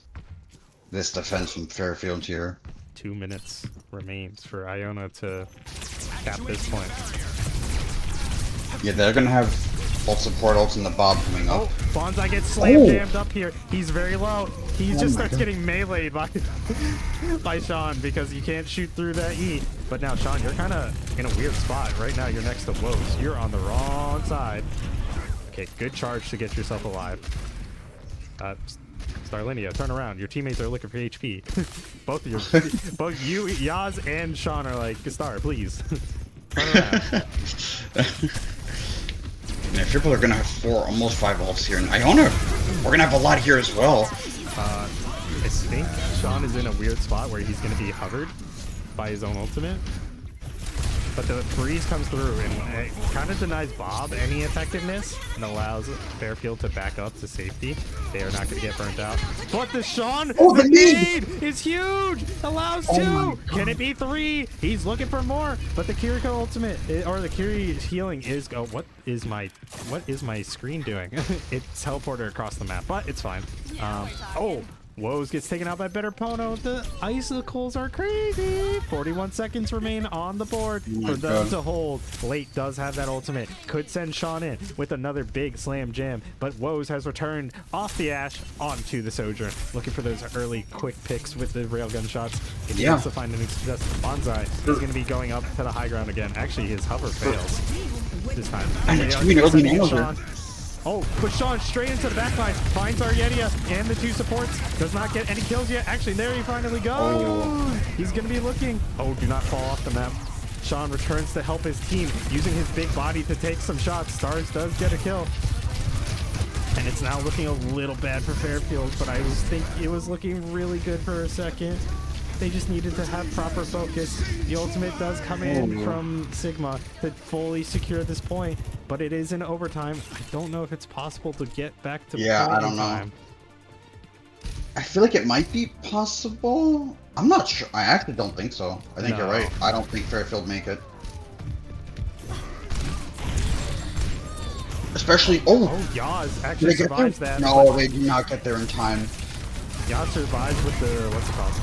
defense from Fairfield here. 2 minutes remains for Iona to cap this point. Yeah, they're gonna have both support ults and the Bob coming up. Oh, Bonsai gets slam jammed up here. He's very low. He just starts getting meleeed by Sean because you can't shoot through that E. But now, Sean, you're kind of in a weird spot. Right now, you're next to Woes. You're on the wrong side. Okay, good charge to get yourself alive. Starlinia, turn around. Your teammates are looking for HP. both you, Yaz, and Sean are like, Star, please. Turn around. Yeah, people are gonna have almost 5 ults here, and Iona, we're gonna have a lot here as well. I think Sean is in a weird spot where he's gonna be hovered by his own ultimate. But the freeze comes through and it kind of denies Bob any effectiveness and allows Fairfield to back up to safety. They are not going to get burnt out. But the Sean the nade is huge! Allows Oh 2! my Can it be 3? He's looking for more, but the Kiriko ultimate, or the Kiri healing is... Oh, what is my screen doing? It teleported across the map, but it's fine. Oh! Woes gets taken out by Better Pono. The icicles are crazy. 41 seconds remain on the board for them to hold. Late does have that ultimate. Could send Sean in with another big slam jam, but Woes has returned off the Ashe onto the Sojourn. Looking for those early quick picks with the railgun shots. He needs to find an success. Bonsai is going to be going up to the high ground again. Actually, his hover fails this time. Oh, push Sean straight into the backline. Finds Aryetia and the 2 supports. Does not get any kills yet. Actually, there he finally goes. He's going to be looking. Oh, do not fall off the map. Sean returns to help his team, using his big body to take some shots. Stars does get a kill. And it's now looking a little bad for Fairfield, but I think it was looking really good for a second. They just needed to have proper focus. The ultimate does come in from Sigma to fully secure this point, but it is in overtime. I don't know if it's possible to get back to I don't know. I feel like it might be possible. I'm not sure. I actually don't think so. I think you're right. I don't think Fairfield make it. Especially, Yaz actually survives that. No, they do not get there in time. Yaz survives with the, what's it called?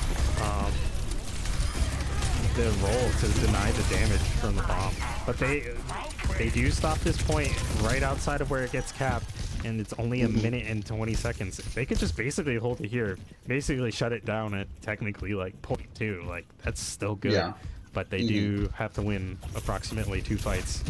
The roll to deny the damage from the bomb. But they do stop this point right outside of where it gets capped, and it's only a minute and 20 seconds. They could just basically hold it here, basically shut it down at technically like 0.2. Like, that's still good. Yeah. But they do have to win approximately 2 fights.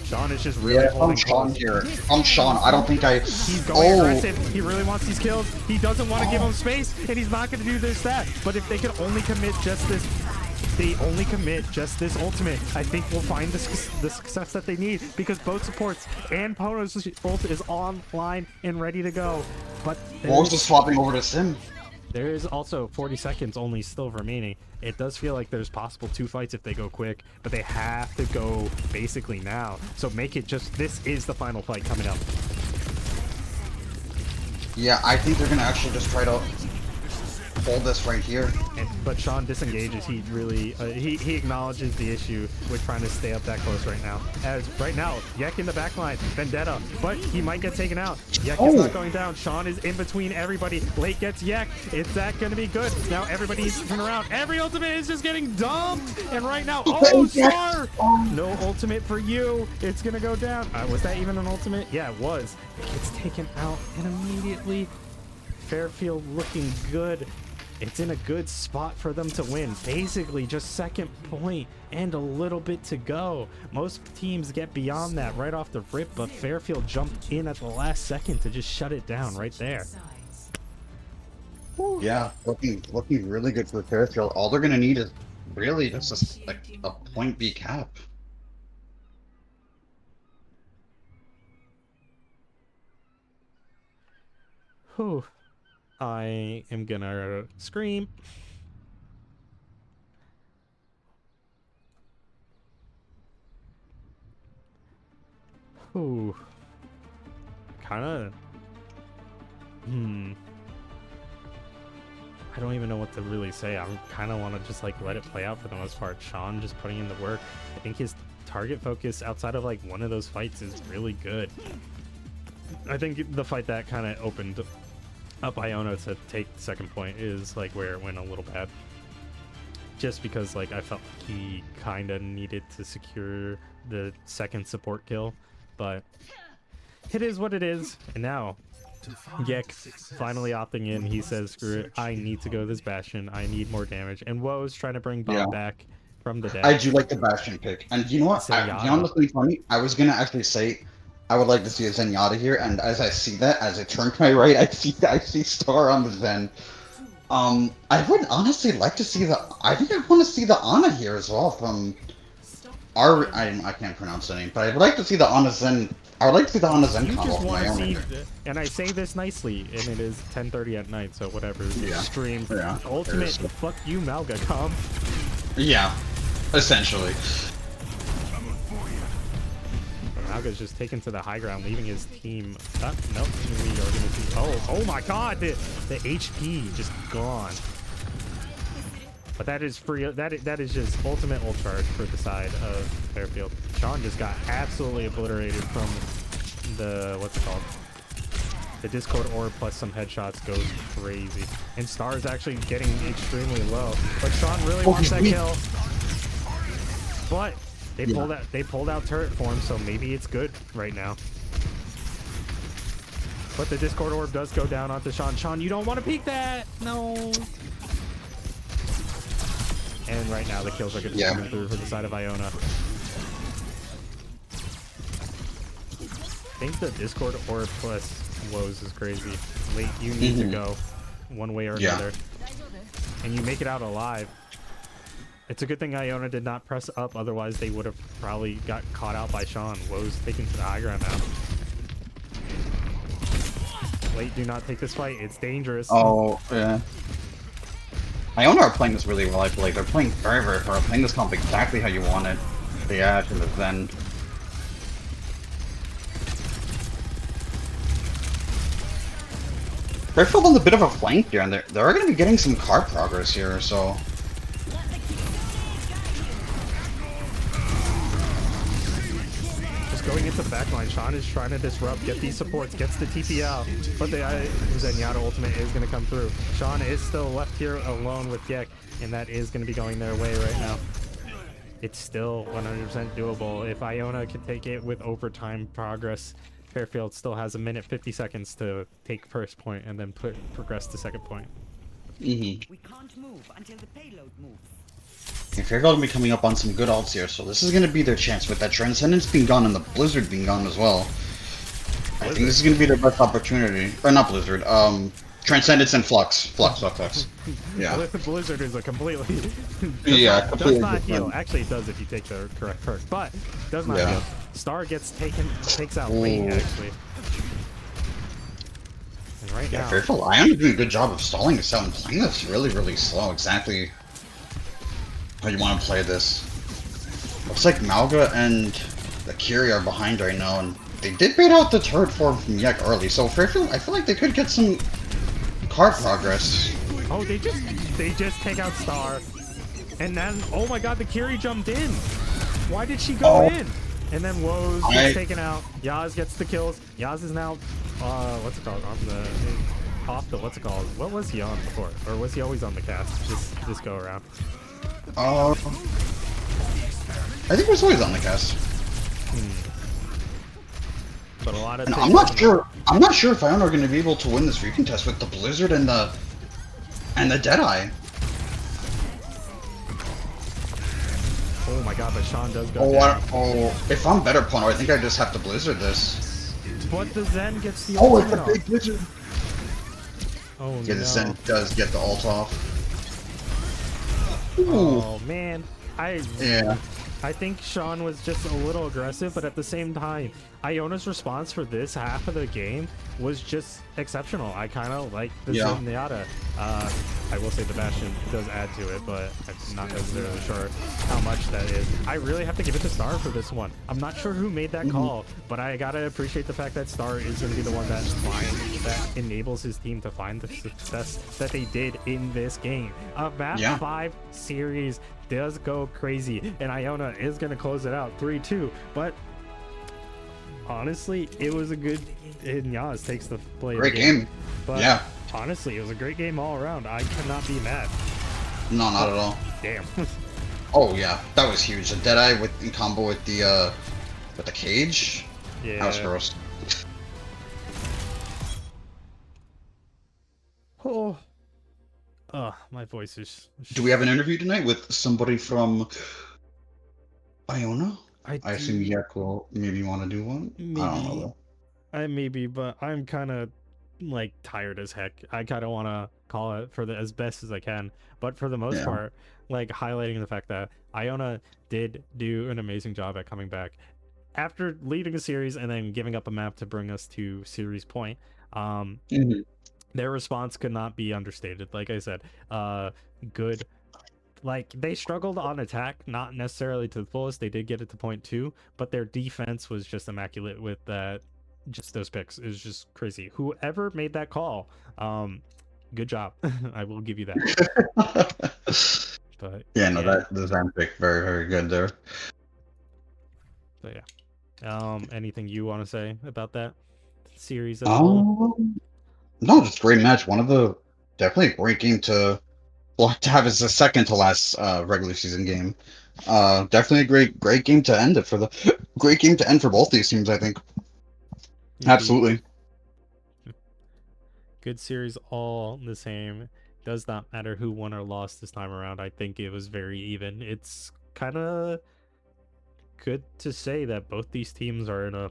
Sean is just really holding Sean here. I'm Sean. I don't think He's going aggressive. He really wants these kills. He doesn't want to give him space, and he's not going to do this, that. But if they could only commit just this... They only commit just this ultimate, I think we'll find the success that they need, because both supports and Pono's ult is online and ready to go. But Wolves is swapping over to Sim. There is also 40 seconds only still remaining. It does feel like there's possible 2 fights if they go quick, but they have to go basically now. So make it just, this is the final fight coming up. Yeah, I think they're going to actually just try to hold this right here. But Sean disengages. He really he acknowledges the issue with trying to stay up that close right now. As right now, Yek in the backline, Vendetta, but he might get taken out. Yek is not going down. Sean is in between everybody. Late gets Yek. Is that going to be good? Now everybody needs to turn around. Every ultimate is just getting dumped. And right now, Star! No ultimate for you. It's going to go down. Was that even an ultimate? Yeah, it was. It gets taken out, and immediately Fairfield looking good. It's in a good spot for them to win. Basically just second point and a little bit to go. Most teams get beyond that right off the rip, but Fairfield jumped in at the last second to just shut it down right there. Yeah, looking really good for Fairfield. All they're gonna need is really just a point B cap. Whew. I am gonna scream. Ooh. Kinda. I don't even know what to really say. I kind of want to just like let it play out for the most part. Sean just putting in the work. I think his target focus outside of like one of those fights is really good. I think the fight that kind of opened up Iona to take the second point is like where it went a little bad, just because like I felt like he kind of needed to secure the second support kill, but it is what it is. And now Yek finally opting in. He says, screw it, I need to go this Bastion, I need more damage. And Woe's trying to bring Bob back from the dead. I do like the Bastion pick, and you know what, honestly funny, I was gonna actually say I would like to see a Zenyatta here, and as I see that, as I turn to my right, I see Star on the Zen. I would honestly like to see I think I want to see the Ana here as well from I can't pronounce the name, but I would like to see the Ana Zen. I would like to see the Ana Zen combo. You just want to see, and I say this nicely, and it is 10:30 at night, so whatever. Yeah. Stream. Ultimate, fuck you, Malga, come. Yeah. Essentially. Malga's just taken to the high ground, leaving his team. Nope, we are gonna see. Oh my God! The HP just gone. But that is free. That is just ultimate ult charge for the side of Fairfield. Sean just got absolutely obliterated from the what's it called? The Discord orb plus some headshots goes crazy. And Star is actually getting extremely low. But Sean really wants that kill. But they pulled out turret form, so maybe it's good right now. But the Discord orb does go down onto Sean. Sean, you don't want to peek that! No. And right now the kills are going to be coming through for the side of Iona. I think the Discord orb plus woes is crazy. Late, you need to go one way or another. And you make it out alive. It's a good thing Iona did not press up, otherwise they would have probably got caught out by Sean. Woes taken to the high ground now. Late, do not take this fight. It's dangerous. Oh, yeah. Iona are playing this really well, I feel like. They're playing very, very hard. Playing this comp exactly how you want it. The Ash and the Zen. Fairfield on a bit of a flank here, and they're going to be getting some card progress here, so... Just going into the backline, Sean is trying to disrupt, get these supports, gets the TP out, but the Zenyatta ultimate is going to come through. Sean is still left here alone with Gek, and that is going to be going their way right now. It's still 100% doable. If Iona can take it with overtime progress, Fairfield still has a minute 50 seconds to take first point and then progress to second point. We can't move until the payload moves. And Fairfield will be coming up on some good ults here, so this is going to be their chance with that Transcendence being gone and the Blizzard being gone as well. I think this is going to be their best opportunity. Or not Blizzard, Transcendence and Flux. Flux. Yeah. Blizzard is a completely... completely does not heal. different. Actually, it does if you take the correct perk, but does not heal. Star takes out Lane, actually. And right now... Fairfield, Ion is doing a good job of stalling this out and playing this really, really slow. Exactly how you want to play this. Looks like Malga and the Kiri are behind right now, and they did bait out the turret form from Yek early, so Fairfield, I feel like they could get some card progress. Oh, they just take out Star, and then oh my God, the Kiri jumped in. Why did she go in? And then Woes gets taken out. Yaz gets the kills. Yaz is now what's it called, off the what's it called? What was he on before, or was he always on the cast? This go around. I think it was always on the cast. But a lot of I'm not sure if Iona are going to be able to win this recon test with the Blizzard and the Deadeye. Oh my God, but Sean does go down. If I'm better Pono, I think I just have to Blizzard this. But the Zen gets the ult it's a big Blizzard. Oh yeah, the Zen does get the ult off. Oh man, I think Sean was just a little aggressive, but at the same time, Iona's response for this half of the game was just exceptional. I kind of like the Zenyatta. I will say the Bastion does add to it, but I'm not necessarily sure how much that is. I really have to give it to Star for this one. I'm not sure who made that call, but I gotta appreciate the fact that Star is going to be the one that enables his team to find the success that they did in this game. A map 5 series does go crazy, and Iona is going to close it out 3-2, but honestly, it was a good... And Yaz takes the play. Great game. But honestly, it was a great game all around. I cannot be mad. No, not at all. Damn. Oh yeah, that was huge. The Deadeye in combo with the cage. Yeah. That was gross. My voice is... Do we have an interview tonight with somebody from Iona? I assume Yak will maybe want to do one. Maybe. I don't know though. Maybe, but I'm kind of like tired as heck. I kind of want to call it for as best as I can, but for the most part, like highlighting the fact that Iona did do an amazing job at coming back after leading a series and then giving up a map to bring us to series point. Their response could not be understated. Like I said, good like they struggled on attack, not necessarily to the fullest. They did get it to point two, but their defense was just immaculate with that. Just those picks is just crazy. Whoever made that call, good job. I will give you that. But Yeah, no, that the Zan pick very, very good there. But yeah. Anything you want to say about that series as a whole? No, just great match. One of the definitely a great game to have as the second to last regular season game. Definitely a great game to end it for the great game to end for both these teams. I think. Indeed. Absolutely. Good series, all the same. Does not matter who won or lost this time around. I think it was very even. It's kind of good to say that both these teams are in a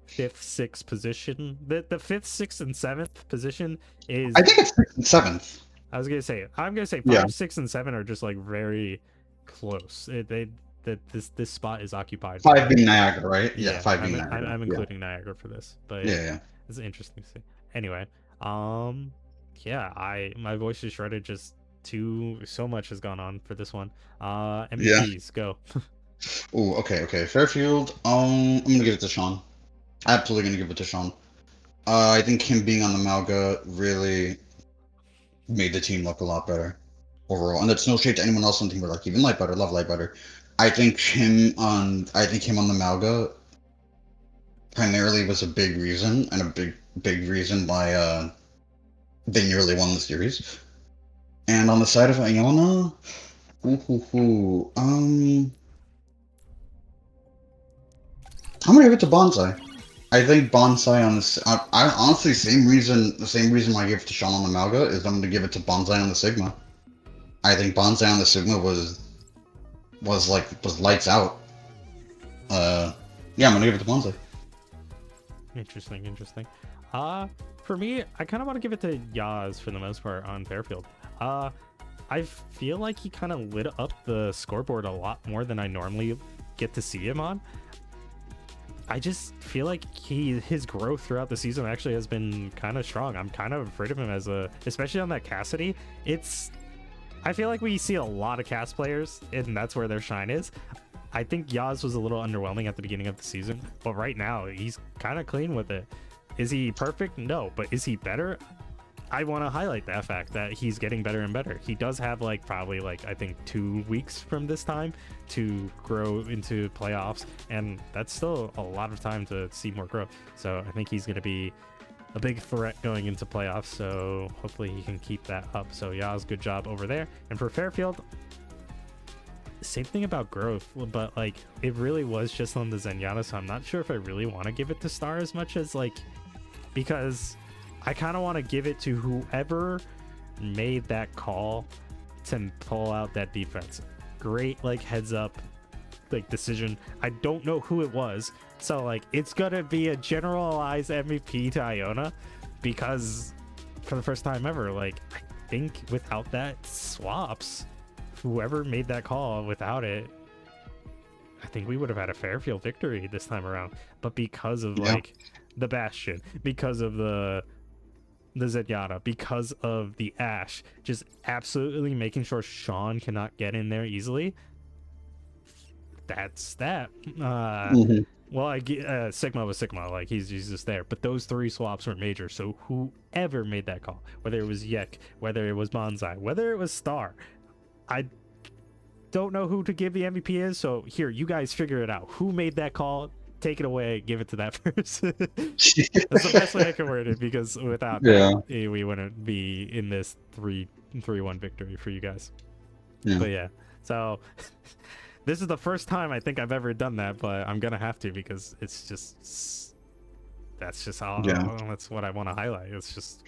5th, 6th position. The 5th, 6th, and 7th position is. I think it's 6th and 7th. I was gonna say. I'm gonna say 5, 6, and 7 are just like very close. This spot is occupied. 5 being Niagara, right? Yeah, 5 being I'm Niagara. including Niagara for this, but Yeah. it's interesting to see. Anyway, yeah, my voice is shredded. Just so much has gone on for this one. MVPs, go. Oh, okay. Fairfield. I'm gonna give it to Sean. Absolutely gonna give it to Sean. I think him being on the Malga really made the team look a lot better overall. And that's no shade to anyone else on the team, but like even Lightbutter, love Lightbutter. I think him on the Malga primarily was a big reason and a big reason why they nearly won the series. And on the side of Iona, I'm gonna give it to Bonsai. I think Bonsai on this. I honestly the same reason why I give it to Sean on the Malga is I'm gonna give it to Bonsai on the Sigma. I think Bonsai on the Sigma was lights out. Yeah, I'm gonna give it to Bonsai. Interesting. For me, I kind of want to give it to Yaz for the most part on Fairfield. I feel like he kind of lit up the scoreboard a lot more than I normally get to see him on. I just feel like his growth throughout the season actually has been kind of strong. I'm kind of afraid of him especially on that Cassidy. I feel like we see a lot of Cass players, and that's where their shine is. I think Yaz was a little underwhelming at the beginning of the season, but right now he's kind of clean with it. Is he perfect? No, but is he better? I want to highlight that fact that he's getting better and better. He does have probably I think 2 weeks from this time to grow into playoffs, and that's still a lot of time to see more growth. So I think he's going to be a big threat going into playoffs, so hopefully he can keep that up. So Yaz, good job over there. And for Fairfield, same thing about growth, but it really was just on the Zenyatta, so I'm not sure if I really want to give it to Star as much as because I kind of want to give it to whoever made that call to pull out that defense. Great heads up decision. I don't know who it was, so it's gonna be a generalized MVP to Iona, because for the first time ever, I think without that swaps, whoever made that call, without it, I think we would have had a Fairfield victory this time around. But because of the Bastion, because of the Zenyatta, because of the Ashe, just absolutely making sure Sean cannot get in there easily. That's that. Well, Sigma was Sigma, he's just there. But those 3 swaps were major. So whoever made that call, whether it was Yek, whether it was Bonsai, whether it was Star, I don't know who to give the MVP is. So here, you guys figure it out. Who made that call? Take it away. Give it to that person. That's the best way I can word it, because without that, we wouldn't be in this 3-1 victory for you guys. Yeah. But yeah, so this is the first time I think I've ever done that, but I'm gonna have to, because it's just that's just how that's what I want to highlight. It's just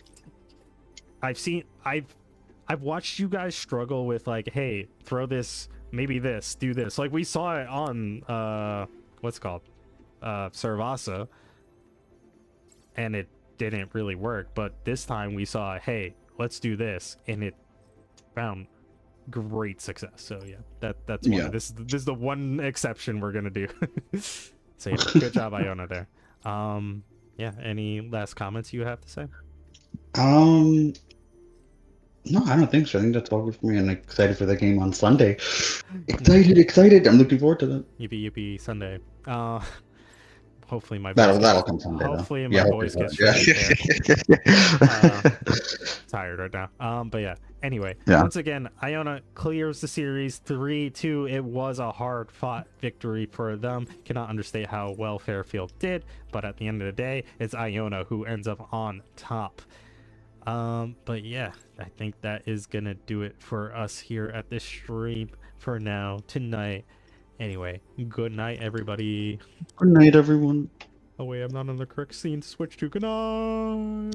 I've watched you guys struggle with hey, throw this, maybe this, do this. We saw it on what's it called, Servasa, and it didn't really work. But this time we saw, hey, let's do this, and it found great success. So yeah, that's one. This is the one exception we're gonna do. So yeah, good job, Iona, there. Yeah, any last comments you have to say? No, I don't think so. I think that's all good for me. I'm excited for the game on Sunday. Excited. I'm looking forward to that. Yippee yippee Sunday. Hopefully my voice That'll gets, come Sunday, though. hopefully Yeah, my hopefully voice gets so. straight there. Yeah. Tired right now. But yeah. Anyway, Yeah. once again, Iona clears the series 3-2. It was a hard-fought victory for them. Cannot understate how well Fairfield did, but at the end of the day, it's Iona who ends up on top. But yeah, I think that is gonna do it for us here at this stream for now tonight. Anyway, good night, everybody. Good night, everyone. Oh wait, I'm not on the correct scene to switch to. Good night.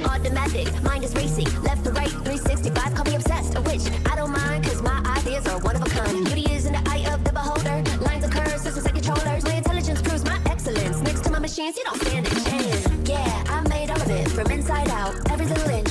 Automatic, mind is racing, left to right, 365, call me obsessed, a witch. I don't mind, cause my ideas are one of a kind. Beauty is in the eye of the beholder. Lines occur, systems like controllers. My intelligence proves my excellence. Next to my machines, you don't stand a chance. Yeah, I made all of it from inside out. Every little inch,